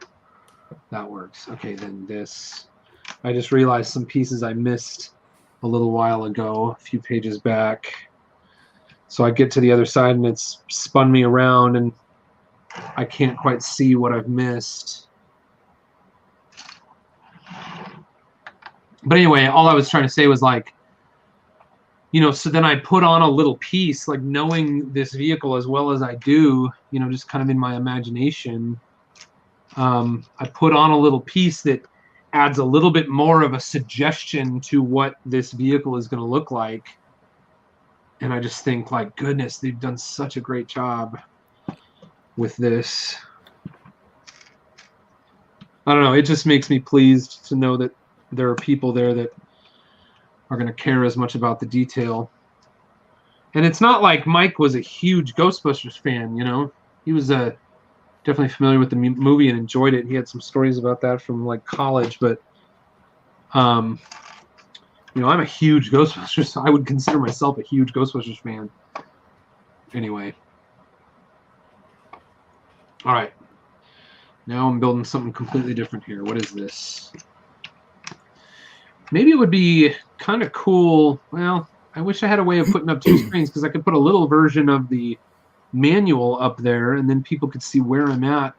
that works. Okay, then this. I just realized some pieces I missed a little while ago, a few pages back. So I get to the other side and it's spun me around and I can't quite see what I've missed. But anyway, all I was trying to say was like, you know, so then I put on a little piece, like knowing this vehicle as well as I do, you know, just kind of in my imagination. I put on a little piece that adds a little bit more of a suggestion to what this vehicle is going to look like. And I just think, like, goodness, they've done such a great job with this. I don't know. It just makes me pleased to know that there are people there that are going to care as much about the detail. And it's not like Mike was a huge Ghostbusters fan, you know. He was definitely familiar with the movie and enjoyed it. He had some stories about that from like college, but you know, I'm a huge Ghostbusters. So I would consider myself a huge Ghostbusters fan. Anyway. All right. Now I'm building something completely different here. What is this? Maybe it would be kind of cool. Well, I wish I had a way of putting up two screens because I could put a little version of the manual up there and then people could see where I'm at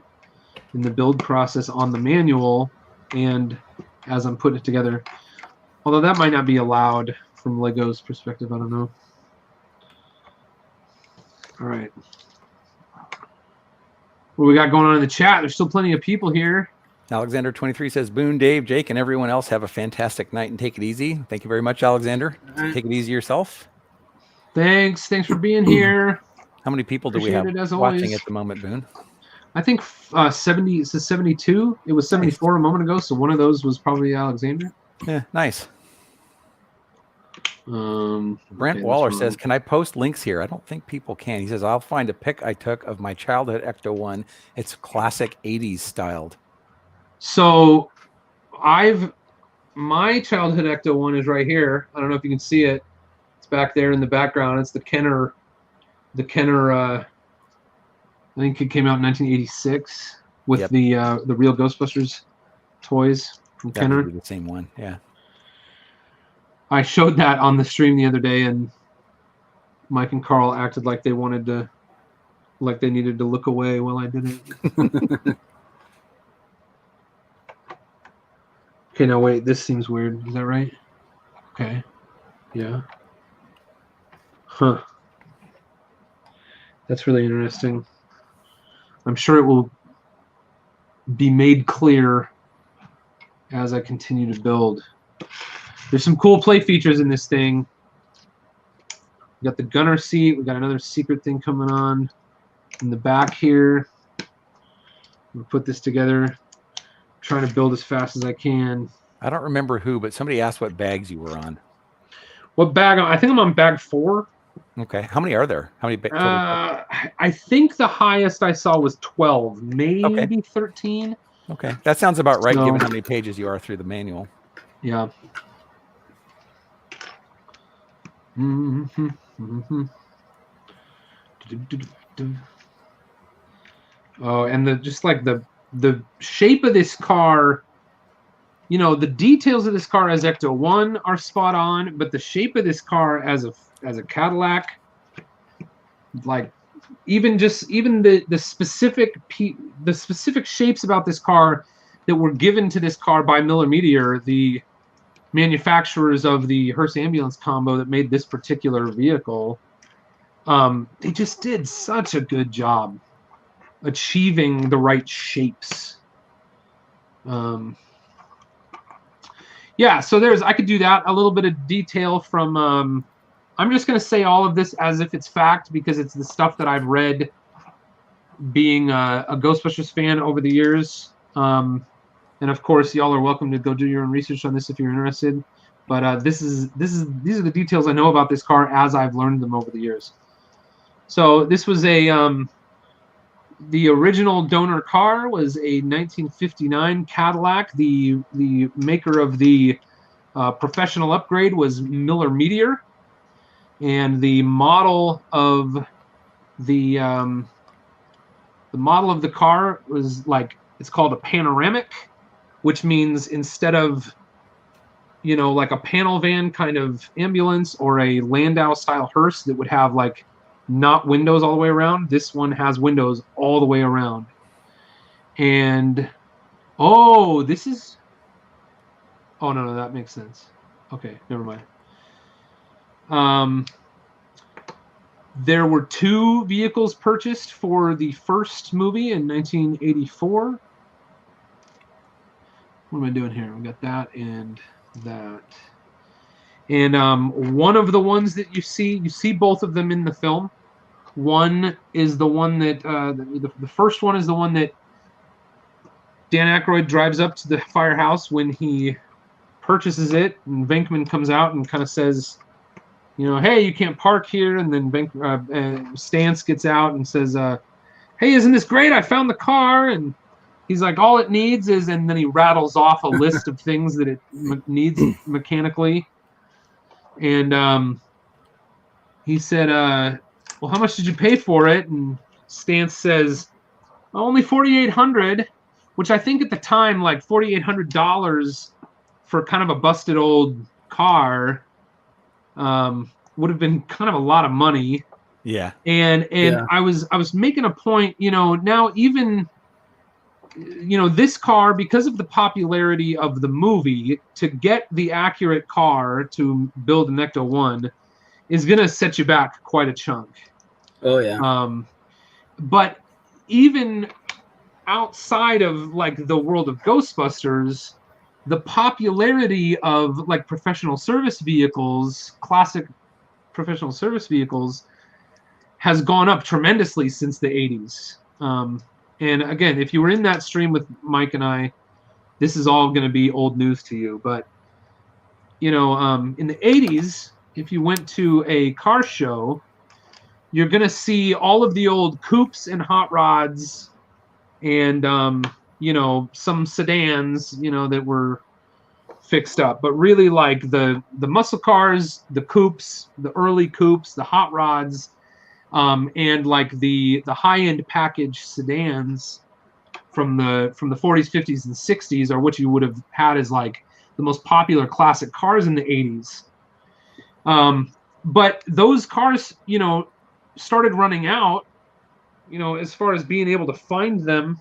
in the build process on the manual and as I'm putting it together. Although that might not be allowed from LEGO's perspective. I don't know. All right. What we got going on in the chat? There's still plenty of people here. Alexander 23 says, Boone, Dave, Jake, and everyone else have a fantastic night and take it easy. Thank you very much, Alexander. Take it easy yourself. Thanks for being here. How many people do we have watching at the moment, Boone? I think 70. It says 72. It was 74 a moment ago, so one of those was probably Alexander. Yeah, nice. Brent okay, Waller says, can I post links here? I don't think people can. He says, I'll find a pic I took of my childhood Ecto-1. It's classic 80s styled. So my childhood Ecto-1 is right here. I don't know if you can see it. It's back there in the background. It's the Kenner, I think it came out in 1986 with the real Ghostbusters toys from Kenner. That would be the same one, yeah. I showed that on the stream the other day, and Mike and Carl acted like they wanted to, like they needed to look away while I did it. Okay, now wait, this seems weird. Is that right? Okay. Yeah. Huh. That's really interesting. I'm sure it will be made clear as I continue to build. There's some cool play features in this thing. We got the gunner seat. We got another secret thing coming on in the back here. We'll put this together. I'm trying to build as fast as I can. I don't remember who, but somebody asked what bags you were on. What bag? I think I'm on bag 4. Okay. How many are there? How many bags? I think the highest I saw was 12, maybe 13. Okay. That sounds about right, given how many pages you are through the manual. Yeah. Oh, and just like the shape of this car, you know, the details of this car as Ecto-1 are spot on, but the shape of this car as a Cadillac, like even the specific shapes about this car that were given to this car by Miller Meteor, the manufacturers of the hearse ambulance combo that made this particular vehicle, they just did such a good job achieving the right shapes. Yeah, so I could do that. A little bit of detail from, I'm just going to say all of this as if it's fact because it's the stuff that I've read being a Ghostbusters fan over the years. And of course, y'all are welcome to go do your own research on this if you're interested. But these are the details I know about this car as I've learned them over the years. So this was the original donor car was a 1959 Cadillac. The maker of the professional upgrade was Miller Meteor, and the model of the car was it's called a panoramic, which means instead of, you know, like a panel van kind of ambulance or a Landau style hearse that would have not windows all the way around, this one has windows all the way around. And Oh no, that makes sense. Okay, never mind. There were 2 vehicles purchased for the first movie in 1984. What am I doing here? We got that and that. And one of the ones that you see both of them in the film. One is the one that the first one is the one that Dan Aykroyd drives up to the firehouse when he purchases it, and Venkman comes out and kind of says, hey, you can't park here. And then Stantz gets out and says, hey, isn't this great? I found the car. And he's like, all it needs is, and then he rattles off a list of things that it needs mechanically. And he said, well, how much did you pay for it? And Stantz says, only $4,800, which I think at the time, like $4,800 for kind of a busted old car would have been kind of a lot of money. Yeah. And yeah. I was making a point, now even this car, because of the popularity of the movie, to get the accurate car to build an Ecto-1 is going to set you back quite a chunk. Oh yeah. But even outside of like the world of Ghostbusters, the popularity of like professional service vehicles, classic professional service vehicles, has gone up tremendously since the 80s. And again, if you were in that stream with Mike and I, this is all going to be old news to you. But, in the 80s, if you went to a car show, you're going to see all of the old coupes and hot rods and, some sedans, that were fixed up. But really, like the muscle cars, the coupes, the early coupes, the hot rods, and like the high-end package sedans from the 40s, 50s, and 60s are what you would have had as like the most popular classic cars in the 80s. But those cars, started running out, as far as being able to find them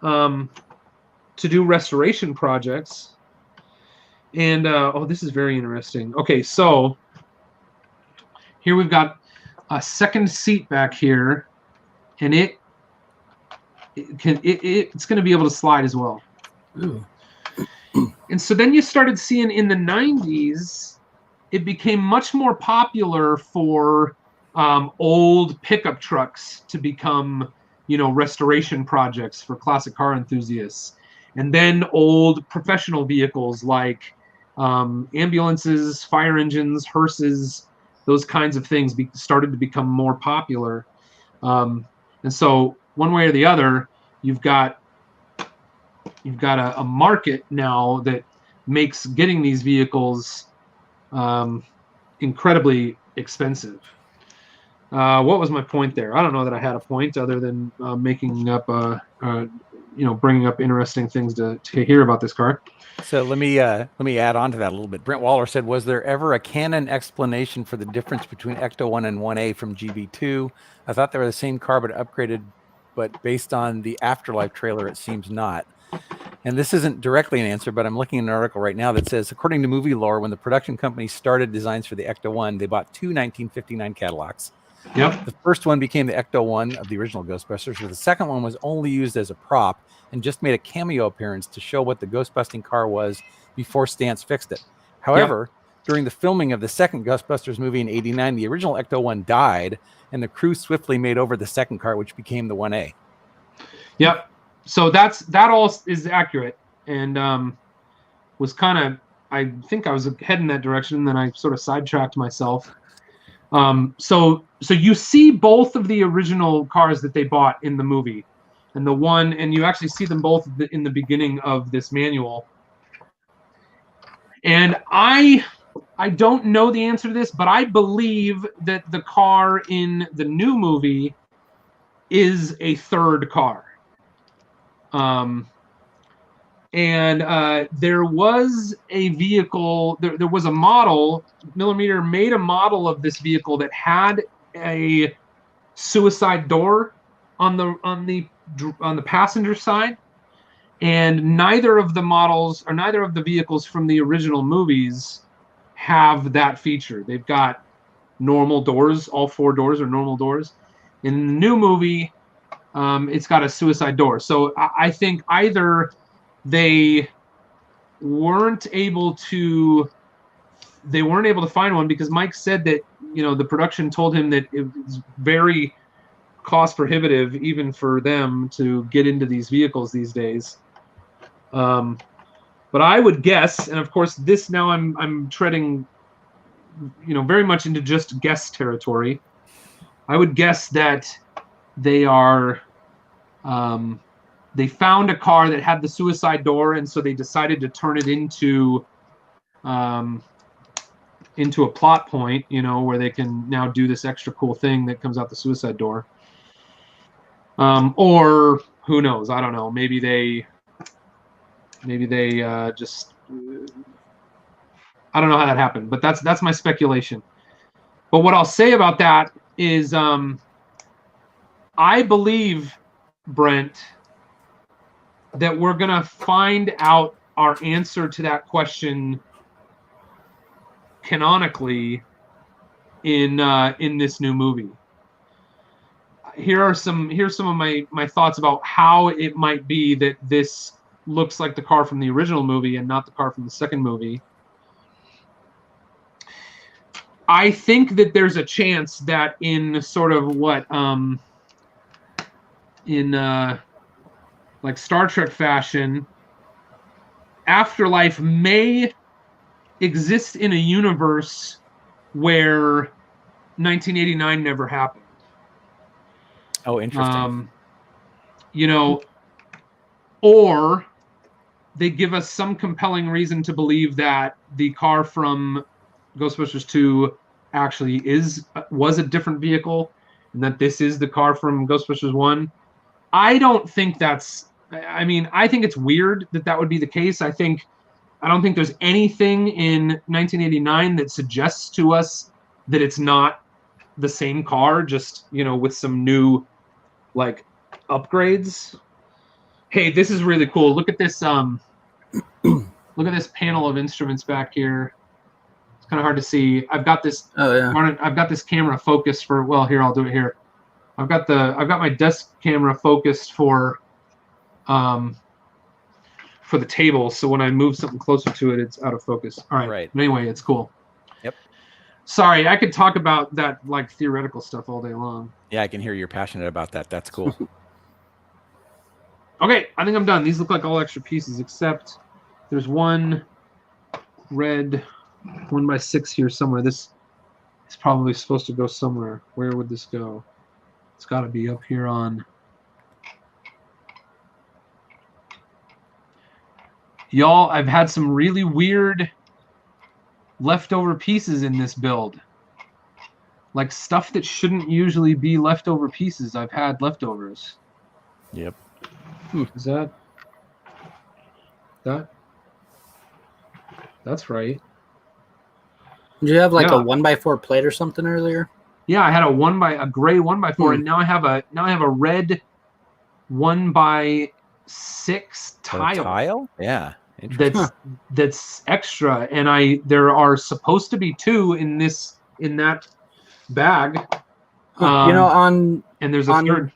to do restoration projects. And this is very interesting. Okay, so here we've got a second seat back here, and it's going to be able to slide as well. Ooh. And so then you started seeing in the 90s, it became much more popular for old pickup trucks to become, restoration projects for classic car enthusiasts. And then old professional vehicles like ambulances, fire engines, hearses, those kinds of things started to become more popular. And so one way or the other, you've got a market now that makes getting these vehicles incredibly expensive. What was my point there? I don't know that I had a point other than making up, bringing up interesting things to hear about this car. So let me add on to that a little bit. Brent Waller said, was there ever a canon explanation for the difference between Ecto-1 and 1A from GB2? I thought they were the same car but upgraded, but based on the Afterlife trailer, it seems not. And this isn't directly an answer, but I'm looking at an article right now that says, according to movie lore, when the production company started designs for the Ecto-1, they bought 2 1959 Cadillacs. Yep. The first one became the Ecto-1 of the original Ghostbusters, but the second one was only used as a prop and just made a cameo appearance to show what the ghost-busting car was before Stantz fixed it. However, during the filming of the second Ghostbusters movie in '89, the original Ecto-1 died, and the crew swiftly made over the second car, which became the 1A. Yep. So that all is accurate, and was kind of, I think I was heading that direction, and then I sort of sidetracked myself. So you see both of the original cars that they bought in the movie, and you actually see them both in the beginning of this manual. And I don't know the answer to this, but I believe that the car in the new movie is a third car. There was a vehicle, there was a model, Millimeter made a model of this vehicle that had a suicide door on the passenger side, And neither of the models or neither of the vehicles from the original movies have that feature. They've got normal doors. All 4 doors are normal doors. In the new movie, it's got a suicide door. So I think either they weren't able to find one, because Mike said that, you know, the production told him that it was very cost prohibitive even for them to get into these vehicles these days. But I would guess, and of course this now I'm treading, you know, very much into just guess territory. I would guess that they are they found a car that had the suicide door, and so they decided to turn it into a plot point, you know, where they can now do this extra cool thing that comes out the suicide door. Or who knows? I don't know. Maybe they just, I don't know how that happened, but that's my speculation. But what I'll say about that is, I believe, Brent, that we're gonna find out our answer to that question canonically in this new movie. Here's some of my thoughts about how it might be that this looks like the car from the original movie and not the car from the second movie. I think that there's a chance that in sort of what like Star Trek fashion, Afterlife may exist in a universe where 1989 never happened. Oh, interesting. You know, or they give us some compelling reason to believe that the car from Ghostbusters 2 actually was a different vehicle, and that this is the car from Ghostbusters 1. I don't think that's, I mean, I think it's weird that would be the case. I don't think there's anything in 1989 that suggests to us that it's not the same car, just, you know, with some new, like, upgrades. Hey, this is really cool. Look at this look at this panel of instruments back here. It's kind of hard to see. I've got this I've got this camera focused for, well, here, I'll do it here. I've got my desk camera focused for the table, so when I move something closer to it, it's out of focus. All right. Right. But anyway, it's cool. Yep. Sorry, I could talk about that, like, theoretical stuff all day long. Yeah, I can hear you're passionate about that. That's cool. Okay, I think I'm done. These look like all extra pieces, except there's one red 1x6 here somewhere. This is probably supposed to go somewhere. Where would this go? It's got to be up here on... Y'all, I've had some really weird leftover pieces in this build. Like stuff that shouldn't usually be leftover pieces. I've had leftovers. Yep. Is that's right. Did you have like a 1x4 plate or something earlier? Yeah, I had a gray 1x4, and now I have a red 1x6 tile. Tile? Yeah. That's extra, and there are supposed to be 2 in that bag. You know, and there's a third.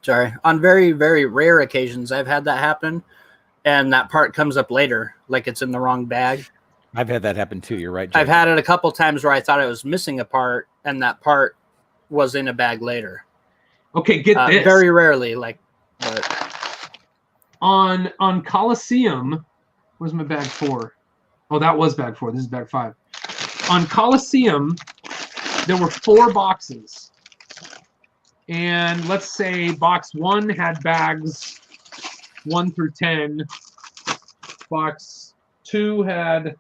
Sorry, on very, very rare occasions, I've had that happen, and that part comes up later, like it's in the wrong bag. I've had that happen too. You're right, Jake. I've had it a couple times where I thought I was missing a part, and that part was in a bag later. Okay, get this. Very rarely, but on Coliseum, where's my bag 4? Oh, that was bag 4. This is bag 5. On Coliseum, there were 4 boxes. And let's say box 1 had bags 1 through 10. Box 2 had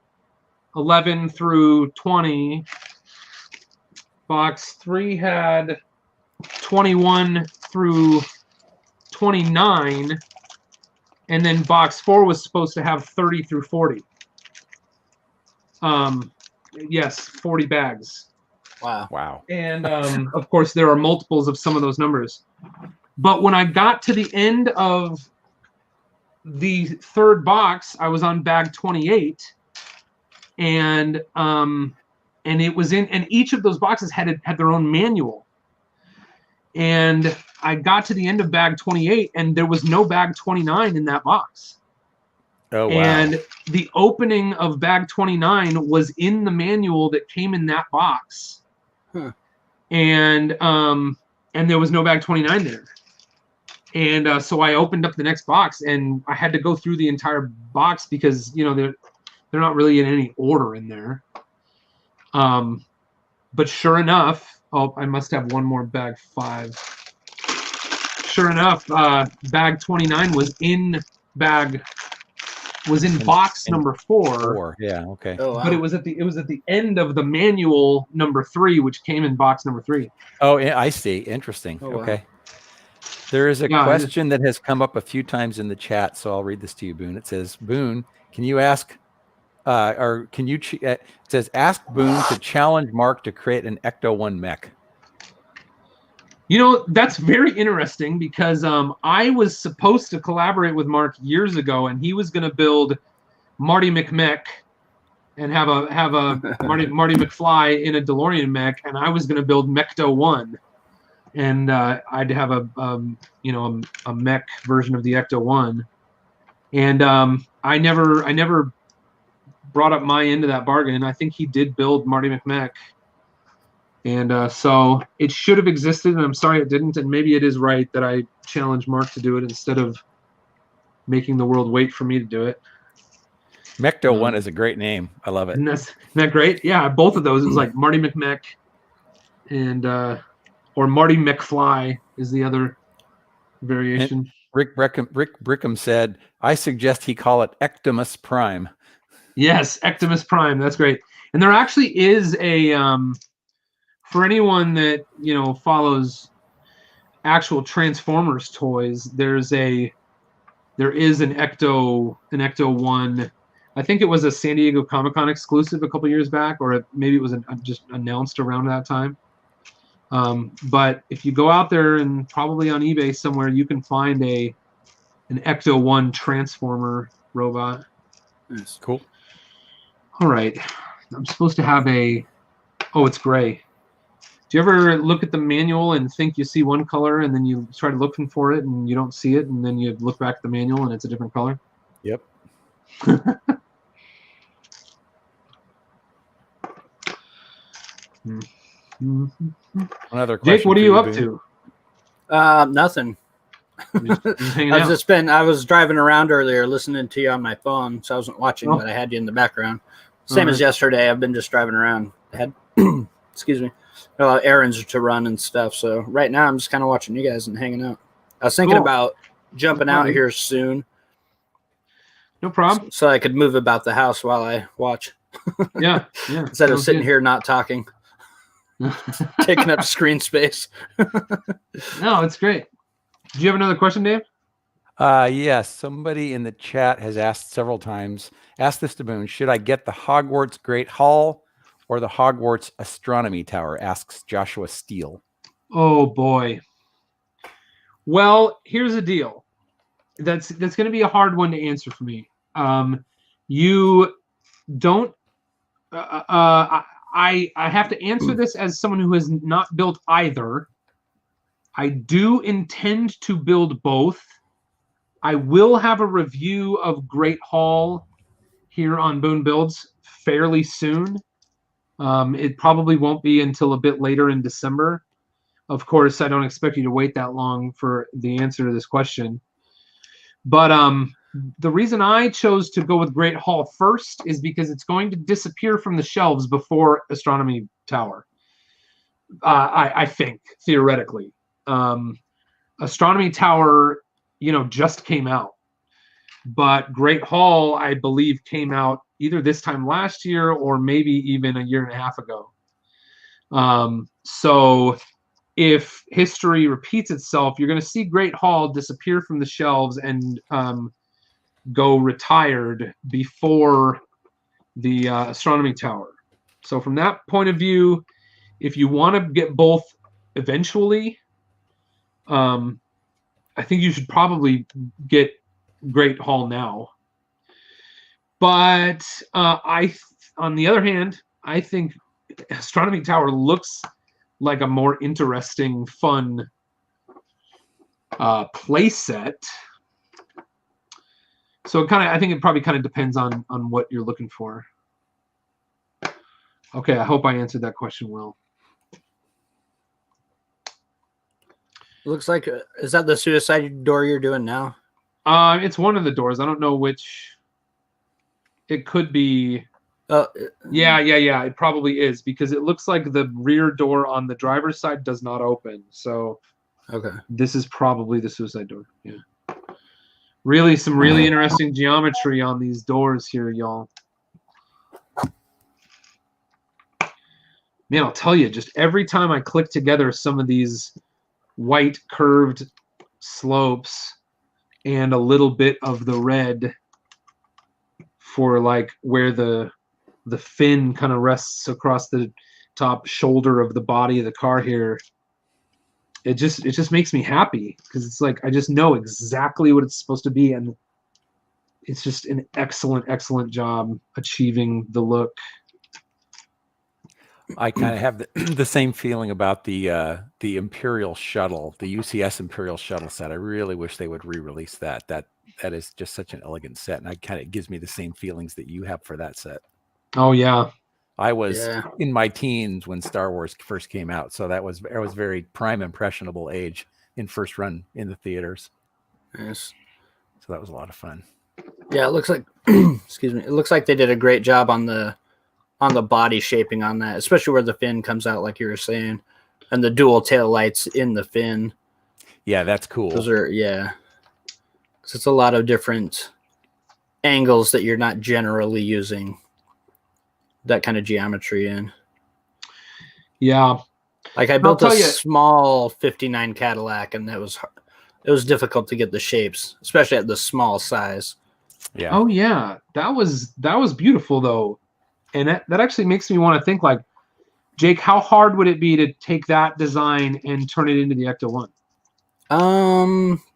11 through 20. Box 3 had 21 through 29. And then box 4 was supposed to have 30 through 40. Yes, 40 bags. Wow. And of course, there are multiples of some of those numbers. But when I got to the end of the third box, I was on bag 28, and it was in, and each of those boxes had their own manual. And I got to the end of bag 28, and there was no bag 29 in that box. Oh, wow. And the opening of bag 29 was in the manual that came in that box. Huh. And there was no bag 29 there. And so I opened up the next box, and I had to go through the entire box because, you know, they're not really in any order in there. But sure enough, oh, I must have one more bag 5. Sure enough, bag 29 was in box number 4. Yeah, okay. Oh, wow. But it was at the end of the manual number 3, which came in box number 3. Oh, yeah, I see. Interesting. Oh, wow. Okay. There is a question that has come up a few times in the chat, so I'll read this to you, Boone. It says, Boone, can you ask, it says, ask Boone to challenge Mark to create an Ecto-1 mech. You know, that's very interesting because I was supposed to collaborate with Mark years ago, and he was going to build Marty McMech and have a Marty McFly in a DeLorean mech, and I was going to build Mecto-1. And I'd have a mech version of the Ecto-1, and I never brought up my end of that bargain. And I think he did build Marty McMech, and so it should have existed. And I'm sorry it didn't. And maybe it is right that I challenged Mark to do it instead of making the world wait for me to do it. Mecto-1 is a great name. I love it. Isn't that great? Yeah, both of those. It was like Marty McMech and. Or Marty McFly is the other variation. And Rick Brickham said, I suggest he call it Ectomus Prime. Yes, Ectomus Prime. That's great. And there actually is a, for anyone that, you know, follows actual Transformers toys, there is an Ecto-1. I think it was a San Diego Comic-Con exclusive a couple years back, or maybe it was just announced around that time. But if you go out there and probably on eBay somewhere, you can find an Ecto-1 Transformer robot. That's cool. All right. I'm supposed to have it's gray. Do you ever look at the manual and think you see one color, and then you try to looking for it and you don't see it, and then you look back at the manual and it's a different color? Yep. Another question. Jake, what are you up to? Nothing. Just hanging out. I was driving around earlier listening to you on my phone, so I wasn't watching, but I had you in the background. Same as yesterday. I've been just driving around. I had, excuse me, a lot of errands to run and stuff. So right now I'm just kind of watching you guys and hanging out. I was thinking about jumping out here soon. No problem. So I could move about the house while I watch. Yeah. Instead of sitting here not talking. Taking up screen space. No, it's great. Do you have another question, Dave? Yes. Somebody in the chat has asked several times, asked this to Boone, should I get the Hogwarts Great Hall or the Hogwarts Astronomy Tower? Asks Joshua Steele. Oh, boy. Well, here's the deal. That's going to be a hard one to answer for me. You don't... I have to answer this as someone who has not built either. I do intend to build both. I will have a review of Great Hall here on Boone Builds fairly soon. It probably won't be until a bit later in December. Of course, I don't expect you to wait that long for the answer to this question. But the reason I chose to go with Great Hall first is because it's going to disappear from the shelves before Astronomy Tower. I think, theoretically. Astronomy Tower, just came out. But Great Hall, I believe, came out either this time last year or maybe even a year and a half ago. So if history repeats itself, you're going to see Great Hall disappear from the shelves and go retired before the Astronomy Tower. So from that point of view, if you want to get both eventually, I think you should probably get great haul now. But on the other hand, I think Astronomy Tower looks like a more interesting, fun play set. So I think it probably kind of depends on what you're looking for. Okay, I hope I answered that question well. Looks like, is that the suicide door you're doing now? It's one of the doors. I don't know which. It could be. Yeah. It probably is because it looks like the rear door on the driver's side does not open. So, okay, this is probably the suicide door. Yeah. Really, some really interesting geometry on these doors here, y'all. Man, I'll tell you, just every time I click together some of these white curved slopes and a little bit of the red for like where the fin kind of rests across the top shoulder of the body of the car here, it just makes me happy because it's like I just know exactly what it's supposed to be, and it's just an excellent job achieving the look. I kind of have the same feeling about the Imperial Shuttle, the UCS Imperial Shuttle set. I really wish they would re-release that. That is just such an elegant set, and it gives me the same feelings that you have for that set. Oh yeah. I was in my teens when Star Wars first came out, so I was very prime impressionable age in first run in the theaters. Yes. So that was a lot of fun. Yeah, it looks like excuse me. It looks like they did a great job on the body shaping on that, especially where the fin comes out, like you were saying, and the dual tail lights in the fin. Yeah, that's cool. Those are because it's a lot of different angles that you're not generally using that kind of geometry in. Yeah. Like I built a small 59 Cadillac, and it was difficult to get the shapes, especially at the small size. Yeah. Oh yeah. That was beautiful though. And that actually makes me want to think like, Jake, how hard would it be to take that design and turn it into the Ecto-1?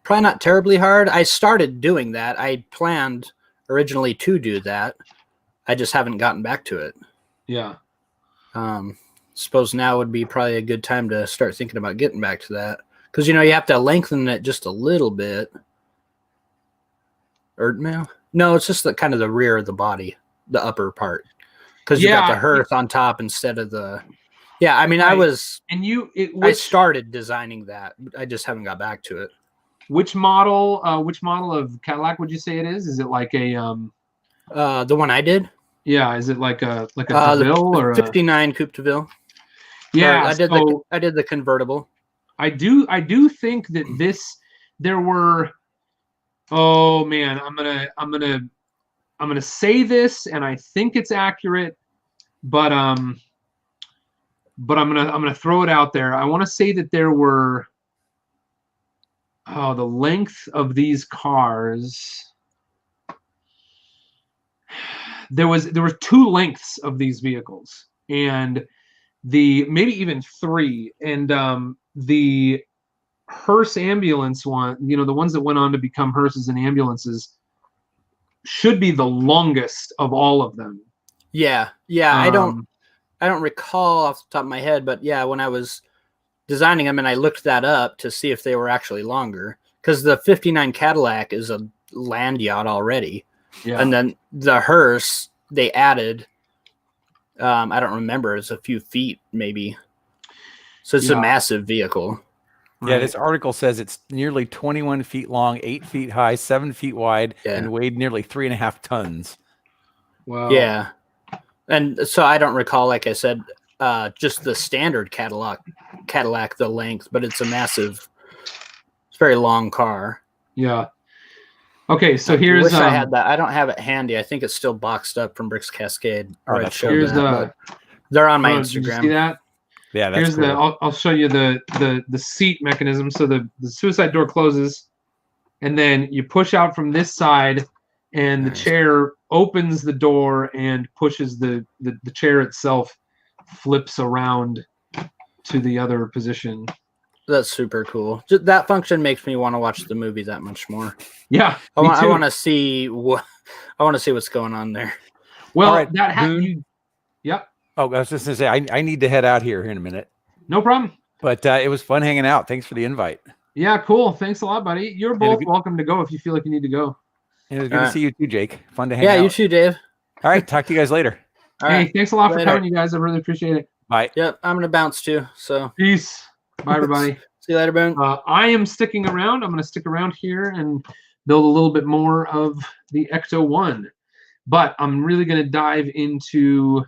Probably not terribly hard. I started doing that. I planned originally to do that. I just haven't gotten back to it. Yeah. Suppose now would be probably a good time to start thinking about getting back to that. Because, you have to lengthen it just a little bit. Or no, it's just the kind of the rear of the body, the upper part. Because you got the hearse on top instead of the... Yeah, I mean, right. I started designing that. I just haven't got back to it. Which model of Cadillac would you say it is? Is it like a... the one I did? Yeah, is it like a DeVille or 59 Coupe DeVille? Yeah, I did the convertible. I do think that there were. Oh man, I'm gonna say this, and I think it's accurate, but I'm gonna throw it out there. I want to say that there were. Oh, the length of these cars. There were two lengths of these vehicles, and maybe even three, and the hearse ambulance one, the ones that went on to become hearses and ambulances, should be the longest of all of them. Yeah. I don't recall off the top of my head, but yeah, when I was designing them and I looked that up to see if they were actually longer, because the 59 Cadillac is a land yacht already. Yeah. And then the hearse, they added, I don't remember, it's a few feet maybe. So it's a massive vehicle. Right. Yeah, this article says it's nearly 21 feet long, 8 feet high, 7 feet wide, and weighed nearly 3.5 tons. Wow. Yeah. And so I don't recall, like I said, just the standard Cadillac, the length, but it's it's a very long car. Yeah. Okay, so here's. I wish I had that. I don't have it handy. I think it's still boxed up from Bricks Cascade. Here's they're on my Instagram. Did you see that? Yeah, that's cool. I'll show you the seat mechanism. So the suicide door closes, and then you push out from this side, and the chair opens the door and pushes the chair itself, flips around to the other position. That's super cool. Just, that function makes me want to watch the movie that much more. Yeah, I me want too. to see what what's going on there. Well, All right, you. Yep. Oh, I was just gonna say I need to head out here in a minute. No problem. But it was fun hanging out. Thanks for the invite. Yeah, cool. Thanks a lot, buddy. You're both welcome to go if you feel like you need to go. It was good to see you too, Jake. Fun to hang out. Yeah, you too, Dave. All right, talk to you guys later. Hey, thanks a lot for coming, you guys. I really appreciate it. Bye. Yep, I'm gonna bounce too. So peace. Bye, everybody. See you later, Boone. I am sticking around. I'm going to stick around here and build a little bit more of the Ecto-1. But I'm really going to dive into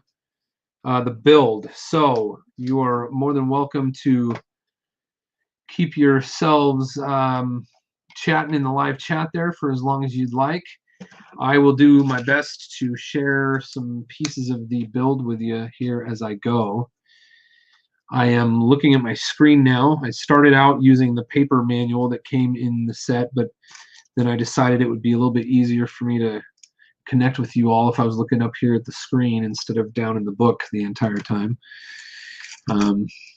the build. So you are more than welcome to keep yourselves chatting in the live chat there for as long as you'd like. I will do my best to share some pieces of the build with you here as I go. I am looking at my screen now. I started out using the paper manual that came in the set, but then I decided it would be a little bit easier for me to connect with you all if I was looking up here at the screen instead of down in the book the entire time.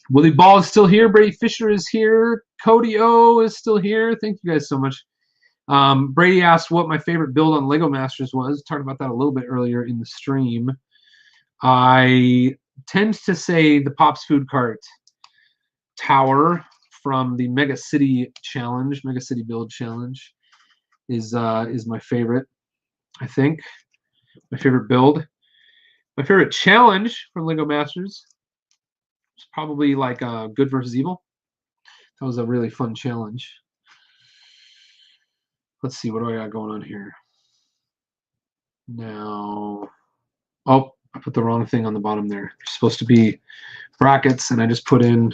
Willie Ball is still here. Brady Fisher is here. Cody O is still here. Thank you guys so much. Brady asked what my favorite build on LEGO Masters was. Talked about that a little bit earlier in the stream. I tend to say the Pops Food Cart Tower from the Mega City Challenge, Mega City Build Challenge, is my favorite. I think my favorite build, my favorite challenge for LEGO Masters is probably like Good versus Evil. That was a really fun challenge. Let's see, what do I got going on here now? Oh, I put the wrong thing on the bottom there. They're supposed to be brackets, and I just put in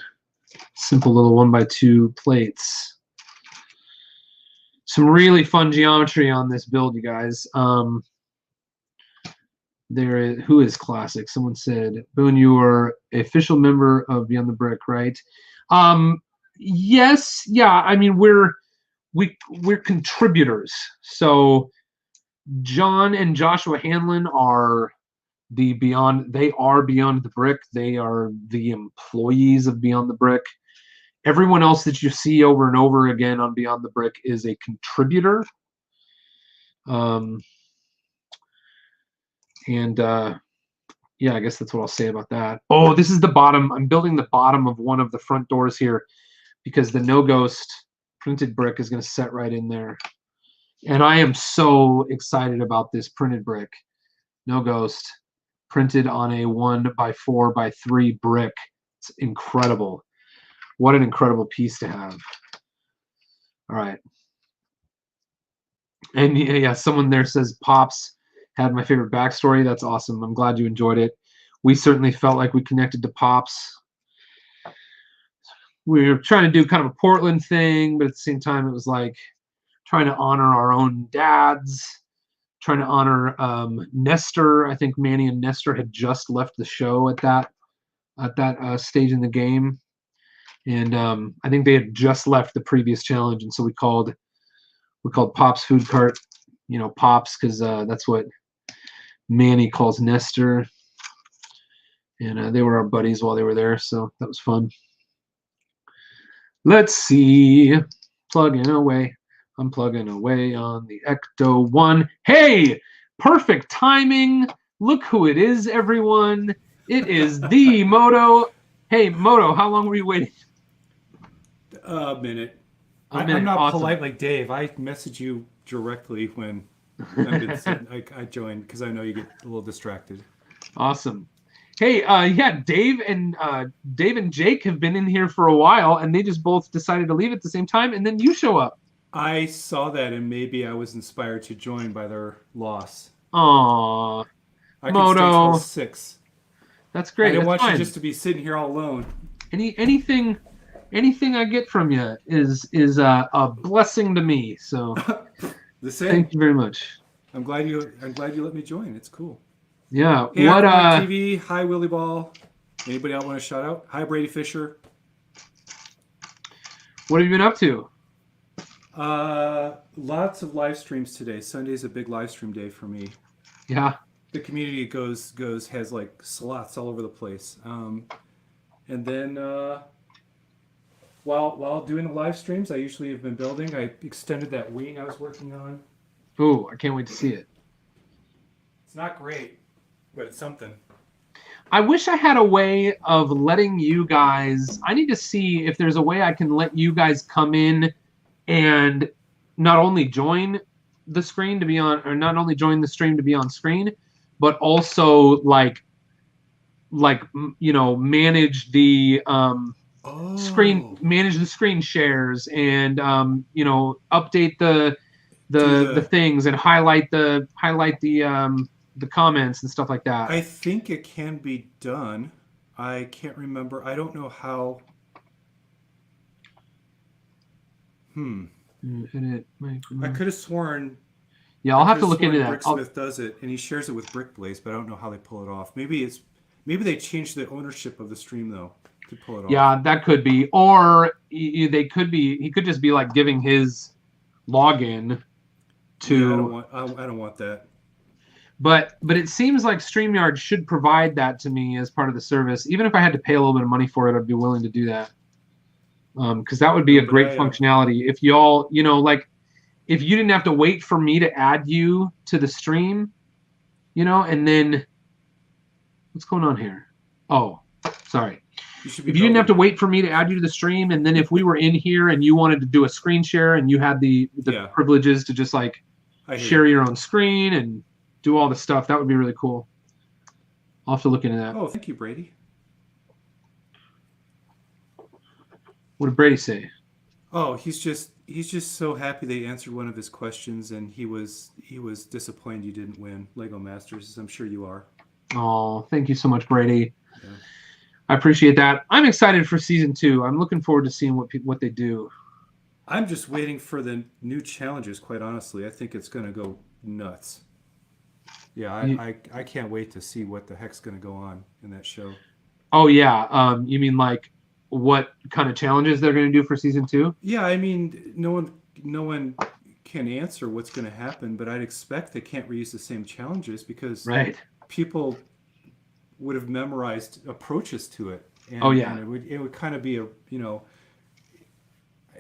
simple little 1x2 plates. Some really fun geometry on this build, you guys. Who is classic? Someone said, Boone, you are an official member of Beyond the Brick, right? Yes, yeah. I mean, we're contributors. So John and Joshua Hanlon are Beyond the Brick. They are the employees of Beyond the Brick. Everyone else that you see over and over again on Beyond the Brick is a contributor. Yeah, I guess that's what I'll say about that. Oh, this is the bottom. I'm building the bottom of one of the front doors here because the No Ghost printed brick is going to set right in there. And I am so excited about this printed brick. No Ghost printed on a 1x4x3 brick. It's incredible. What an incredible piece to have. All right. And yeah, someone there says Pops had my favorite backstory. That's awesome. I'm glad you enjoyed it. We certainly felt like we connected to Pops. We were trying to do kind of a Portland thing, but at the same time, it was like trying to honor our own dads, trying to honor Nestor. I think Manny and Nestor had just left the show at that stage in the game. And I think they had just left the previous challenge, and so we called Pop's Food Cart, Pops, because that's what Manny calls Nestor. And they were our buddies while they were there, so that was fun. Let's see. Plugging away. I'm plugging away on the Ecto-1. Hey! Perfect timing. Look who it is, everyone. It is the Moto. Hey, Moto, how long were you waiting? A minute. A minute. I'm not Awesome. polite like Dave. I message you directly when I joined because I know you get a little distracted. Awesome. Hey, yeah, Dave and Jake have been in here for a while, and they just both decided to leave at the same time, and then you show up. I saw that, and maybe I was inspired to join by their loss. Aww. I Moto. can stay till 6. That's great. I didn't That's want fine. you just to be sitting here all alone. Anything I get from you is a blessing to me. So The same. thank you very much. I'm glad you let me join. It's cool. Yeah. Hey, What TV. Hi, Willie Ball. Anybody else want to shout out? Hi, Brady Fisher. What have you been up to? Lots of live streams today. Sunday's a big live stream day for me. Yeah. The community has like slots all over the place. And then while doing the live streams, I usually have been building. I extended that wing I was working on. Ooh, I can't wait to see it. It's not great, but it's something. I wish I had a way of letting you guys. I need to see if there's a way I can let you guys come in and not only join the screen to be on, or not only join the stream to be on screen, but also like manage the screen shares and update the things and highlight the comments and stuff like that. I think it can be done. I can't remember. I don't know how. I could have sworn. Yeah, I'll have to look into that. Bricksmith does it, and he shares it with Brickblaze, but I don't know how they pull it off. Maybe they changed the ownership of the stream though to pull it off. Yeah, that could be, or he could just be like giving his login to. Yeah, I don't want that. But it seems like StreamYard should provide that to me as part of the service. Even if I had to pay a little bit of money for it, I'd be willing to do that. Because that would be a great functionality. If y'all, if you didn't have to wait for me to add you to the stream, and then what's going on here? Oh, sorry. If you didn't have to wait for me to add you to the stream, and then if we were in here and you wanted to do a screen share and you had the privileges to just share your own screen and do all the stuff, that would be really cool. I'll have to look into that. Oh, thank you, Brady. What did Brady say? Oh, he's just so happy they answered one of his questions, and he was disappointed you didn't win LEGO Masters, as I'm sure you are. Oh, thank you so much, Brady. Yeah. I appreciate that. I'm excited for season 2. I'm looking forward to seeing what they do. I'm just waiting for the new challenges, quite honestly. I think it's going to go nuts. Yeah, I can't wait to see what the heck's going to go on in that show. Oh, yeah. You mean what kind of challenges they're going to do for season 2? Yeah, I mean, no one can answer what's going to happen, but I'd expect they can't reuse the same challenges because people would have memorized approaches to it. And, and it would kind of be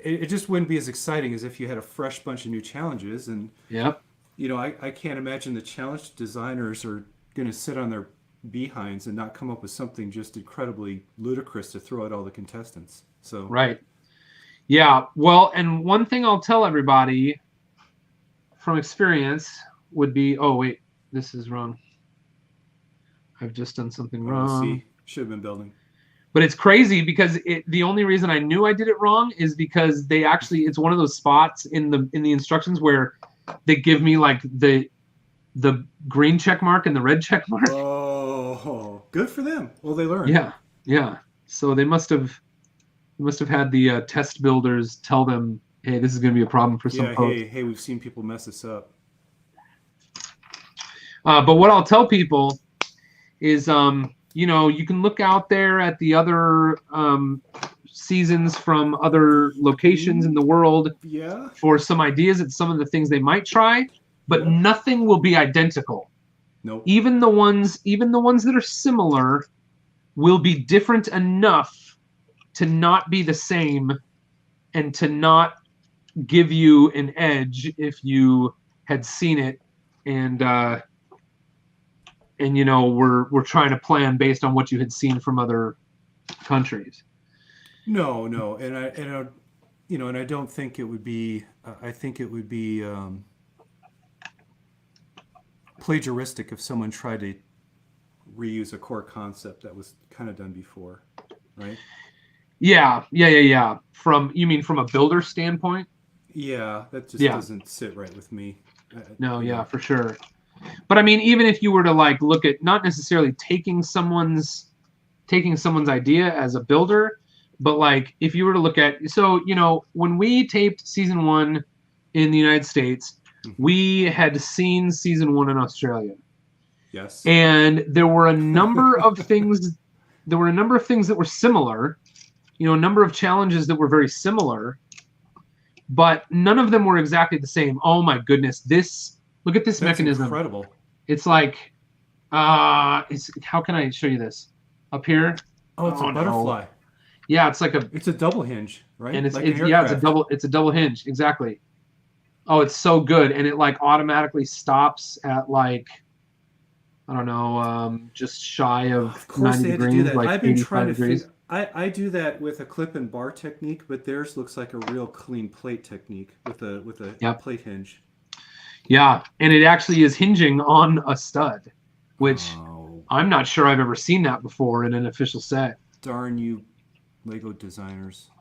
it just wouldn't be as exciting as if you had a fresh bunch of new challenges. And I can't imagine the challenge designers are going to sit on their behinds and not come up with something just incredibly ludicrous to throw at all the contestants. So and one thing I'll tell everybody from experience would be, oh wait, this is wrong. I've just done something wrong. Should have been building. But it's crazy because the only reason I knew I did it wrong is because it's one of those spots in the instructions where they give me the green check mark and the red check mark. Oh, good for them. Well, they learned. Yeah. So they must have had the test builders tell them, hey, this is going to be a problem for some folks. Hey, we've seen people mess this up. But what I'll tell people is, you can look out there at the other seasons from other locations in the world for some ideas at some of the things they might try, but nothing will be identical. Nope. Even the ones that are similar will be different enough to not be the same and to not give you an edge if you had seen it and we're trying to plan based on what you had seen from other countries. No, and I don't think it would be. I think it would be plagiaristic if someone tried to reuse a core concept that was kind of done before, right? Yeah. You mean from a builder standpoint? Yeah, that just doesn't sit right with me. No, for sure. But I mean, even if you were to look at not necessarily taking someone's idea as a builder, but if you were to look at, when we taped season 1 in the United States, we had seen season 1 in Australia. Yes. And there were a number of things. There were a number of things that were similar. A number of challenges that were very similar, but none of them were exactly the same. Oh my goodness! Look at this mechanism. Incredible. It's how can I show you this? Up here? Oh, it's a butterfly. Yeah, it's a double hinge, right? And it's like it's a double hinge, exactly. Oh, it's so good, and it like automatically stops at like, I don't know, just shy of 90 they had degrees, to do that. like I've been 85 trying to degrees. I do that with a clip and bar technique, but theirs looks like a real clean plate technique with a plate hinge. Yeah, and it actually is hinging on a stud, which I'm not sure I've ever seen that before in an official set. Darn you, LEGO designers.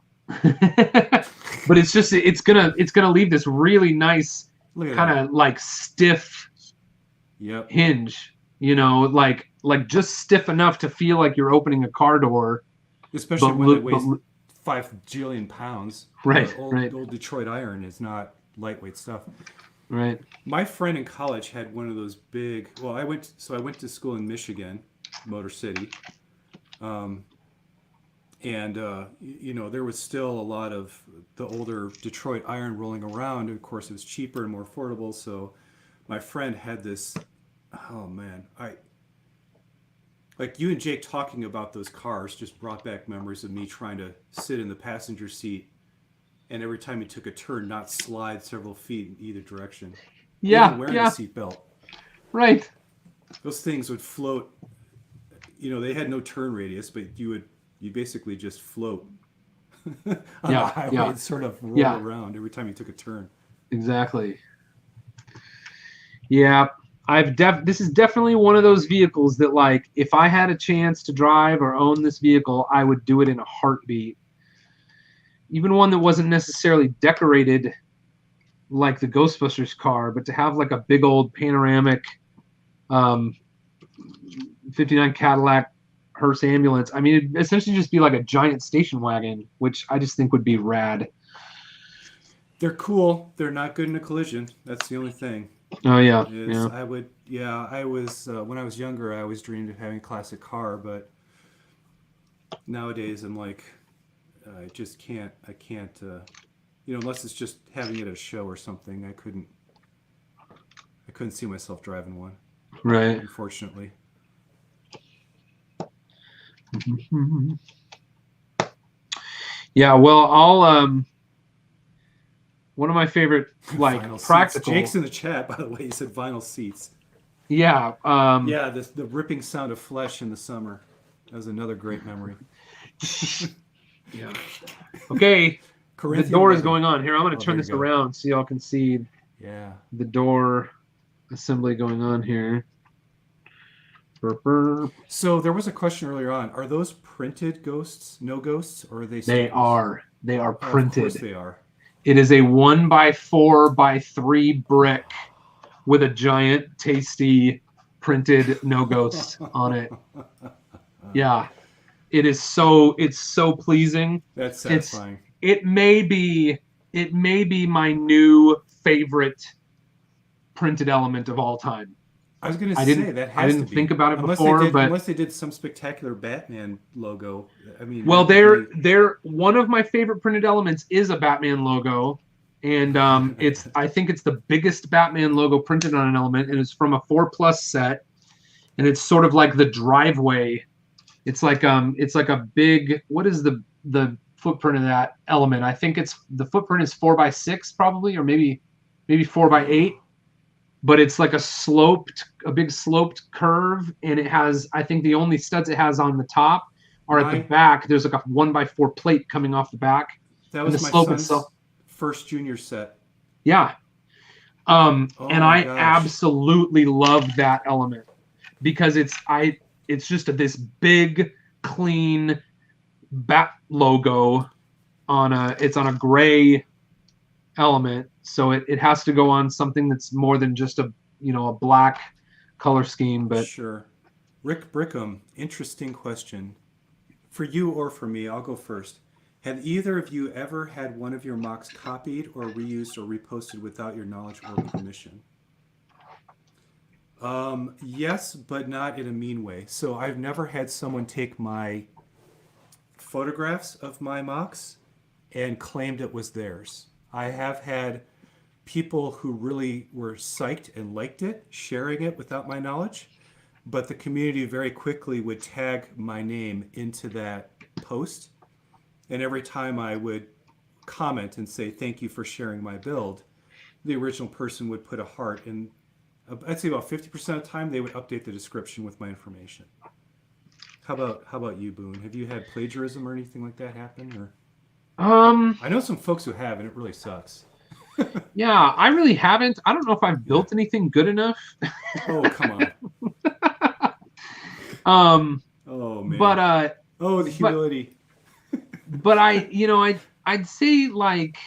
But it's gonna leave this really nice kind of like stiff hinge, like just stiff enough to feel like you're opening a car door, especially when it weighs 5 jillion pounds. Right, old Detroit iron is not lightweight stuff. Right. My friend in college had one of those big. Well, I went to school in Michigan, Motor City, and there was still a lot of the older Detroit iron rolling around. Of course, it was cheaper and more affordable. So, my friend had this. Oh man, like you and Jake talking about those cars just brought back memories of me trying to sit in the passenger seat. And every time he took a turn, not slide several feet in either direction. Yeah, even wearing a seatbelt. Right. Those things would float. They had no turn radius, but you basically just float on the highway and sort of roll around every time you took a turn. Exactly. Yeah, this is definitely one of those vehicles that, like, if I had a chance to drive or own this vehicle, I would do it in a heartbeat. Even one that wasn't necessarily decorated like the Ghostbusters car, but to have like a big old panoramic 59 Cadillac hearse ambulance. I mean, it'd essentially just be like a giant station wagon, which I just think would be rad. They're cool. They're not good in a collision. That's the only thing. Oh, yeah. I was, when I was younger, I always dreamed of having a classic car, but nowadays I'm like, I just can't. I can't. Unless it's just having it at a show or something. I couldn't see myself driving one. Right. Unfortunately. Yeah. Well, I'll one of my favorite vinyl practical. Seats. Jake's in the chat, by the way. He said vinyl seats. Yeah. Yeah. The ripping sound of flesh in the summer. That was another great memory. Yeah. Okay. The door is going on. Here, I'm going to turn this around so y'all can see the door assembly going on here. Burp, burp. So there was a question earlier on. Are those printed ghosts? No ghosts? Or are they? They are. They are printed. Of course they are. It is a 1x4x3 brick with a giant, tasty printed no ghost on it. Yeah. It's so pleasing. That's satisfying. It may be my new favorite printed element of all time. I was going to say that has I didn't think about it before, unless they did some spectacular Batman logo. I mean, well, they're one of my favorite printed elements is a Batman logo, and I think it's the biggest Batman logo printed on an element, and it's from a 4+ set, and it's sort of like the driveway. It's like a big. What is the footprint of that element? I think the footprint is 4x6 probably, or maybe 4x8. But it's like a big sloped curve, and it has, I think the only studs it has on the top are at the back. There's like a 1x4 plate coming off the back. That was my son's first junior set. Yeah. And I absolutely love that element because it's just this big, clean bat logo it's on a gray element, so it has to go on something that's more than just a black color scheme. But sure. Rick Brickham, interesting question for you or for me. I'll go first. Have either of you ever had one of your mocks copied or reused or reposted without your knowledge or permission? Yes, but not in a mean way. So I've never had someone take my photographs of my mocks and claimed it was theirs. I have had people who really were psyched and liked it, sharing it without my knowledge, but the community very quickly would tag my name into that post And every time I would comment and say, thank you for sharing my build, the original person would put a heart, and I'd say about 50% of the time they would update the description with my information. How about you, Boone? Have you had plagiarism or anything like that happen? Or I know some folks who have, and it really sucks. Yeah, I really haven't. I don't know if I've built anything good enough. Oh, come on. Oh man. But the humility. But I'd say like,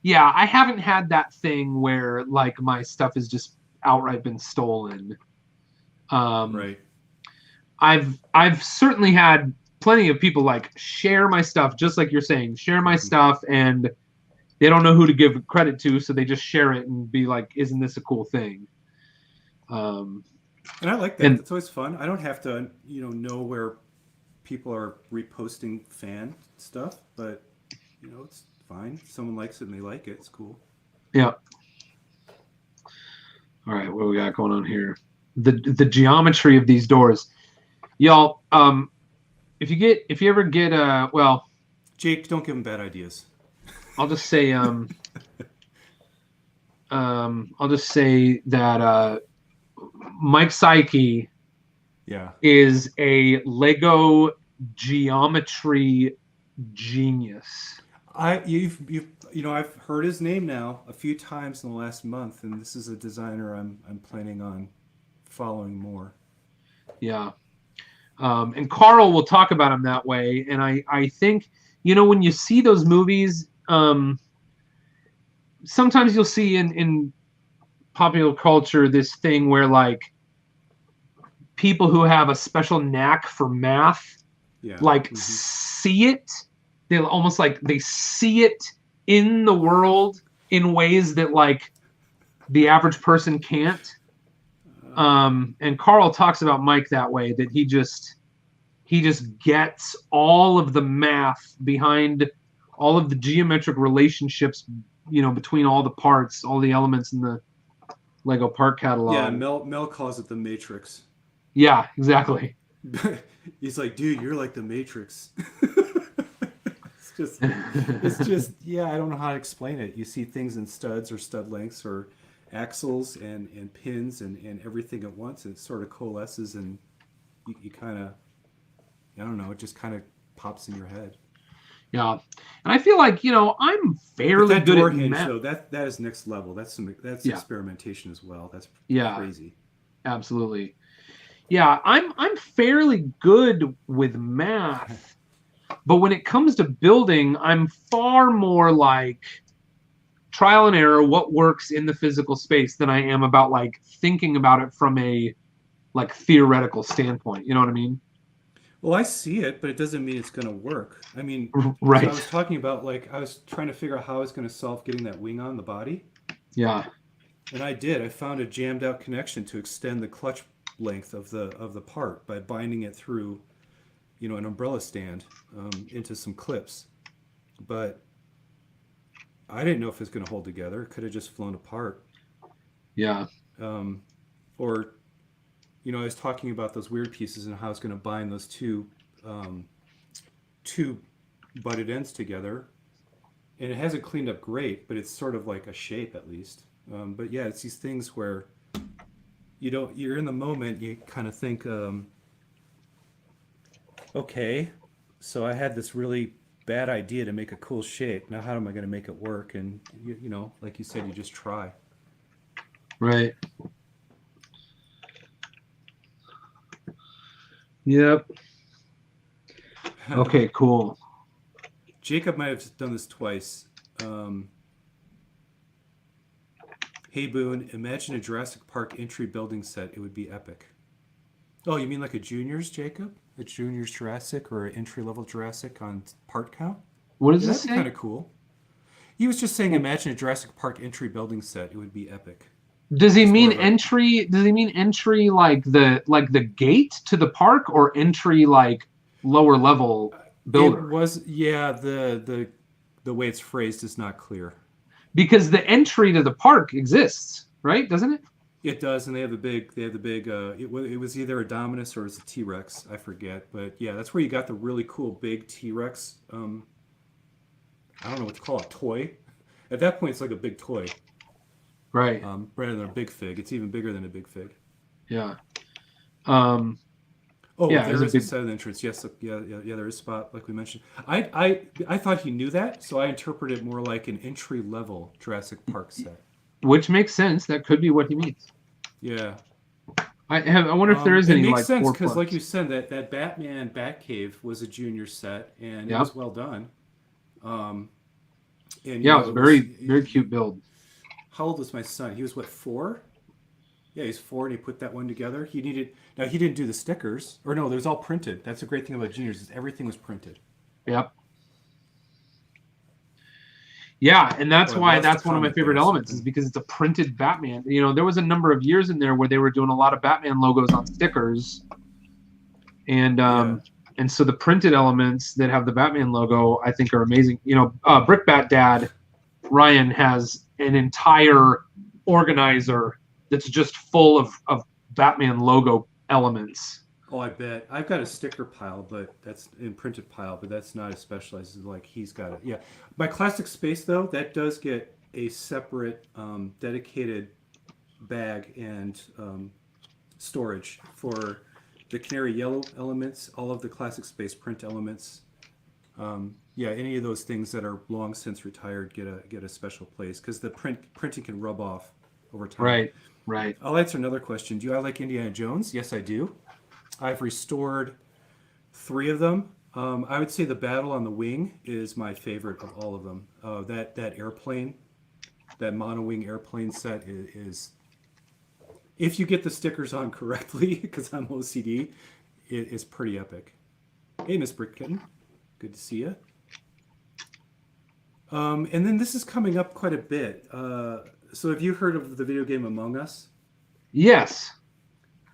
yeah, I haven't had that thing where like my stuff has just outright been stolen. Right. I've certainly had plenty of people like share my stuff, just like you're saying, share my stuff, and they don't know who to give credit to, so they just share it and be like, "Isn't this a cool thing?" And I like that. That's always fun. I don't have to, know where people are reposting fan stuff, but it's fine. If someone likes it and they like it, it's cool. Yeah. All right, what we got going on here? The geometry of these doors, y'all. If you ever get Jake, don't give him bad ideas. I'll just say that Mike Psyche is a LEGO geometry genius. I've heard his name now a few times in the last month, and this is a designer I'm planning on following more. Yeah. And Carl will talk about him that way, and I think when you see those movies, sometimes you'll see in popular culture this thing where like people who have a special knack for math see it. They almost like they see it in the world in ways that like the average person can't. And Carl talks about Mike that way, that he just gets all of the math behind all of the geometric relationships, between all the parts, all the elements in the LEGO part catalog. Yeah, Mel calls it the Matrix. Yeah, exactly. He's like, dude, you're like the Matrix. It's just, I don't know how to explain it. You see things in studs or stud lengths or axles and pins and everything at once. It sort of coalesces, and you kind of, I don't know, it just kind of pops in your head. Yeah, and I feel like I'm fairly good at math. Though, that is next level. That's experimentation as well. That's crazy. Absolutely. Yeah, I'm fairly good with math, but when it comes to building, I'm far more like trial and error, what works in the physical space, than I am about like thinking about it from a like theoretical standpoint. You know what I mean? Well, I see it, but it doesn't mean it's going to work. I mean, right. So I was talking about, like, I was trying to figure out how I was going to solve getting that wing on the body. Yeah. And I did. I found a jammed out connection to extend the clutch length of the part by binding it through, an umbrella stand into some clips. But I didn't know if it was going to hold together. It could have just flown apart. Yeah. Or... I was talking about those weird pieces and how it's going to bind those two butted ends together, and it hasn't cleaned up great, but it's sort of like a shape at least. But yeah, it's these things where you're in the moment. You kind of think, okay, so I had this really bad idea to make a cool shape. Now how am I going to make it work? And like you said, you just try. Right. Yep. Okay, cool. Jacob might have done this twice. Hey, Boone, imagine a Jurassic Park entry building set. It would be epic. Oh, you mean like a Juniors, Jacob? A Juniors Jurassic or an entry-level Jurassic on part count? What does this say? That'd be kind of cool. He was just saying imagine a Jurassic Park entry building set. It would be epic. Does he mean entry? Does he mean entry like the gate to the park, or entry like lower level builder? It was the way it's phrased is not clear. Because the entry to the park exists, right? Doesn't it? It does, and they have the big. It was either a Dominus or it was a T-Rex. I forget, but yeah, that's where you got the really cool big T-Rex. I don't know what to call it, toy. At that point, it's like a big toy. Right. Rather than a big fig. It's even bigger than a big fig. Yeah. There is a southern entrance. Yes, yeah. There is a spot, like we mentioned. I thought he knew that, so I interpreted it more like an entry-level Jurassic Park set. Which makes sense. That could be what he means. Yeah. I wonder if there is any. It makes sense because, like you said, that Batman Batcave was a junior set, and it was well done. It was very cute build. How old was my son? He was 4? Yeah, he's 4, and he put that one together. He didn't do the stickers, or no, it was all printed. That's the great thing about juniors is everything was printed. Yep. Yeah, and that's why that's one of my favorite elements is because it's a printed Batman. You know, there was a number of years in there where they were doing a lot of Batman logos on stickers, and so the printed elements that have the Batman logo, I think, are amazing. You know, Brickbat Dad Ryan has an entire organizer that's just full of Batman logo elements. Oh, I bet. I've got a sticker pile, but that's in printed pile, but that's not as specialized as like he's got it. Yeah. My Classic Space, though, that does get a separate dedicated bag and storage for the Canary Yellow elements, all of the Classic Space print elements. Any of those things that are long since retired get a special place because the printing can rub off over time. Right. I'll answer another question. Do I like Indiana Jones? Yes, I do. I've restored 3 of them. I would say the Battle on the Wing is my favorite of all of them. That airplane, that mono-wing airplane set is, if you get the stickers on correctly, because I'm OCD, it is pretty epic. Hey, Miss Brickkitten. Good to see you. And then this is coming up quite a bit. So have you heard of the video game Among Us? Yes.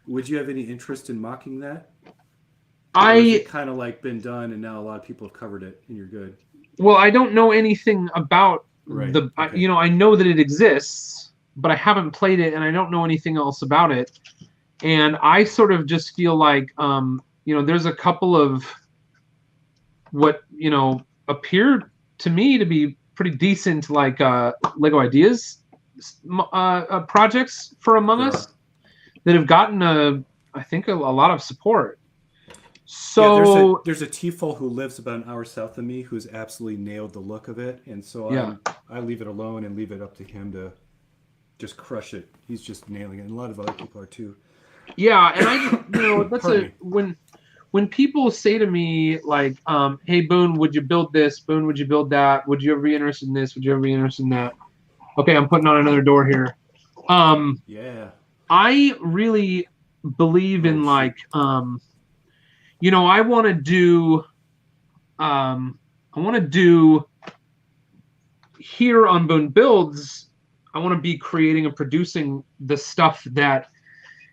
Would you have any interest in mocking that? I kind of like been done, and now a lot of people have covered it, and you're good. Well, I don't know anything about I know that it exists, but I haven't played it, and I don't know anything else about it. And I sort of just feel like, there's a couple of what appeared to me to be pretty decent, like Lego Ideas projects for Among Us that have gotten I think a lot of support. So there's a T-Fol who lives about an hour south of me who's absolutely nailed the look of it, and so I leave it alone and leave it up to him to just crush it. He's just nailing it, and a lot of other people are too. Yeah, and I that's when people say to me like, "Hey Boone, would you build this? Boone, would you build that? Would you ever be interested in this? Would you ever be interested in that?" Okay, I'm putting on another door here. I really believe in like, I want to do here on Boone Builds. I want to be creating and producing the stuff that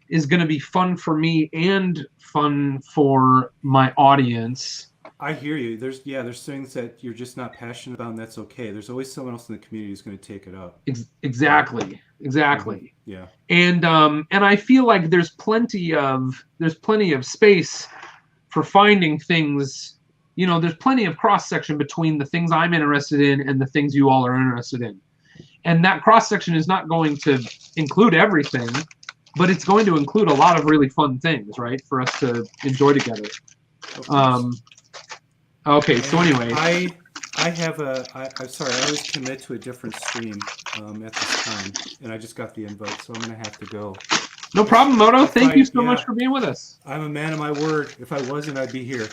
is going to be fun for me and fun for my audience. I hear you. There's things that you're just not passionate about, and that's okay. There's always someone else in the community who's going to take it up. Exactly. Yeah. And I feel like there's plenty of space for finding things. There's plenty of cross section between the things I'm interested in and the things you all are interested in. And that cross section is not going to include everything, but it's going to include a lot of really fun things, right, for us to enjoy together. Okay, so anyway, I'm sorry, I always commit to a different stream at this time, and I just got the invite, so I'm gonna have to go. No problem, Moto. Thank you so much for being with us. I'm a man of my word. If I wasn't, I'd be here.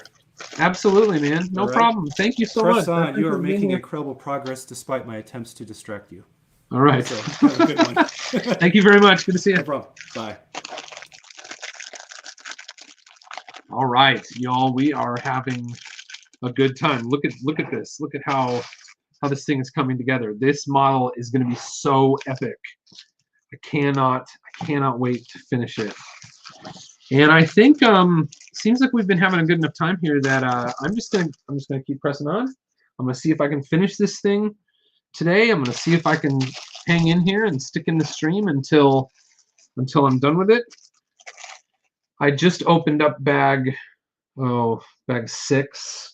Absolutely, man. No problem. Thank you so much. Press on. You are making incredible progress despite my attempts to distract you. All right. So, have a good one. Thank you very much. Good to see you. No problem. Bye. All right, y'all. We are having a good time. Look at this. Look at how this thing is coming together. This model is going to be so epic. I cannot wait to finish it. And I think seems like we've been having a good enough time here that I'm just gonna keep pressing on. I'm gonna see if I can finish this thing today. I'm gonna see if I can hang in here and stick in the stream until until I'm done with it. I just opened up bag 6.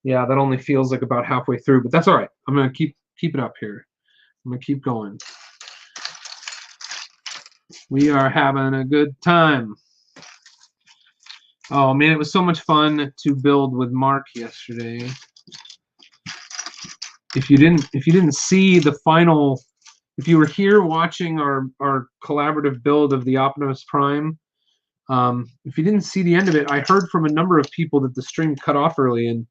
Yeah, that only feels like about halfway through, but that's all right. I'm gonna keep it up here. I'm gonna keep going. We are having a good time. Oh man, it was so much fun to build with Mark yesterday. If you didn't see the final, if you were here watching our collaborative build of the Optimus Prime, if you didn't see the end of it, I heard from a number of people that the stream cut off early, and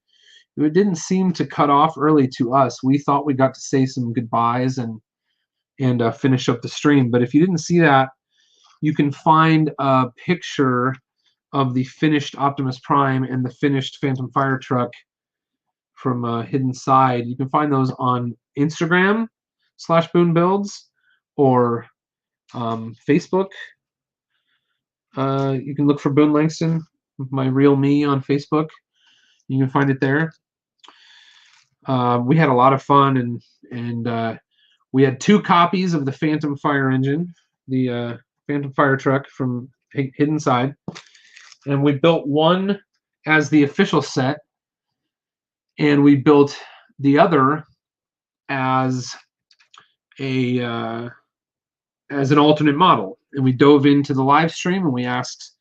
it didn't seem to cut off early to us. We thought we got to say some goodbyes and finish up the stream. But if you didn't see that, you can find a picture of the finished Optimus Prime and the finished Phantom Fire Truck from Hidden Side. You can find those on Instagram /Boone Builds or Facebook. You can look for Boone Langston, my real me, on Facebook. You can find it there. We had a lot of fun, and we had 2 copies of the Phantom Fire engine, the Phantom Fire Truck from Hidden Side, and we built one as the official set, and we built the other as an alternate model. And we dove into the live stream and we asked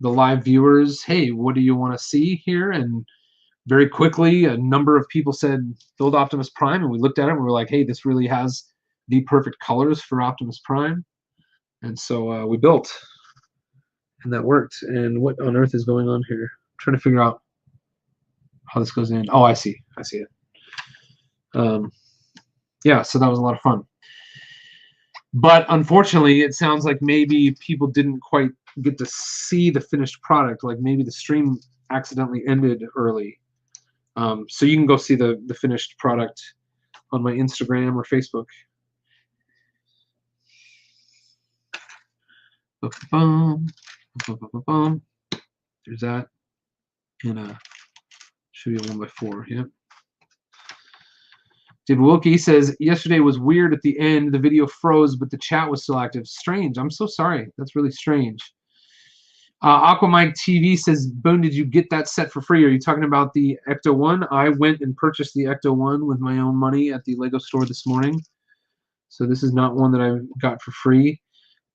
the live viewers, hey, what do you want to see here? And very quickly a number of people said build Optimus Prime, and we looked at it and we were like, hey, this really has the perfect colors for Optimus Prime. And so we built, and that worked. And what on earth is going on here? I'm trying to figure out how this goes in. Oh, I see it. Yeah, so that was a lot of fun. But unfortunately, it sounds like maybe people didn't quite get to see the finished product. Like maybe the stream accidentally ended early. So you can go see the finished product on my Instagram or Facebook. There's that. And should be a 1x4. Yep. David Wilkie says, yesterday was weird at the end. The video froze, but the chat was still active. Strange. I'm so sorry. That's really strange. Aquamike TV says, Boone, did you get that set for free? Are you talking about the Ecto-1? I went and purchased the Ecto-1 with my own money at the LEGO store this morning. So this is not one that I got for free.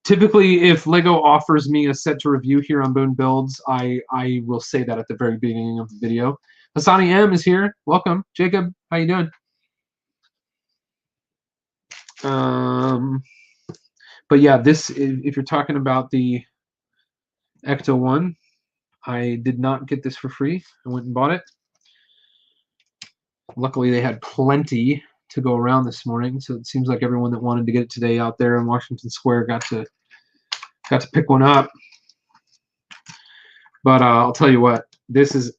Typically, if LEGO offers me a set to review here on Boone Builds, I will say that at the very beginning of the video. Hassani M is here. Welcome. Jacob, how you doing? But yeah, this, if you're talking about the Ecto-1, I did not get this for free. I went and bought it. Luckily, they had plenty to go around this morning, so it seems like everyone that wanted to get it today out there in Washington Square got to pick one up. But I'll tell you what, this is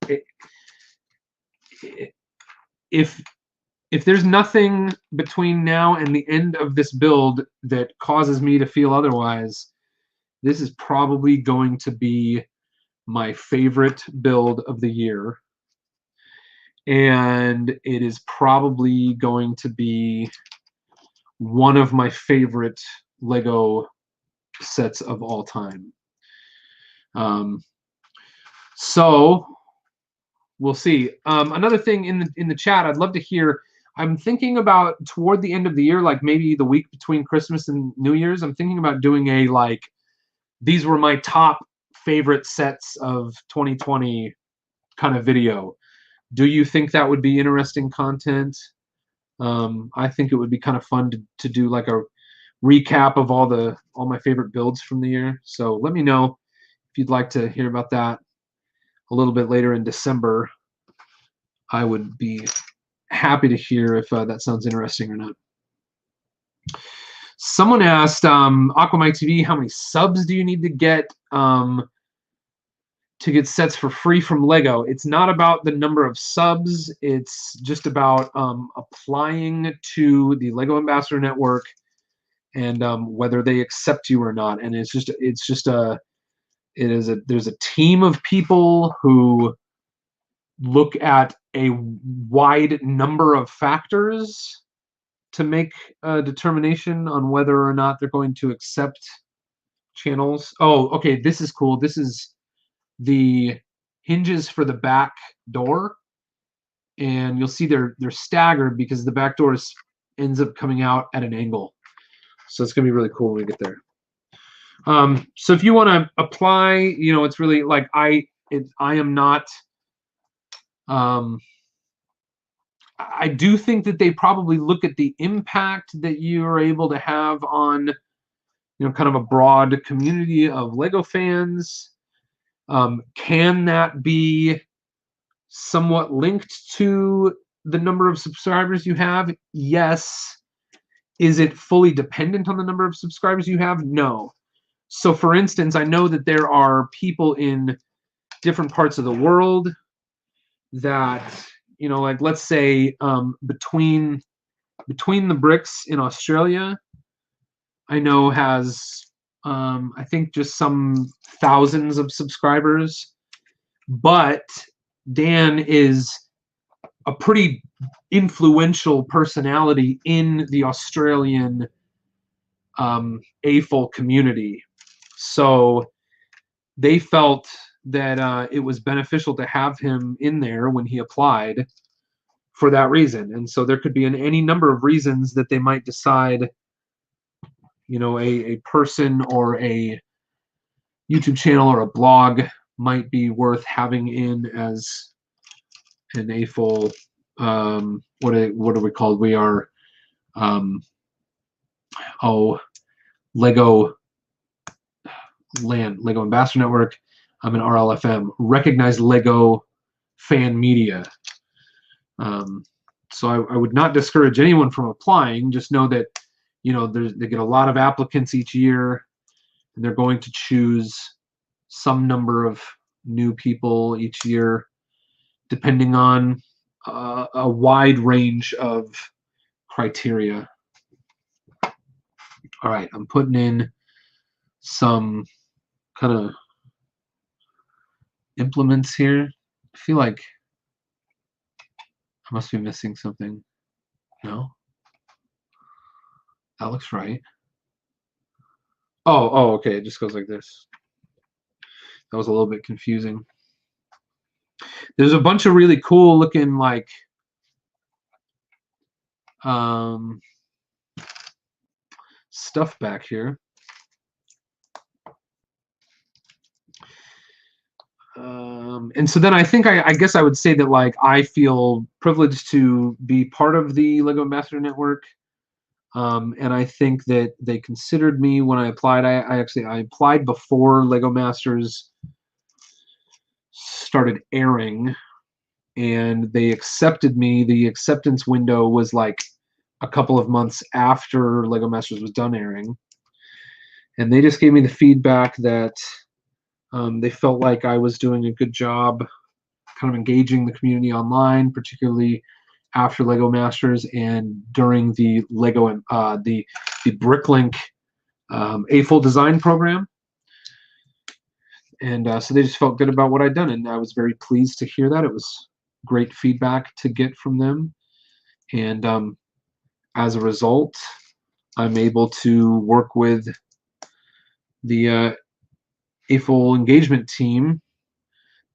if there's nothing between now and the end of this build that causes me to feel otherwise, this is probably going to be my favorite build of the year. And it is probably going to be one of my favorite LEGO sets of all time. So we'll see. Another thing in the chat, I'd love to hear. I'm thinking about toward the end of the year, like maybe the week between Christmas and New Year's, I'm thinking about doing a like, these were my top favorite sets of 2020 kind of video. Do you think that would be interesting content? I think it would be kind of fun to do like a recap of all my favorite builds from the year. So let me know if you'd like to hear about that a little bit later in December. I would be happy to hear if that sounds interesting or not. Someone asked Aquamike TV, how many subs do you need to get sets for free from LEGO? It's not about the number of subs. It's just about applying to the LEGO Ambassador Network and whether they accept you or not. And there's a team of people who look at a wide number of factors to make a determination on whether or not they're going to accept channels. Oh, okay, this is cool. This is the hinges for the back door, and you'll see they're staggered because the back door ends up coming out at an angle. So it's gonna be really cool when we get there. So if you want to apply, you know, it's really like I am not. I do think that they probably look at the impact that you are able to have on, you know, kind of a broad community of LEGO fans. Can that be somewhat linked to the number of subscribers you have? Yes. Is it fully dependent on the number of subscribers you have? No. So for instance, I know that there are people in different parts of the world that, you know, like let's say between the bricks in Australia, I know has I think just some thousands of subscribers, but Dan is a pretty influential personality in the Australian AFOL community. So they felt that it was beneficial to have him in there when he applied for that reason. And so there could be any number of reasons that they might decide, you know, a person or a YouTube channel or a blog might be worth having in as an AFOL. What are we called? We are LEGO Land, LEGO Ambassador Network. I'm an RLFM, recognized LEGO fan media. So I would not discourage anyone from applying. Just know that, you know, they get a lot of applicants each year, and they're going to choose some number of new people each year, depending on a wide range of criteria. All right, I'm putting in some kind of implements here. I feel like I must be missing something. No? That looks right. Oh, okay. It just goes like this. That was a little bit confusing. There's a bunch of really cool looking like stuff back here. And so then I think I guess I would say that like I feel privileged to be part of the LEGO Ambassador Network. And I think that they considered me when I applied. I applied before LEGO Masters started airing, and they accepted me. The acceptance window was like a couple of months after LEGO Masters was done airing, and they just gave me the feedback that they felt like I was doing a good job kind of engaging the community online, particularly after LEGO Masters and during the LEGO and the Bricklink AFOL design program. And so they just felt good about what I'd done, and I was very pleased to hear that. It was great feedback to get from them, and as a result, I'm able to work with the AFOL engagement team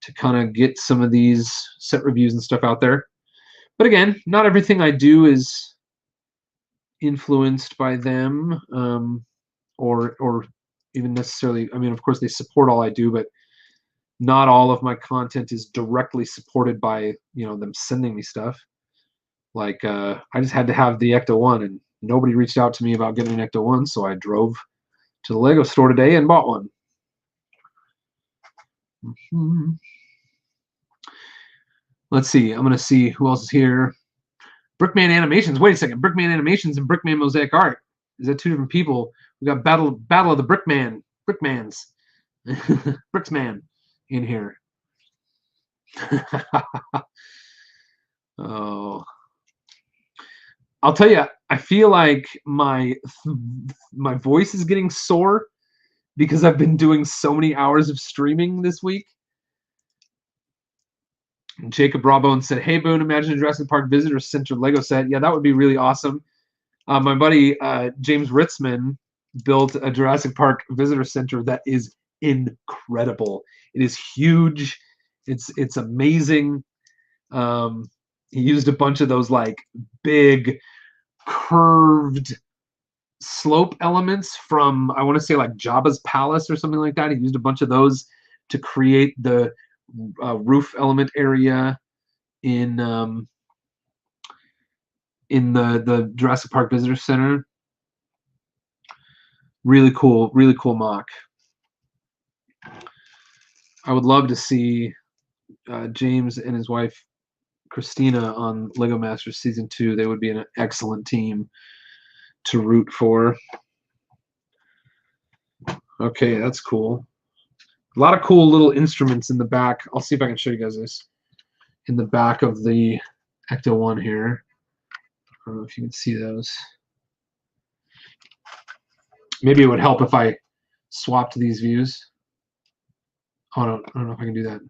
to kind of get some of these set reviews and stuff out there. But again, not everything I do is influenced by them, or even necessarily. I mean, of course, they support all I do, but not all of my content is directly supported by, you know, them sending me stuff. Like I just had to have the Ecto-1, and nobody reached out to me about getting an Ecto-1, so I drove to the LEGO store today and bought one. Let's see. I'm gonna see who else is here. Brickman Animations. Wait a second. Brickman Animations and Brickman Mosaic Art. Is that two different people? We got Battle of the Brickmans, Bricksman in here. Oh, I'll tell you. I feel like my voice is getting sore because I've been doing so many hours of streaming this week. And Jacob Brabone said, "Hey Boone, imagine a Jurassic Park Visitor Center Lego set. Yeah, that would be really awesome." My buddy James Ritzman built a Jurassic Park visitor center that is incredible. It is huge. It's amazing. He used a bunch of those like big curved slope elements from, I want to say, like Jabba's palace or something like that. He used a bunch of those to create the roof element area in the Jurassic Park Visitor Center. Really cool mock. I would love to see James and his wife Christina on Lego Masters Season 2. They would be an excellent team to root for. Okay, that's cool. A lot of cool little instruments in the back. I'll see if I can show you guys this. In the back of the Ecto-1 here. I don't know if you can see those. Maybe it would help if I swapped these views. Oh, I don't know if I can do that.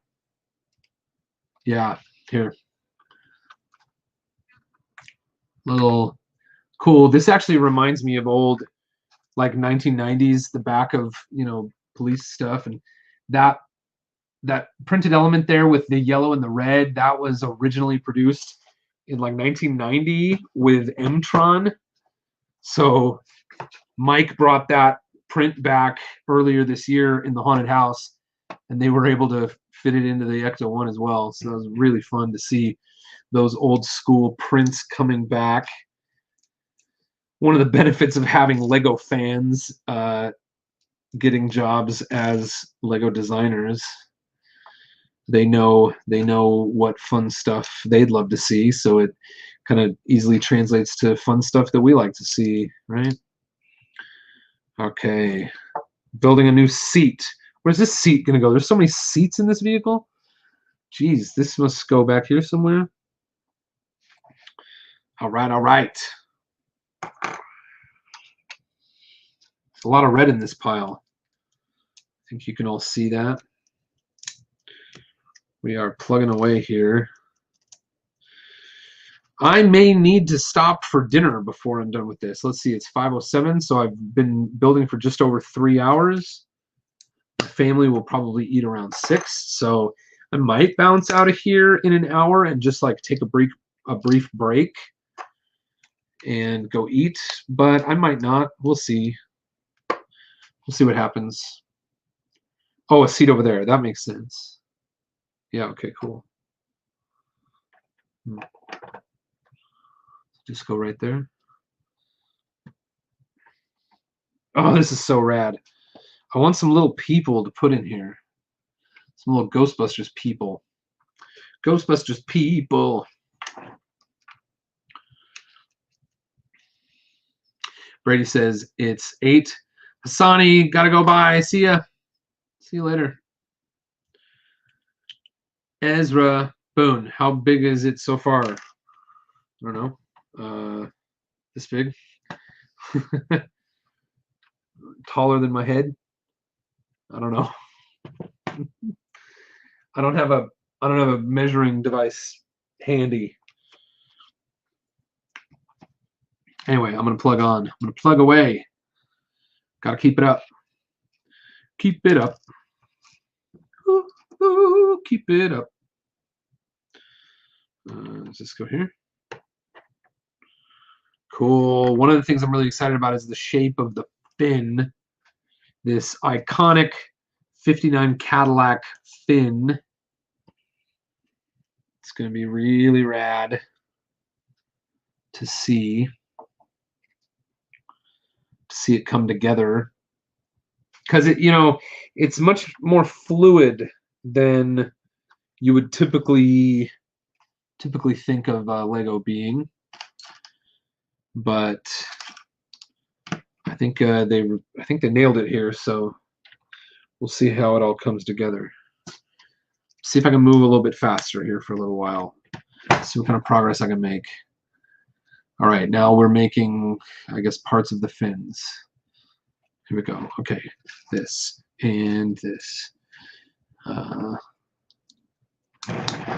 Yeah, here. Little cool. This actually reminds me of old, like 1990s, the back of, you know, police stuff, and that printed element there with the yellow and the red, that was originally produced in like 1990 with M-Tron. So Mike brought that print back earlier this year in the haunted house, and they were able to fit it into the Ecto-1 as well. So that was really fun to see those old school prints coming back. One of the benefits of having Lego fans getting jobs as Lego designers, they know what fun stuff they'd love to see, so it kind of easily translates to fun stuff that we like to see, right? Okay, building a new seat. Where's this seat gonna go? There's so many seats in this vehicle. Jeez, this must go back here somewhere. All right. There's a lot of red in this pile. I think you can all see that. We are plugging away here. I may need to stop for dinner before I'm done with this. Let's see, it's 5:07, so I've been building for just over 3 hours. My family will probably eat around 6, so I might bounce out of here in an hour and just like take a brief break and go eat, but I might not. We'll see. We'll see what happens. Oh, a seat over there. That makes sense. Yeah, okay, cool. Just go right there. Oh, this is so rad. I want some little people to put in here. Some little Ghostbusters people. Ghostbusters people. Brady says it's 8. Hassani, gotta go bye. See ya. See you later. Ezra, Boone, how big is it so far? I don't know. This big? Taller than my head? I don't know. I don't have a measuring device handy. Anyway, I'm gonna plug on. I'm gonna plug away. Gotta keep it up. Keep it up. Ooh, ooh, keep it up. Let's just go here. Cool. One of the things I'm really excited about is the shape of the fin. This iconic 59 Cadillac fin. It's going to be really rad to see it come together, because it's much more fluid than you would typically think of Lego being, but I think they nailed it here. So we'll see how it all comes together. See if I can move a little bit faster here for a little while. See what kind of progress I can make. All right, now we're making, I guess, parts of the fins. Here we go. Okay, this and this.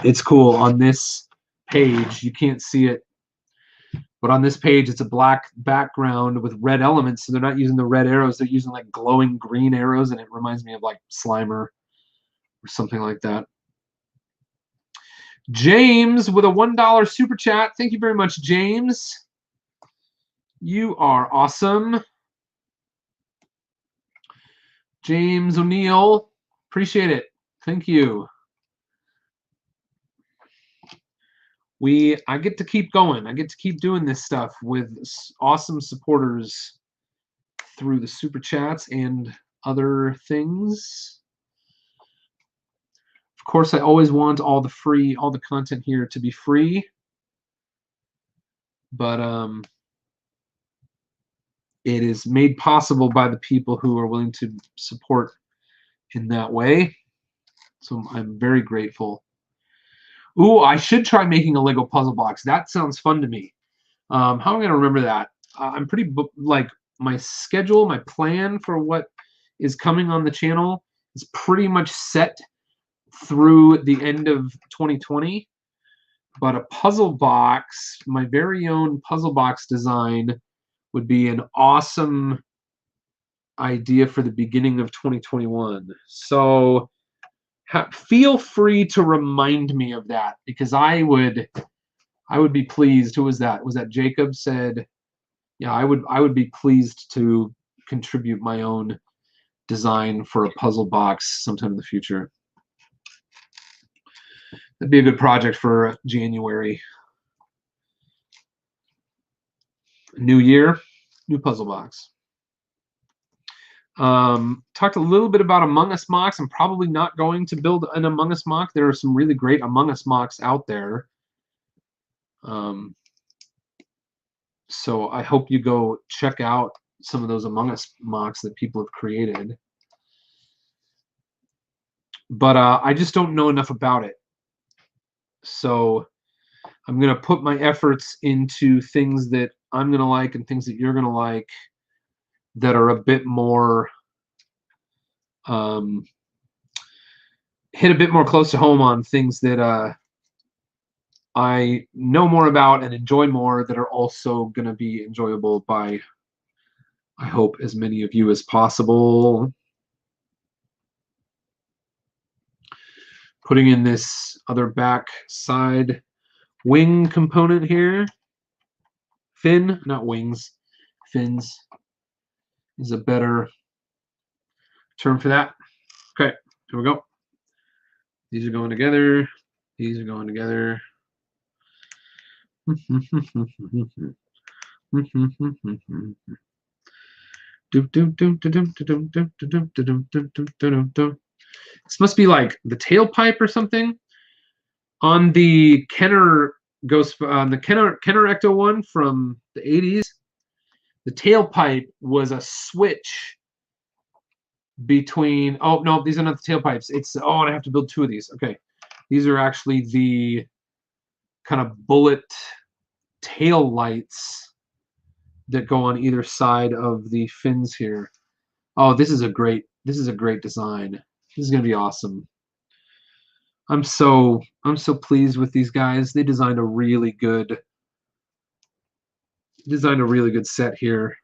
It's cool. On this page, you can't see it, But on this page, it's a black background with red elements, so they're not using the red arrows. They're using like glowing green arrows, and it reminds me of like Slimer or something like that. James with a $1 super chat. Thank you very much, James. You are awesome. James O'Neill, appreciate it. Thank you. I get to keep going. I get to keep doing this stuff with awesome supporters through the super chats and other things. Of course, I always want all the content here to be free. But it is made possible by the people who are willing to support in that way. So I'm very grateful. Ooh, I should try making a Lego puzzle box. That sounds fun to me. How am I going to remember that? I'm pretty, like, my schedule, my plan for what is coming on the channel is pretty much set through the end of 2020. But a puzzle box, my very own puzzle box design, would be an awesome idea for the beginning of 2021. So feel free to remind me of that, because I would be pleased. Who was that? Was that Jacob said? Yeah, I would be pleased to contribute my own design for a puzzle box sometime in the future. That'd be a good project for January. New year, new puzzle box. Talked a little bit about Among Us mocks. I'm probably not going to build an Among Us mock. There are some really great Among Us mocks out there. So I hope you go check out some of those Among Us mocks that people have created. But I just don't know enough about it. So I'm going to put my efforts into things that I'm going to like and things that you're going to like that are a bit more, hit a bit more close to home on things that I know more about and enjoy more, that are also going to be enjoyable by, I hope, as many of you as possible. Putting in this other back side wing component here. Fin, not wings, fins is a better term for that. Okay, here we go. These are going together. These are going together. This must be like the tailpipe or something. On the Kenner Ecto-1 from the 80s, the tailpipe was a switch between, oh no, these are not the tailpipes. It's, oh, and I have to build two of these. Okay, these are actually the kind of bullet tail lights that go on either side of the fins here. Oh, this is a great design. This is gonna be awesome. I'm so pleased with these guys. They designed a really good set here.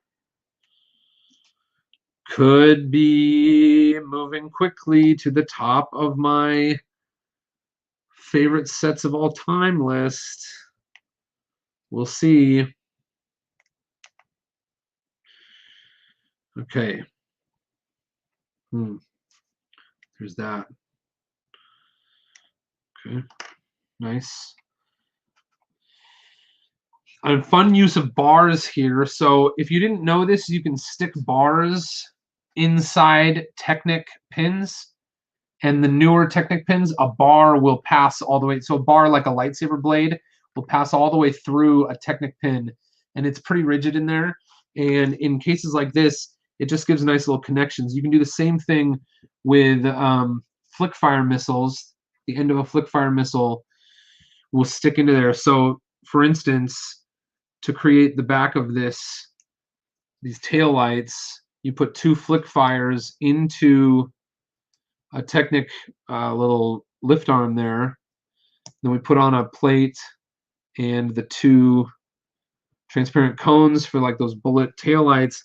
Could be moving quickly to the top of my favorite sets of all time list. We'll see. Okay. There's that. Okay. Nice. And fun use of bars here. So if you didn't know this, you can stick bars inside Technic pins. And the newer Technic pins, a bar will pass all the way. So a bar, like a lightsaber blade, will pass all the way through a Technic pin. And it's pretty rigid in there. And in cases like this, it just gives nice little connections. You can do the same thing with flick fire missiles. The end of a flick fire missile will stick into there. So, for instance, to create the back of these tail lights, you put two flick fires into a Technic little lift arm there. Then we put on a plate and the two transparent cones for like those bullet taillights.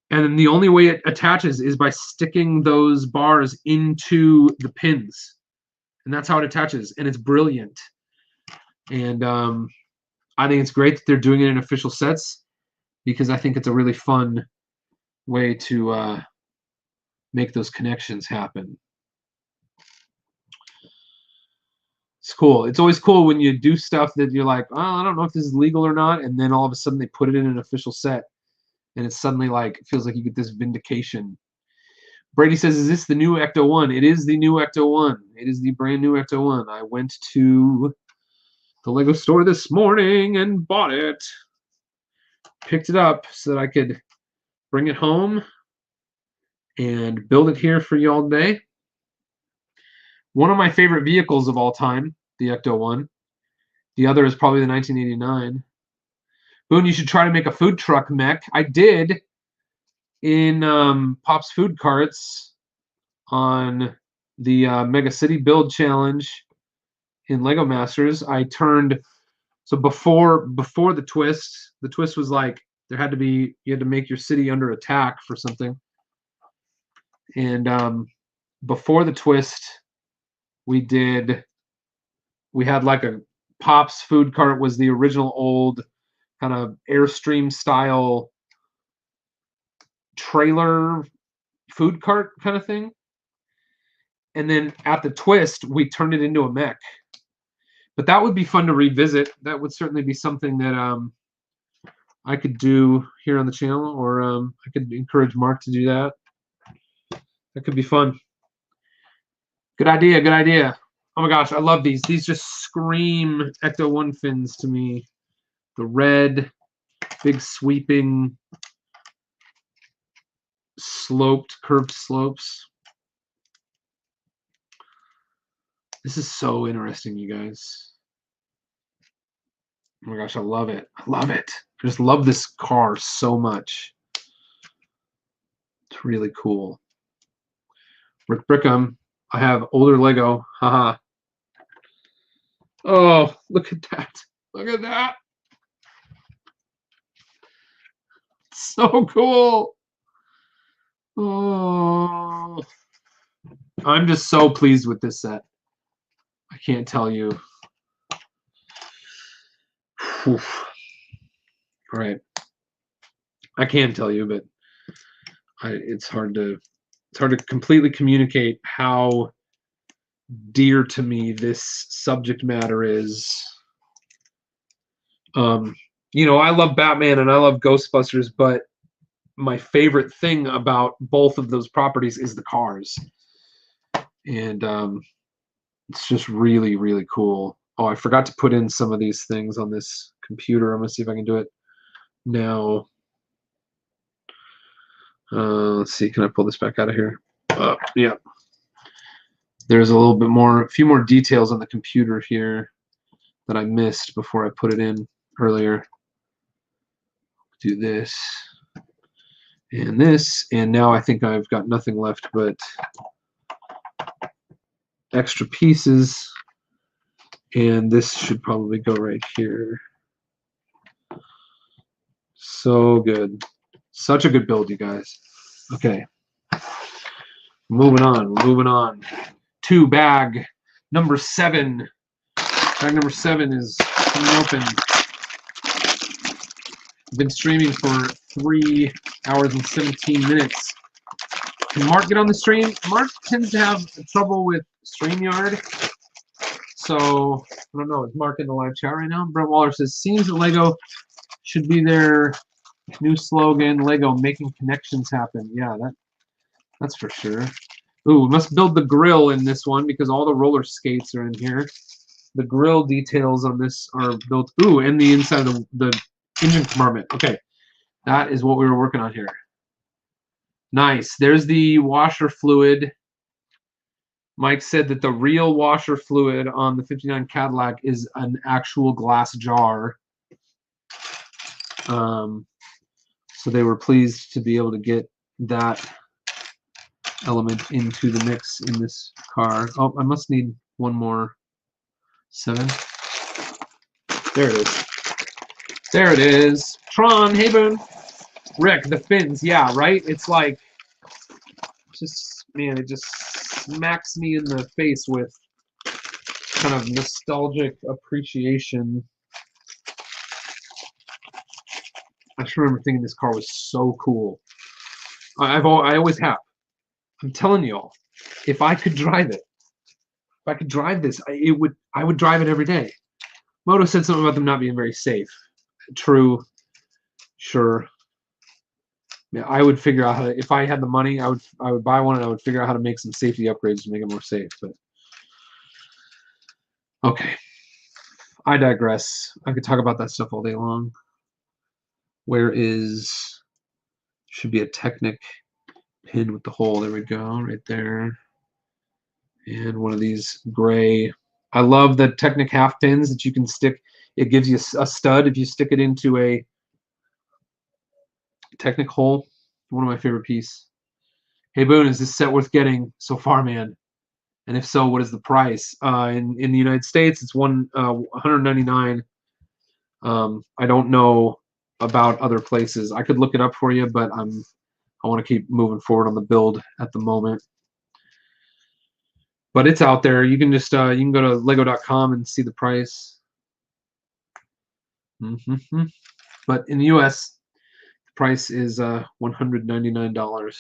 And then the only way it attaches is by sticking those bars into the pins. And that's how it attaches. And it's brilliant. And I think it's great that they're doing it in official sets, because I think it's a really fun way to make those connections happen. It's cool. It's always cool when you do stuff that you're like, oh, I don't know if this is legal or not, and then all of a sudden they put it in an official set, and it's suddenly like, it feels like you get this vindication. Brady says, is this the new Ecto-1? It is the new Ecto-1. It is the brand new Ecto-1. I went to the LEGO store this morning and bought it. Picked it up so that I could bring it home and build it here for y'all today. One of my favorite vehicles of all time, the Ecto-1. The other is probably the 1989. Boone, you should try to make a food truck mech. I did in Pop's Food Carts on the Mega City Build Challenge in LEGO Masters. I turned, so before the twist was like, you had to make your city under attack for something. And before the twist, we had like a Pop's Food Cart was the original old kind of Airstream style trailer food cart kind of thing. And then at the twist, we turned it into a mech. But that would be fun to revisit. That would certainly be something that I could do here on the channel, or I could encourage Mark to do that. That could be fun. Good idea, good idea. Oh my gosh, I love these. These just scream Ecto-1 fins to me. The red, big sweeping, curved slopes. This is so interesting, you guys. Oh my gosh, I love it. I love it. I just love this car so much. It's really cool. Rick Brickham. I have older Lego. Haha. Oh, look at that. Look at that. So cool. Oh. I'm just so pleased with this set. I can't tell you. Oof. All right. I can tell you, but it's hard to completely communicate how dear to me this subject matter is. You know, I love Batman and I love Ghostbusters, but my favorite thing about both of those properties is the cars. And it's just really, really cool. Oh, I forgot to put in some of these things on this computer. I'm going to see if I can do it now. Let's see. Can I pull this back out of here? Yeah. There's a few more details on the computer here that I missed before I put it in earlier. Do this and this, and now I think I've got nothing left but extra pieces, and this should probably go right here. So good. Such a good build, you guys. Okay. Moving on. To bag number 7. Bag number 7 is coming open. I've been streaming for 3 hours and 17 minutes. Can Mark get on the stream? Mark tends to have trouble with StreamYard. So, I don't know. Is Mark in the live chat right now? Brent Waller says, seems that LEGO should be their new slogan, LEGO making connections happen. Yeah, that's for sure. Ooh, we must build the grill in this one because all the roller skates are in here. The grill details on this are built. Ooh, and the inside of the engine compartment. Okay, that is what we were working on here. Nice. There's the washer fluid. Mike said that the real washer fluid on the 59 Cadillac is an actual glass jar. So they were pleased to be able to get that element into the mix in this car. Oh, I must need one more 7. There it is. There it is. Tron, hey Boone. Rick, the fins, yeah, right? It's like, just, man, it just smacks me in the face with kind of nostalgic appreciation. I just remember thinking this car was so cool. I always have. I'm telling y'all, if I could drive it, if I could drive this, I would drive it every day. Moto said something about them not being very safe. True. Sure. Yeah, I would figure out how to, if I had the money, I would buy one and I would figure out how to make some safety upgrades to make it more safe. But okay. I digress. I could talk about that stuff all day long. Where is, should be a Technic pin with the hole. There we go, right there. And one of these gray. I love the Technic half pins that you can stick. It gives you a stud if you stick it into a Technic hole. One of my favorite pieces. Hey Boone, is this set worth getting so far, man? And if so, what is the price? In the United States, it's $199. I don't know about other places. I could look it up for you, but I want to keep moving forward on the build at the moment. But it's out there. You can just you can go to lego.com and see the price. But in the U.S., the price is $199.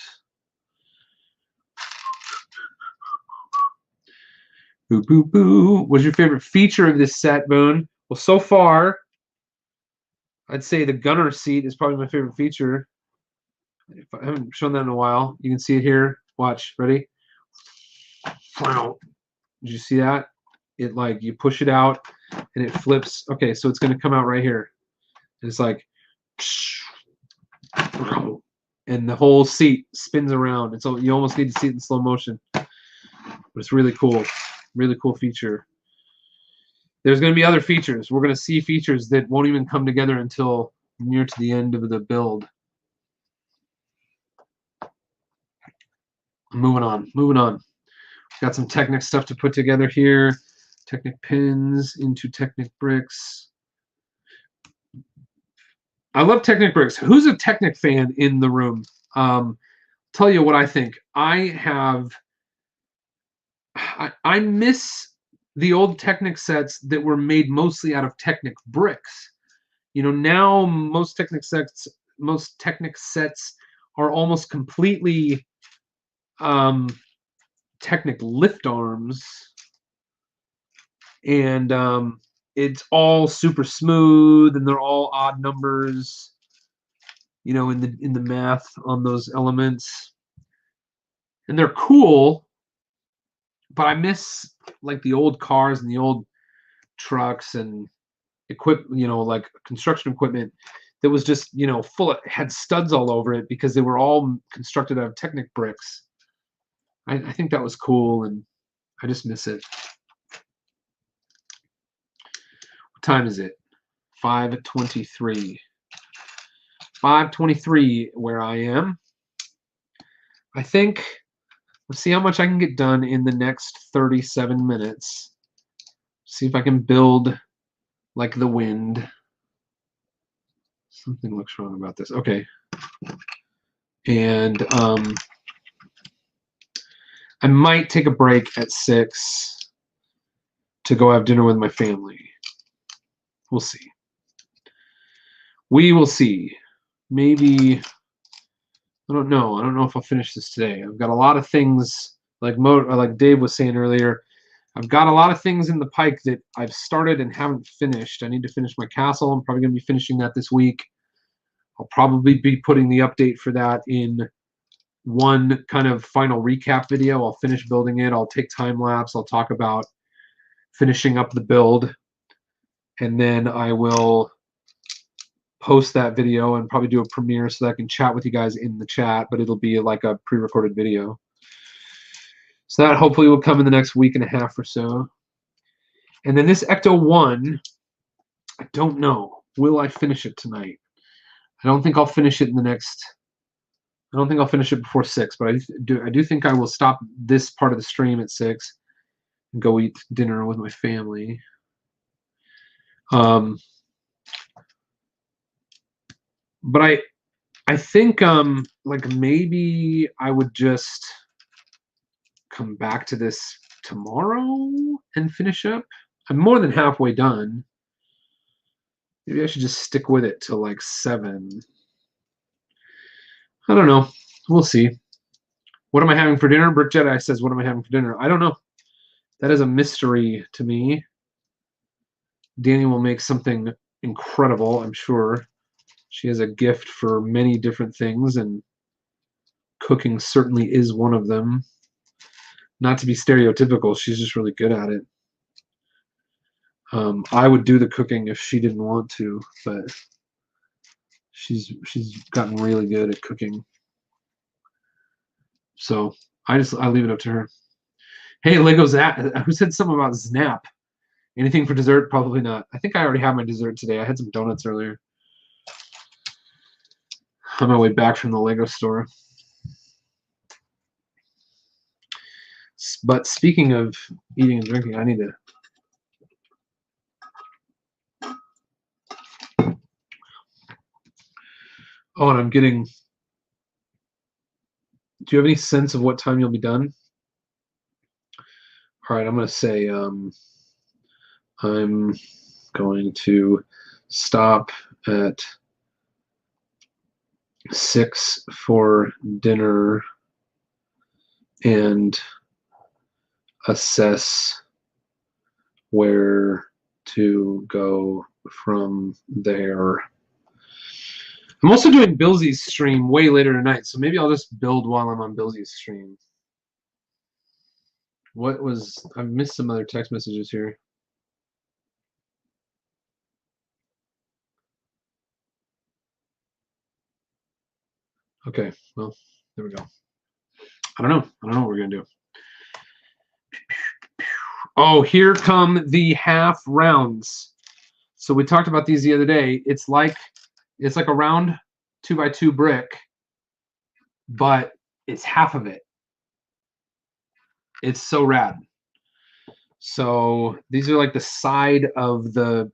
Boo, boo, boo. What's your favorite feature of this set, Boone? Well, so far, I'd say the gunner seat is probably my favorite feature. If I haven't shown that in a while, you can see it here. Watch, ready? Did you see that? It like you push it out and it flips. Okay, so it's going to come out right here. And it's like, and the whole seat spins around. And so you almost need to see it in slow motion. But it's really cool. Really cool feature. There's going to be other features. We're going to see features that won't even come together until near to the end of the build. Moving on. Got some Technic stuff to put together here. Technic pins into Technic bricks. I love Technic bricks. Who's a Technic fan in the room? Tell you what I think. I miss the old Technic sets that were made mostly out of Technic bricks. You know, now most Technic sets are almost completely Technic lift arms, and it's all super smooth, and they're all odd numbers, you know, in the math on those elements, and they're cool. But I miss like the old cars and the old trucks and you know, like construction equipment that was just, you know, had studs all over it because they were all constructed out of Technic bricks. I think that was cool, and I just miss it. What time is it? 5:23. 5:23 where I am. I think, let's see how much I can get done in the next 37 minutes. See if I can build like the wind. Something looks wrong about this. Okay. And I might take a break at 6 to go have dinner with my family. We'll see. We will see. Maybe, I don't know. I don't know if I'll finish this today. I've got a lot of things, like Dave was saying earlier, I've got a lot of things in the pike that I've started and haven't finished. I need to finish my castle. I'm probably going to be finishing that this week. I'll probably be putting the update for that in one kind of final recap video. I'll finish building it. I'll take time lapse. I'll talk about finishing up the build, and then I will post that video and probably do a premiere so that I can chat with you guys in the chat, but it'll be like a pre-recorded video. So that hopefully will come in the next week and a half or so. And then this Ecto-1, I don't know. Will I finish it tonight? I don't think I'll finish it in the next, I don't think I'll finish it before 6, but I do think I will stop this part of the stream at 6 and go eat dinner with my family. But I think like maybe I would just come back to this tomorrow and finish up. I'm more than halfway done. Maybe I should just stick with it till like 7. I don't know. We'll see. What am I having for dinner? Brick Jedi says, what am I having for dinner? I don't know. That is a mystery to me. Danny will make something incredible, I'm sure. She has a gift for many different things, and cooking certainly is one of them. Not to be stereotypical, she's just really good at it. I would do the cooking if she didn't want to, but she's gotten really good at cooking. So I leave it up to her. Hey, Lego Zap, who said something about Snap? Anything for dessert? Probably not. I think I already had my dessert today. I had some donuts earlier. On my way back from the Lego store. But speaking of eating and drinking, I need to. Oh, and I'm getting. Do you have any sense of what time you'll be done? All right, I'm going to say I'm going to stop at 6 for dinner and assess where to go from there. I'm also doing Billsy's stream way later tonight, so maybe I'll just build while I'm on Billsy's stream. I missed some other text messages here. Okay, well, there we go. I don't know what we're gonna do. Oh, here come the half rounds. So we talked about these the other day. It's like a round 2x2 brick, but it's half of it. It's so rad. So these are like the side of the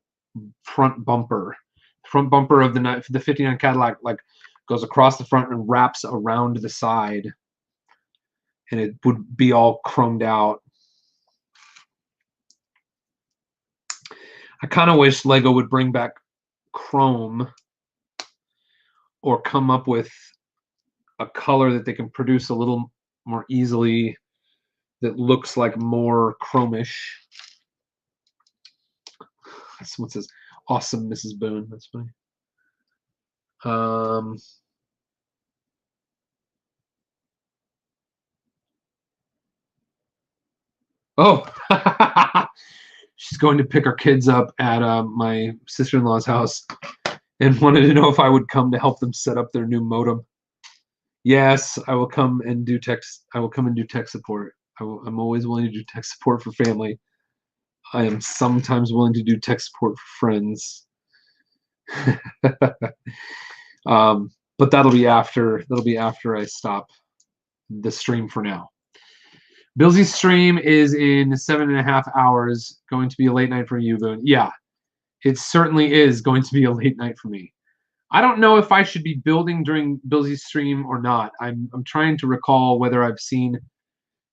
front bumper. Front bumper of the 59 Cadillac like goes across the front and wraps around the side. And it would be all chromed out. I kind of wish Lego would bring back chrome or come up with a color that they can produce a little more easily that looks like more chromish. Someone says, awesome, Mrs. Boone. That's funny. Oh, she's going to pick our kids up at my sister-in-law's house and wanted to know if I would come to help them set up their new modem. Yes, I will come and do text. I will come and do tech support. I'm always willing to do tech support for family. I am sometimes willing to do tech support for friends. But that'll be after I stop the stream for now. Billsy's stream is in 7.5 hours. Going to be a late night for you, Boone. Yeah, it certainly is going to be a late night for me. I don't know if I should be building during Billsy's stream or not. I'm trying to recall whether I've seen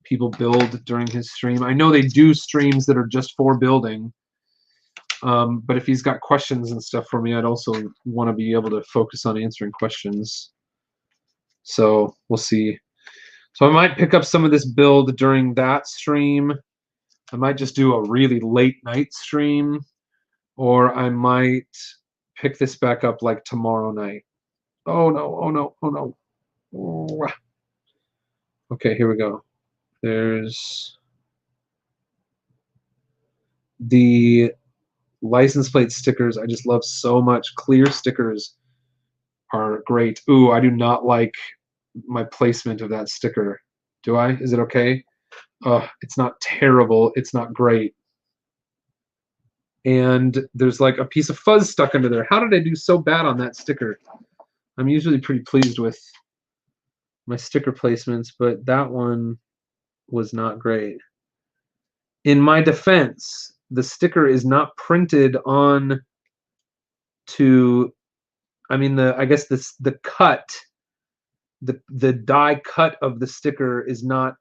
people build during his stream. I know they do streams that are just for building. But if he's got questions and stuff for me, I'd also want to be able to focus on answering questions. So we'll see. So I might pick up some of this build during that stream. I might just do a really late night stream, or I might pick this back up like tomorrow night. Oh no, oh no, oh no. Oh. Okay, here we go. There's the license plate stickers. I just love so much. Clear stickers are great. Ooh, I do not like my placement of that sticker. Do I? Is it okay? It's not terrible. It's not great. And there's like a piece of fuzz stuck under there. How did I do so bad on that sticker? I'm usually pretty pleased with my sticker placements, but that one was not great. In my defense, the sticker is not printed on to I mean, I guess the cut, the die cut of the sticker is not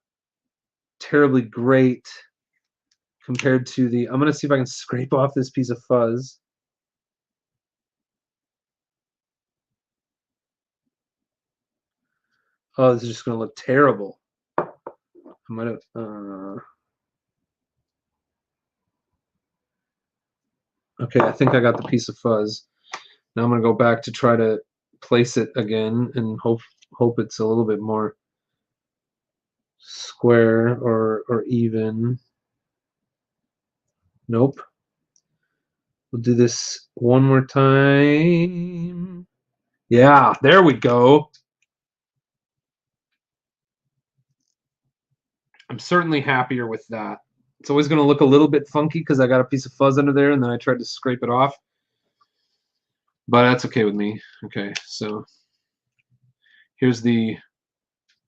terribly great compared to the. I'm gonna see if I can scrape off this piece of fuzz. Oh, this is just gonna look terrible. I might have. Okay, I think I got the piece of fuzz. Now I'm gonna go back to try to place it again and hope it's a little bit more square or even. Nope. We'll do this one more time. Yeah, there we go. I'm certainly happier with that. It's always going to look a little bit funky because I got a piece of fuzz under there and then I tried to scrape it off. But that's okay with me. Okay, so here's the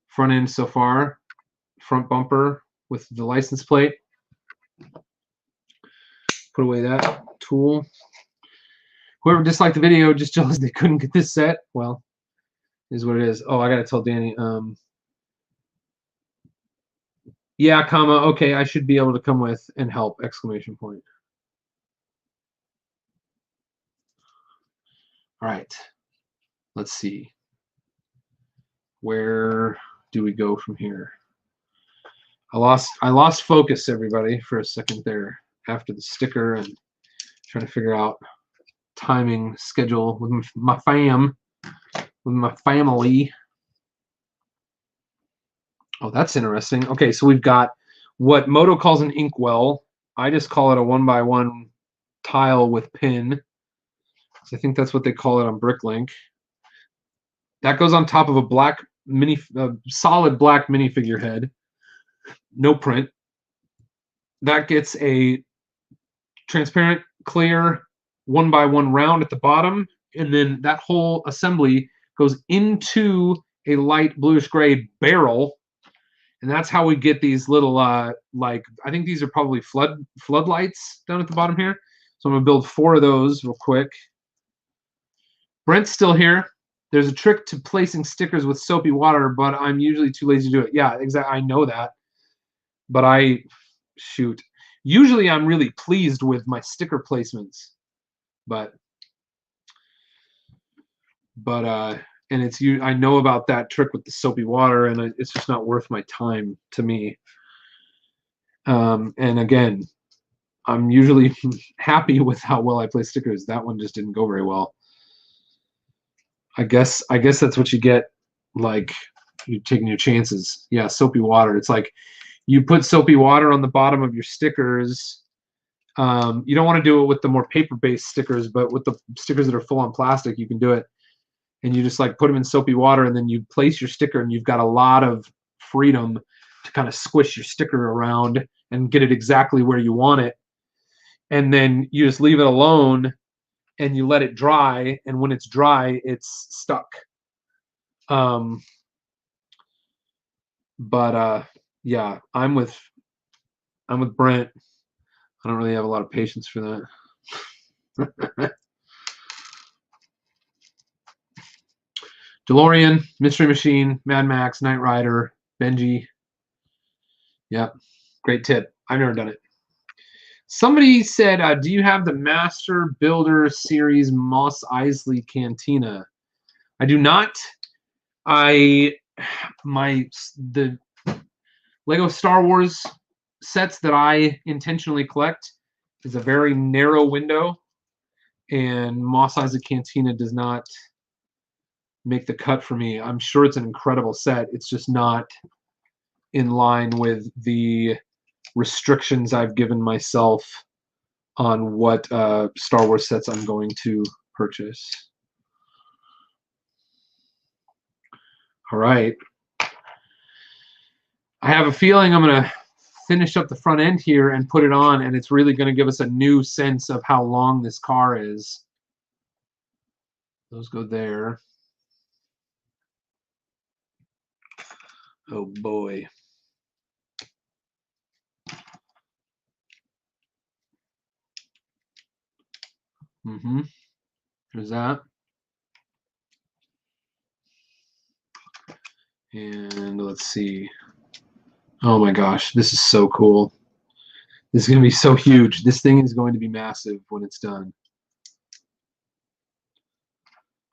front end so far. Front bumper with the license plate. Put away that tool. Whoever disliked the video, just jealous they couldn't get this set. Well, is what it is. Oh, I got to tell Danny. Yeah, comma, okay, I should be able to come with and help, exclamation point. All right, let's see. Where do we go from here? I lost focus, everybody, for a second there after the sticker and trying to figure out timing schedule with my family. Oh, that's interesting. Okay, so we've got what Moto calls an inkwell. I just call it a 1x1 tile with pin. So I think that's what they call it on Bricklink. That goes on top of a black solid black minifigure head. No print. That gets a transparent, clear 1x1 round at the bottom, and then that whole assembly goes into a light bluish gray barrel, and that's how we get these little like, I think these are probably floodlights down at the bottom here. So I'm gonna build 4 of those real quick. Brent's still here. There's a trick to placing stickers with soapy water, but I'm usually too lazy to do it. Yeah, exactly. I know that. But shoot. Usually I'm really pleased with my sticker placements. But and I know about that trick with the soapy water, and it's just not worth my time to me. And again, I'm usually happy with how well I place stickers. That one just didn't go very well. I guess that's what you get, like, you're taking your chances. Yeah, soapy water. It's like you put soapy water on the bottom of your stickers. You don't want to do it with the more paper-based stickers, but with the stickers that are full on plastic, you can do it. And you just like put them in soapy water, and then you place your sticker, and you've got a lot of freedom to kind of squish your sticker around and get it exactly where you want it. And then you just leave it alone and you let it dry, and when it's dry, it's stuck. Yeah, I'm with Brent. I don't really have a lot of patience for that. DeLorean, Mystery Machine, Mad Max, Knight Rider, Benji. Yep, great tip. I've never done it. Somebody said, do you have the Master Builder Series Mos Eisley Cantina? I do not. The LEGO Star Wars sets that I intentionally collect is a very narrow window, and Mos Eisley Cantina does not make the cut for me. I'm sure it's an incredible set. It's just not in line with the restrictions I've given myself on what Star Wars sets I'm going to purchase. All right. I have a feeling I'm going to finish up the front end here and put it on, and it's really going to give us a new sense of how long this car is. Those go there. Oh boy. There's that. And let's see. Oh my gosh, this is so cool. This is going to be so huge. This thing is going to be massive when it's done.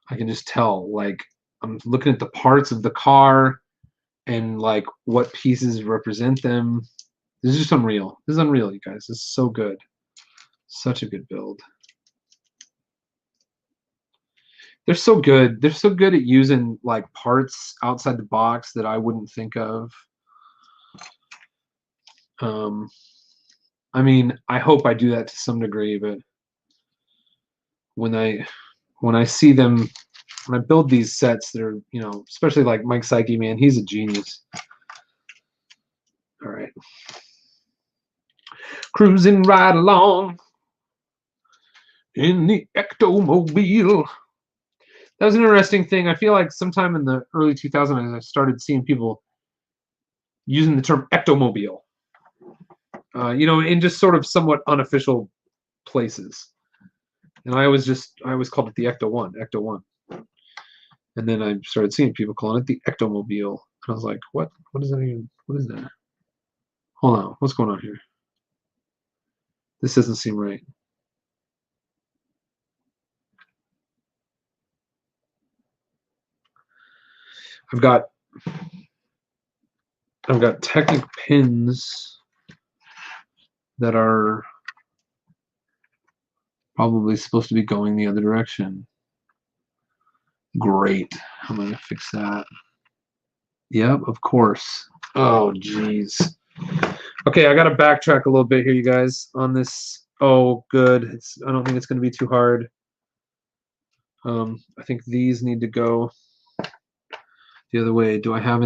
I can just tell, like, I'm looking at the parts of the car and like what pieces represent them. This is just unreal. This is unreal, you guys. This is so good. Such a good build. They're so good. They're so good at using like parts outside the box that I wouldn't think of. I mean, I hope I do that to some degree, but when I see them, when I build these sets that are, you know, especially like Mike Psyche, man, he's a genius. All right. Cruising right along in the Ecto-mobile. That was an interesting thing. I feel like sometime in the early 2000s, I started seeing people using the term ectomobile, you know, in just sort of somewhat unofficial places. And I always called it the Ecto-1. And then I started seeing people calling it the Ectomobile. And I was like, what is that even? What is that? Hold on. What's going on here? This doesn't seem right. I've got Technic pins that are probably supposed to be going the other direction. Great. I'm going to fix that. Yep, of course. Oh, geez. Okay, I got to backtrack a little bit here, you guys, on this. Oh, good. I don't think it's going to be too hard. I think these need to go the other way. Do I have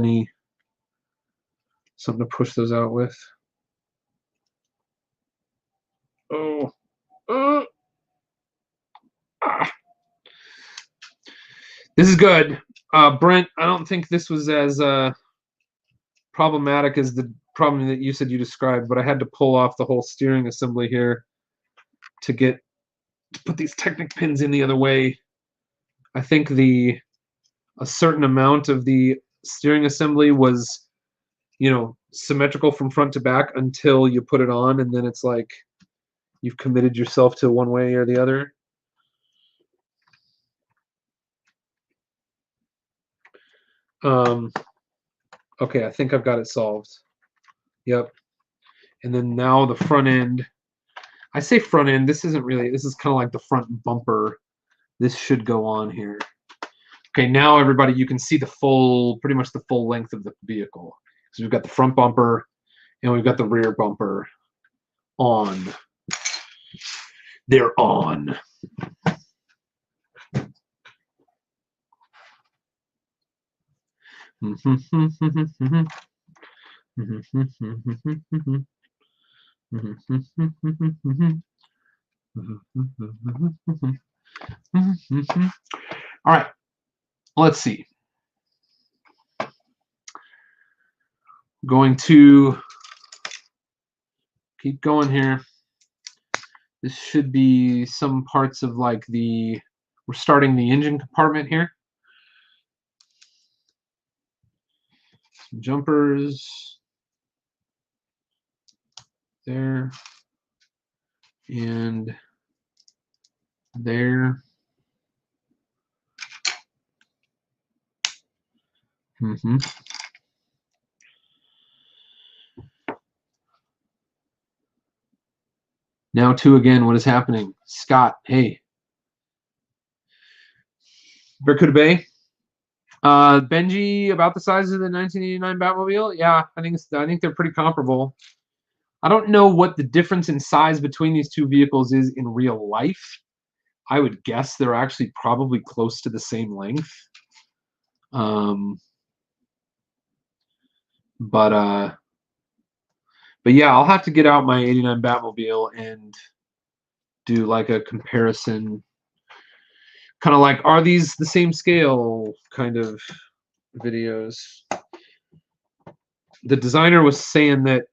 something to push those out with? Oh. This is good. Brent, I don't think this was as problematic as the problem that you said you described, but I had to pull off the whole steering assembly here to put these Technic pins in the other way. I think a certain amount of the steering assembly was, you know, symmetrical from front to back until you put it on, and then it's like you've committed yourself to one way or the other. Okay, I think I've got it solved. Yep. And then now the front end. I say front end. This is kind of like the front bumper. This should go on here. Okay, now everybody, you can see pretty much the full length of the vehicle. So we've got the front bumper and we've got the rear bumper on. They're on. All right, let's see. Going to keep going here. This should be some parts of like we're starting the engine compartment here. Some jumpers there and there. Now again, what is happening? Scott, hey. Barracuda Bay. Benji, about the size of the 1989 Batmobile? Yeah, I think they're pretty comparable. I don't know what the difference in size between these two vehicles is in real life. I would guess they're actually probably close to the same length. But yeah, I'll have to get out my 89 Batmobile and do like a comparison. Kind of like, are these the same scale kind of videos? The designer was saying that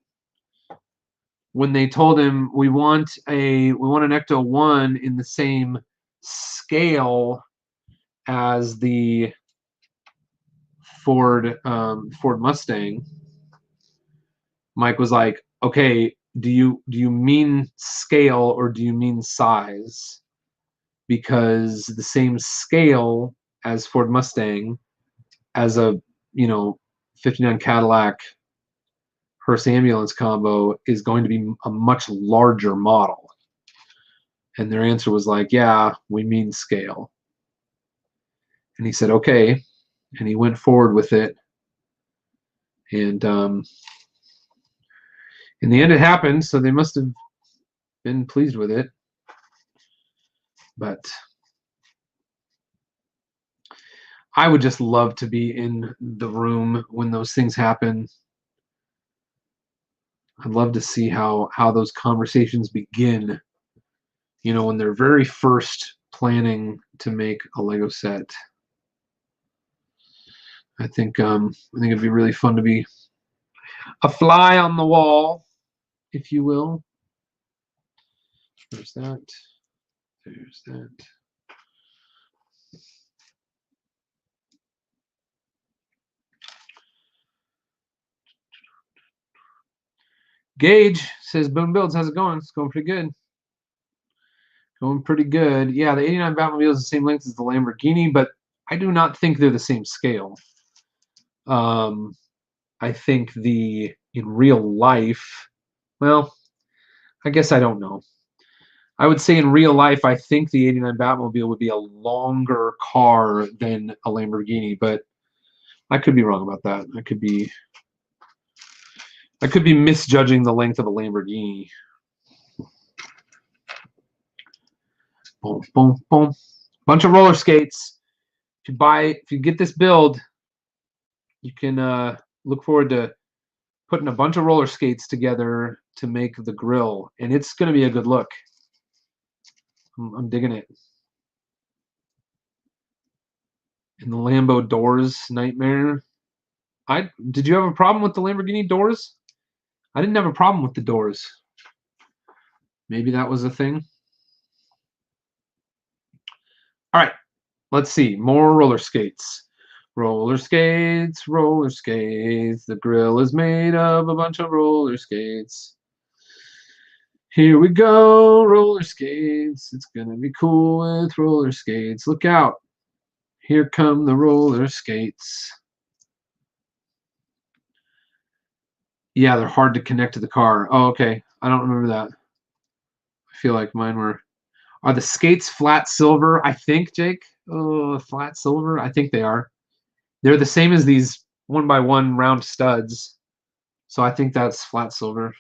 when they told him we want an Ecto-1 in the same scale as the Ford Mustang, Mike was like, okay, do you mean scale or do you mean size? Because the same scale as Ford Mustang, as a 59 Cadillac hearse ambulance combo, is going to be a much larger model. And their answer was like, yeah, we mean scale. And he said, okay. And he went forward with it. And in the end, it happened. So they must have been pleased with it. But I would just love to be in the room when those things happen. I'd love to see how those conversations begin, when they're very first planning to make a Lego set. I think it'd be really fun to be a fly on the wall, if you will. There's that. There's that. Gage says, Boone Builds, how's it going? It's going pretty good. Going pretty good. Yeah, the 89 Batmobile is the same length as the Lamborghini, but I do not think they're the same scale. I think in real life, well, I guess I don't know. I would say in real life, I think the 89 Batmobile would be a longer car than a Lamborghini, but I could be wrong about that. I could be misjudging the length of a Lamborghini. Boom, boom, boom. Bunch of roller skates. If you get this build, you can look forward to putting a bunch of roller skates together to make the grill, and it's going to be a good look. I'm digging it. And the Lambo doors nightmare. Did you have a problem with the Lamborghini doors? I didn't have a problem with the doors. Maybe that was a thing. All right, let's see. More roller skates. Roller skates, roller skates. The grill is made of a bunch of roller skates. Here we go, roller skates. It's going to be cool with roller skates. Look out. Here come the roller skates. Yeah, they're hard to connect to the car. Oh, okay. I don't remember that. I feel like mine were. Are the skates flat silver? I think, Jake. Oh, flat silver? I think they are. They're the same as these 1x1 round studs. So I think that's flat silver.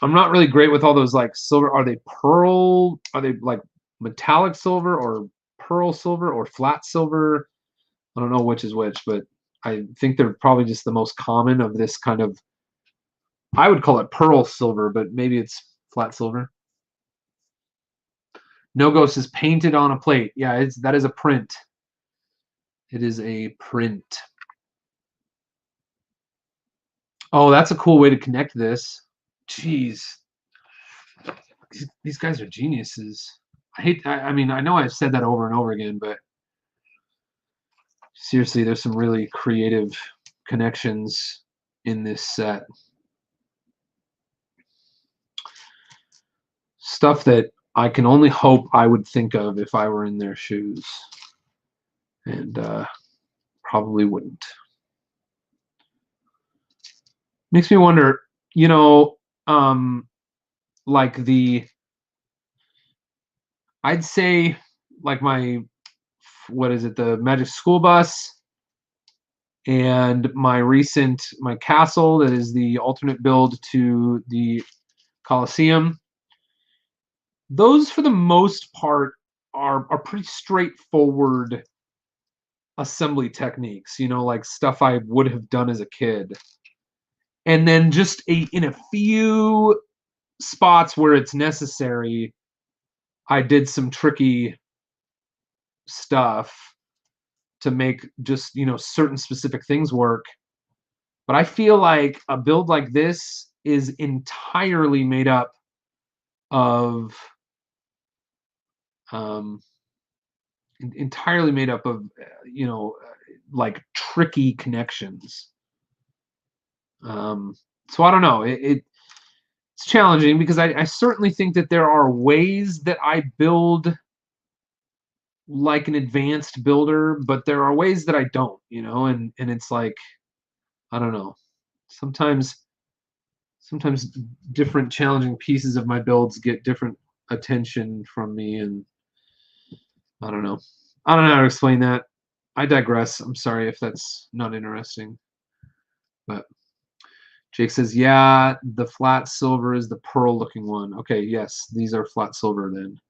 I'm not really great with all those like silver. Are they pearl? Are they like metallic silver or pearl silver or flat silver? I don't know which is which, but I think they're probably just the most common of this kind of. I would call it pearl silver, but maybe it's flat silver. No Ghost is painted on a plate. Yeah, that is a print. It is a print. Oh, that's a cool way to connect this. Jeez. These guys are geniuses. I mean, I know I've said that over and over again, but seriously, there's some really creative connections in this set. Stuff that I can only hope I would think of if I were in their shoes. And probably wouldn't. Makes me wonder, like I'd say like the Magic School Bus and my castle that is the alternate build to the Coliseum. Those for the most part are pretty straightforward assembly techniques, like stuff I would have done as a kid. And then just in a few spots where it's necessary, I did some tricky stuff to make just, certain specific things work. But I feel like a build like this is entirely made up of entirely made up of, you know, like tricky connections. So I don't know. It's challenging because I certainly think that there are ways that I build like an advanced builder, but there are ways that I don't, you know, and it's like, I don't know. Sometimes different challenging pieces of my builds get different attention from me, and I don't know. I don't know how to explain that. I digress. I'm sorry if that's not interesting. But Jake says, yeah, the flat silver is the pearl looking one. Okay, yes, these are flat silver then.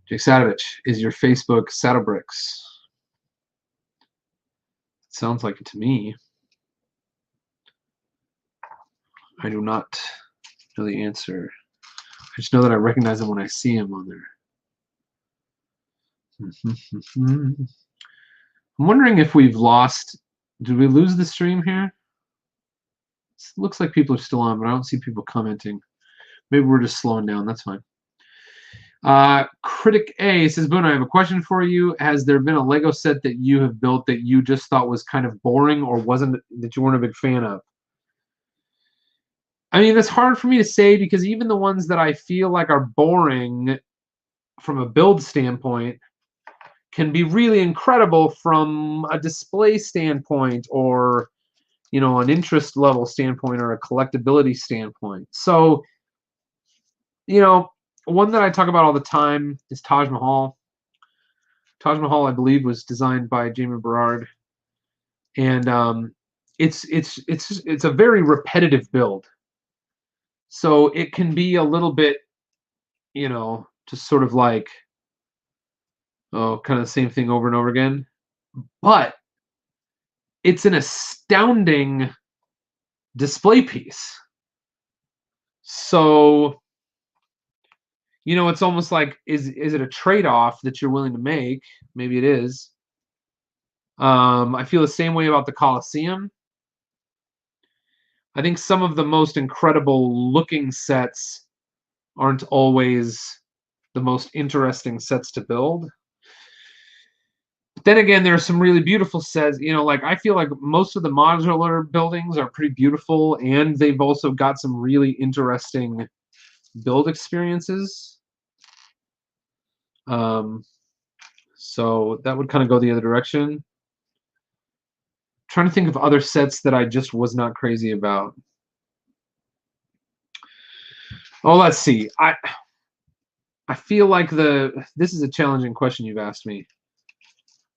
Jake Sadovich, is your Facebook Saddlebricks? Sounds like it to me. I do not know the answer. I just know that I recognize him when I see him on there. I'm wondering if we've lost. Did we lose the stream here? It looks like people are still on, but I don't see people commenting. Maybe we're just slowing down. That's fine. Critic A says, Boone, I have a question for you. Has there been a Lego set that you have built that you just thought was kind of boring or wasn't, that you weren't a big fan of? I mean, that's hard for me to say because even the ones that I feel like are boring from a build standpoint can be really incredible from a display standpoint or, you know, an interest level standpoint or a collectability standpoint. So, you know, one that I talk about all the time is Taj Mahal. Taj Mahal, I believe, was designed by Jamie Berard, and it's a very repetitive build. So it can be a little bit, you know, just sort of like, oh, kind of the same thing over and over again. But it's an astounding display piece. So, you know, it's almost like, is it a trade-off that you're willing to make? Maybe it is. I feel the same way about the Colosseum. I think some of the most incredible looking sets aren't always the most interesting sets to build. But then again, there are some really beautiful sets. You know, like I feel like most of the modular buildings are pretty beautiful, and they've also got some really interesting build experiences. So that would kind of go the other direction. Trying to think of other sets that I just was not crazy about. Oh, let's see. I feel like this is a challenging question you've asked me,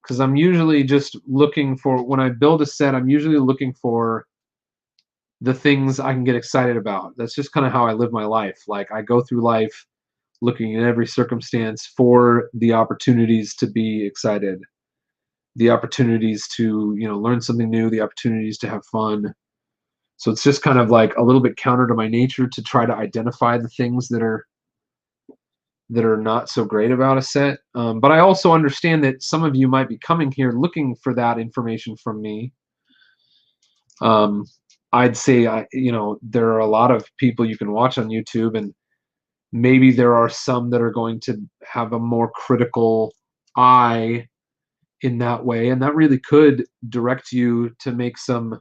because I'm usually just looking for, when I build a set, I'm usually looking for the things I can get excited about. That's just kind of how I live my life. Like I go through life looking at every circumstance for the opportunities to be excited, the opportunities to, you know, learn something new, the opportunities to have fun. So it's just kind of like a little bit counter to my nature to try to identify the things that are not so great about a set. But I also understand that some of you might be coming here looking for that information from me. I'd say, you know, there are a lot of people you can watch on YouTube, and maybe there are some that are going to have a more critical eye in that way, and that really could direct you to make some,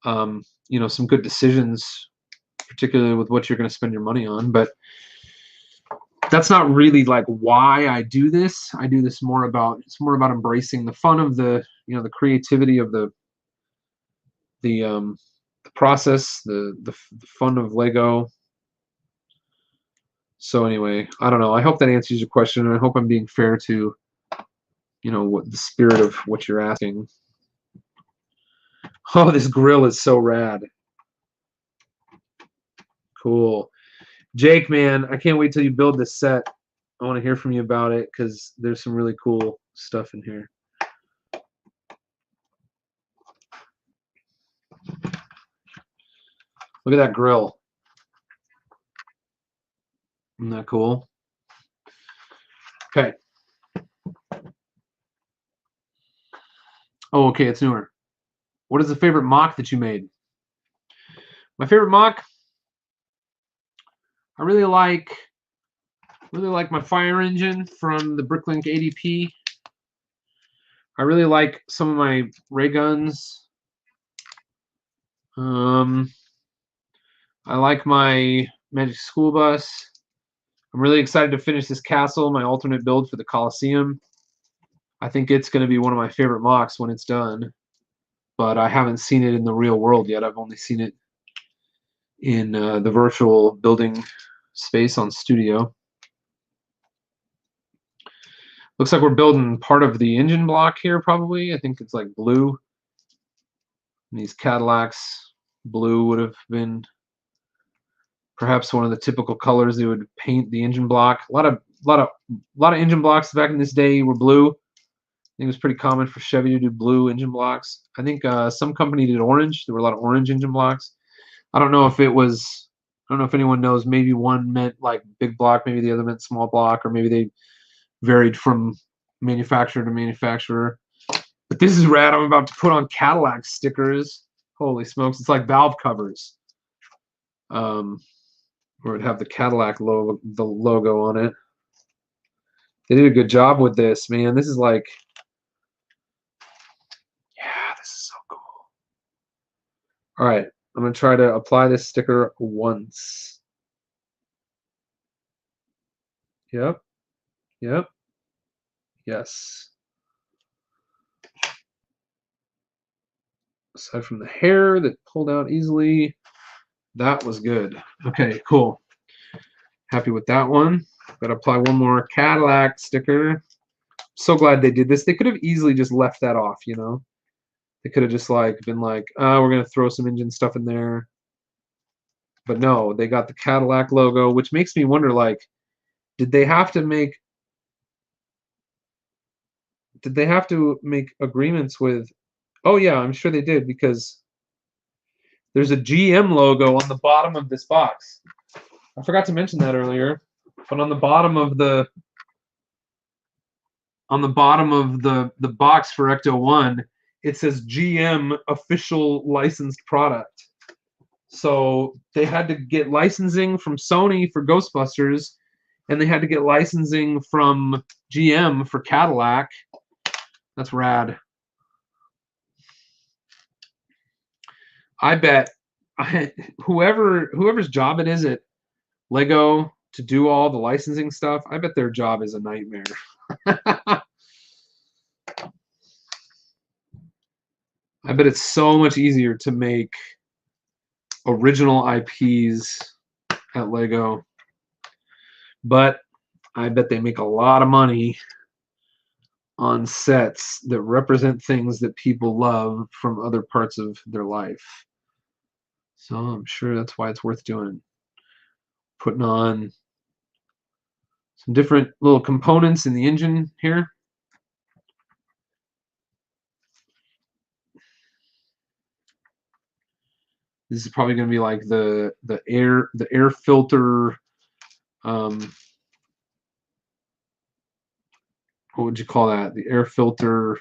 you know, some good decisions, particularly with what you're going to spend your money on. But that's not really like why I do this. I do this more about, it's more about embracing the fun of the, you know, the creativity of the process, the fun of Lego. So anyway, I don't know. I hope that answers your question, and I hope I'm being fair to, you know, what the spirit of what you're asking. Oh, this grill is so rad. Cool. Jake, man, I can't wait till you build this set. I want to hear from you about it because there's some really cool stuff in here. Look at that grill. Isn't that cool? Okay. Oh, okay, it's newer. What is the favorite mock that you made? My favorite mock? I really like my fire engine from the Bricklink ADP. I really like some of my ray guns. I like my Magic School Bus. I'm really excited to finish this castle, my alternate build for the Coliseum. I think it's going to be one of my favorite mocks when it's done, but I haven't seen it in the real world yet. I've only seen it in the virtual building space on Studio. Looks like we're building part of the engine block here, probably. I think it's like blue. And these Cadillacs, blue would have been perhaps one of the typical colors they would paint the engine block. A lot of engine blocks back in this day were blue. I think it was pretty common for Chevy to do blue engine blocks. I think some company did orange. There were a lot of orange engine blocks. I don't know if anyone knows. Maybe one meant like big block, maybe the other meant small block, or maybe they varied from manufacturer to manufacturer. But this is rad. I'm about to put on Cadillac stickers. Holy smokes, it's like valve covers. Where it'd have the Cadillac logo on it. They did a good job with this, man. This is like, yeah, this is so cool. All right, I'm gonna try to apply this sticker once. Yep. Yes. Aside from the hair that pulled out easily, that was good. Okay, cool. Happy with that one. Gotta apply one more Cadillac sticker. So glad they did this. They could have easily just left that off, you know. They could have just like been like, oh, we're gonna throw some engine stuff in there. But no, they got the Cadillac logo, which makes me wonder, like, did they have to make agreements with? Oh yeah, I'm sure they did, because there's a GM logo on the bottom of this box. I forgot to mention that earlier, but on the bottom of the box for Ecto-1, it says GM official licensed product. So they had to get licensing from Sony for Ghostbusters, and they had to get licensing from GM for Cadillac. That's rad. I bet whoever's job it is at LEGO to do all the licensing stuff, I bet their job is a nightmare. I bet it's so much easier to make original IPs at LEGO, but I bet they make a lot of money on sets that represent things that people love from other parts of their life. So I'm sure that's why it's worth doing. Putting on some different little components in the engine here. This is probably going to be like the air filter. What would you call that? The air filter,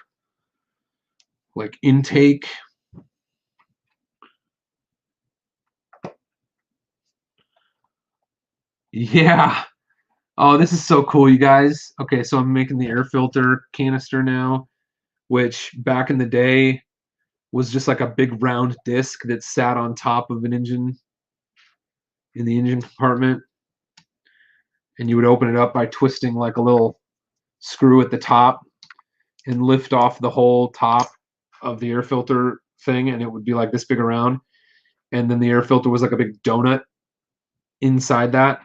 like intake. Yeah. Oh, this is so cool, you guys. Okay, so I'm making the air filter canister now, which back in the day was just like a big round disc that sat on top of an engine in the engine compartment. And you would open it up by twisting like a little screw at the top and lift off the whole top of the air filter thing, and it would be like this big around. And then the air filter was like a big donut inside that.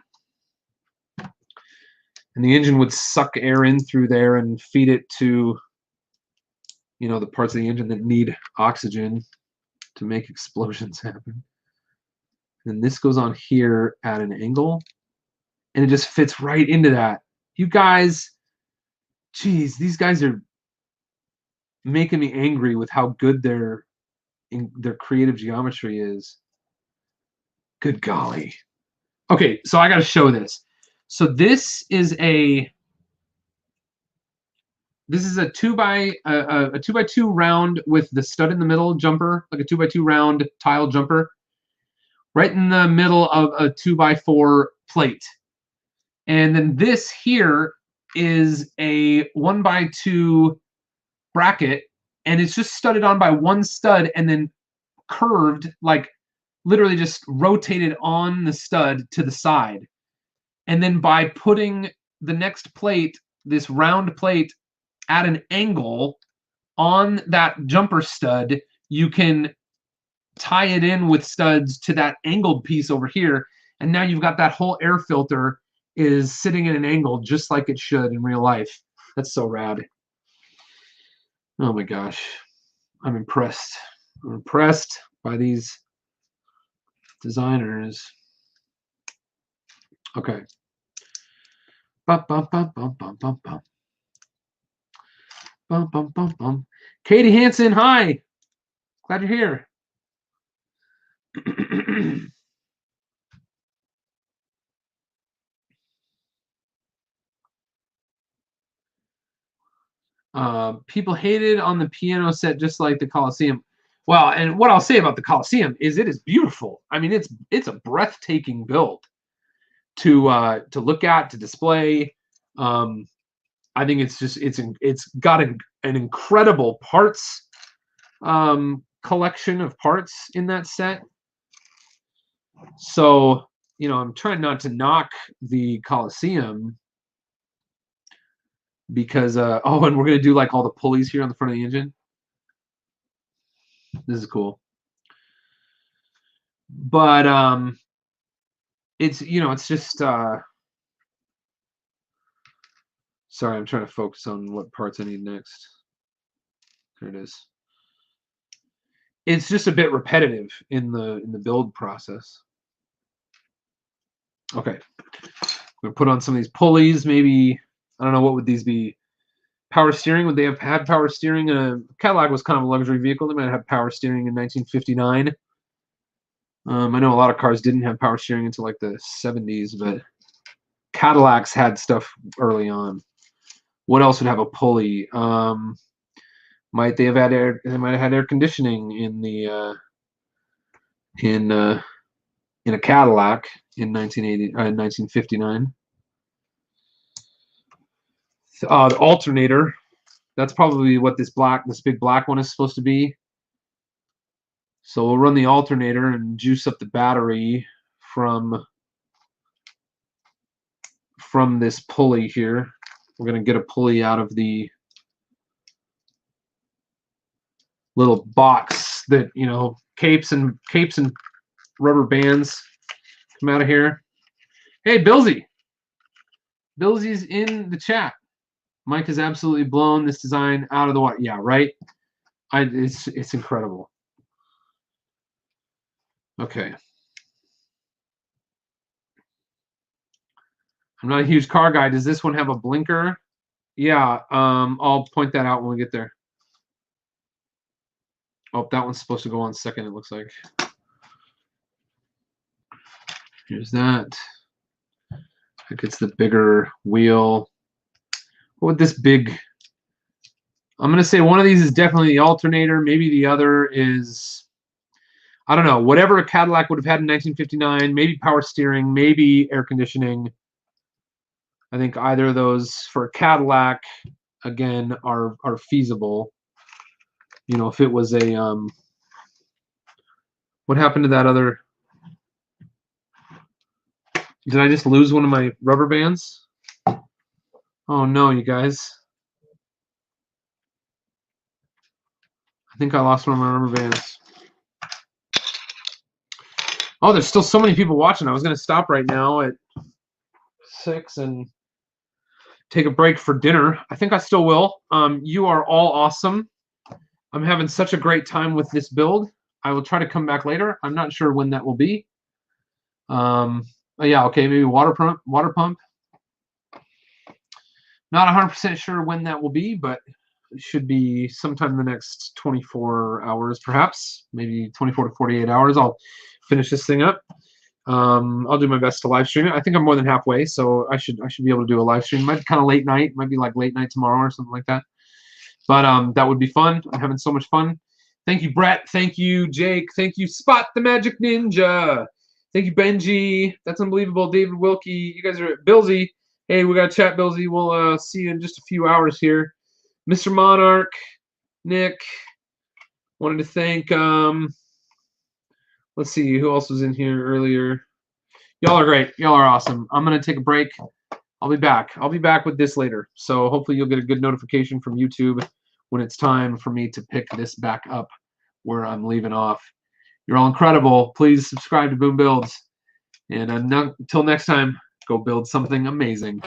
And the engine would suck air in through there and feed it to, you know, the parts of the engine that need oxygen to make explosions happen. And this goes on here at an angle, and it just fits right into that. You guys, geez, these guys are making me angry with how good their creative geometry is. Good golly. Okay, so I got to show this. So this is a 2x2 round with the stud in the middle jumper, like a 2x2 round tile jumper, right in the middle of a 2x4 plate. And then this here is a 1x2 bracket, and it's just studded on by one stud and then curved, like literally just rotated on the stud to the side. And then by putting the next plate, this round plate, at an angle on that jumper stud, you can tie it in with studs to that angled piece over here. And now you've got that whole air filter is sitting at an angle just like it should in real life. That's so rad. Oh my gosh. I'm impressed. I'm impressed by these designers. Okay. Bum, bum, bum, bum, bum, bum, bum. Bum, bum, bum, bum. Katie Hansen, hi. Glad you're here. People hated on the piano set just like the Coliseum. Well, and what I'll say about the Coliseum is it is beautiful. I mean, it's a breathtaking build to look at, to display. I think it's got an incredible parts collection of parts in that set. So, you know, I'm trying not to knock the Coliseum because oh, and we're gonna do like all the pulleys here on the front of the engine. This is cool. But it's, you know, it's just sorry, I'm trying to focus on what parts I need next. There it is. It's just a bit repetitive in the build process. Okay. I'm gonna put on some of these pulleys, maybe. I don't know, what would these be? Power steering? Would they have had power steering? Cadillac was kind of a luxury vehicle. They might have power steering in 1959. I know a lot of cars didn't have power steering until like the 70s, but Cadillacs had stuff early on. What else would have a pulley? Might they have had air? They might have had air conditioning in the in a Cadillac in 1959. The alternator, that's probably what this big black one is supposed to be. So we'll run the alternator and juice up the battery from this pulley here. We're going to get a pulley out of the little box that, you know, capes and rubber bands come out of here. Hey, Billsy. Billsy's in the chat. Mike has absolutely blown this design out of the water. Yeah, right? It's incredible. Okay. I'm not a huge car guy. Does this one have a blinker? Yeah, I'll point that out when we get there. Oh, that one's supposed to go on second, it looks like. Here's that. I think it's the bigger wheel. What would this big... I'm going to say one of these is definitely the alternator. Maybe the other is... I don't know. Whatever a Cadillac would have had in 1959. Maybe power steering. Maybe air conditioning. I think either of those for a Cadillac, again, are feasible. You know, if it was a... what happened to that other... Did I just lose one of my rubber bands? Oh no, you guys. I think I lost one of my rubber bands. Oh, there's still so many people watching. I was going to stop right now at 6 and take a break for dinner. I think I still will. You are all awesome. I'm having such a great time with this build. I will try to come back later. I'm not sure when that will be. Yeah, okay, maybe water pump. Not 100% sure when that will be, but it should be sometime in the next 24 hours, perhaps. Maybe 24 to 48 hours. I'll finish this thing up. I'll do my best to live stream it. I think I'm more than halfway, so I should be able to do a live stream. Might be kind of late night. Might be like late night tomorrow or something like that. But that would be fun. I'm having so much fun. Thank you, Brett. Thank you, Jake. Thank you, Spot the Magic Ninja. Thank you, Benji. That's unbelievable. David Wilkie. You guys are at Billsy. Hey, we got to chat, Billsy. We'll see you in just a few hours here. Mr. Monarch, Nick. Wanted to thank, let's see, who else was in here earlier? Y'all are great. Y'all are awesome. I'm going to take a break. I'll be back. I'll be back with this later. So hopefully you'll get a good notification from YouTube when it's time for me to pick this back up where I'm leaving off. You're all incredible. Please subscribe to Boone Builds. And until next time, go build something amazing.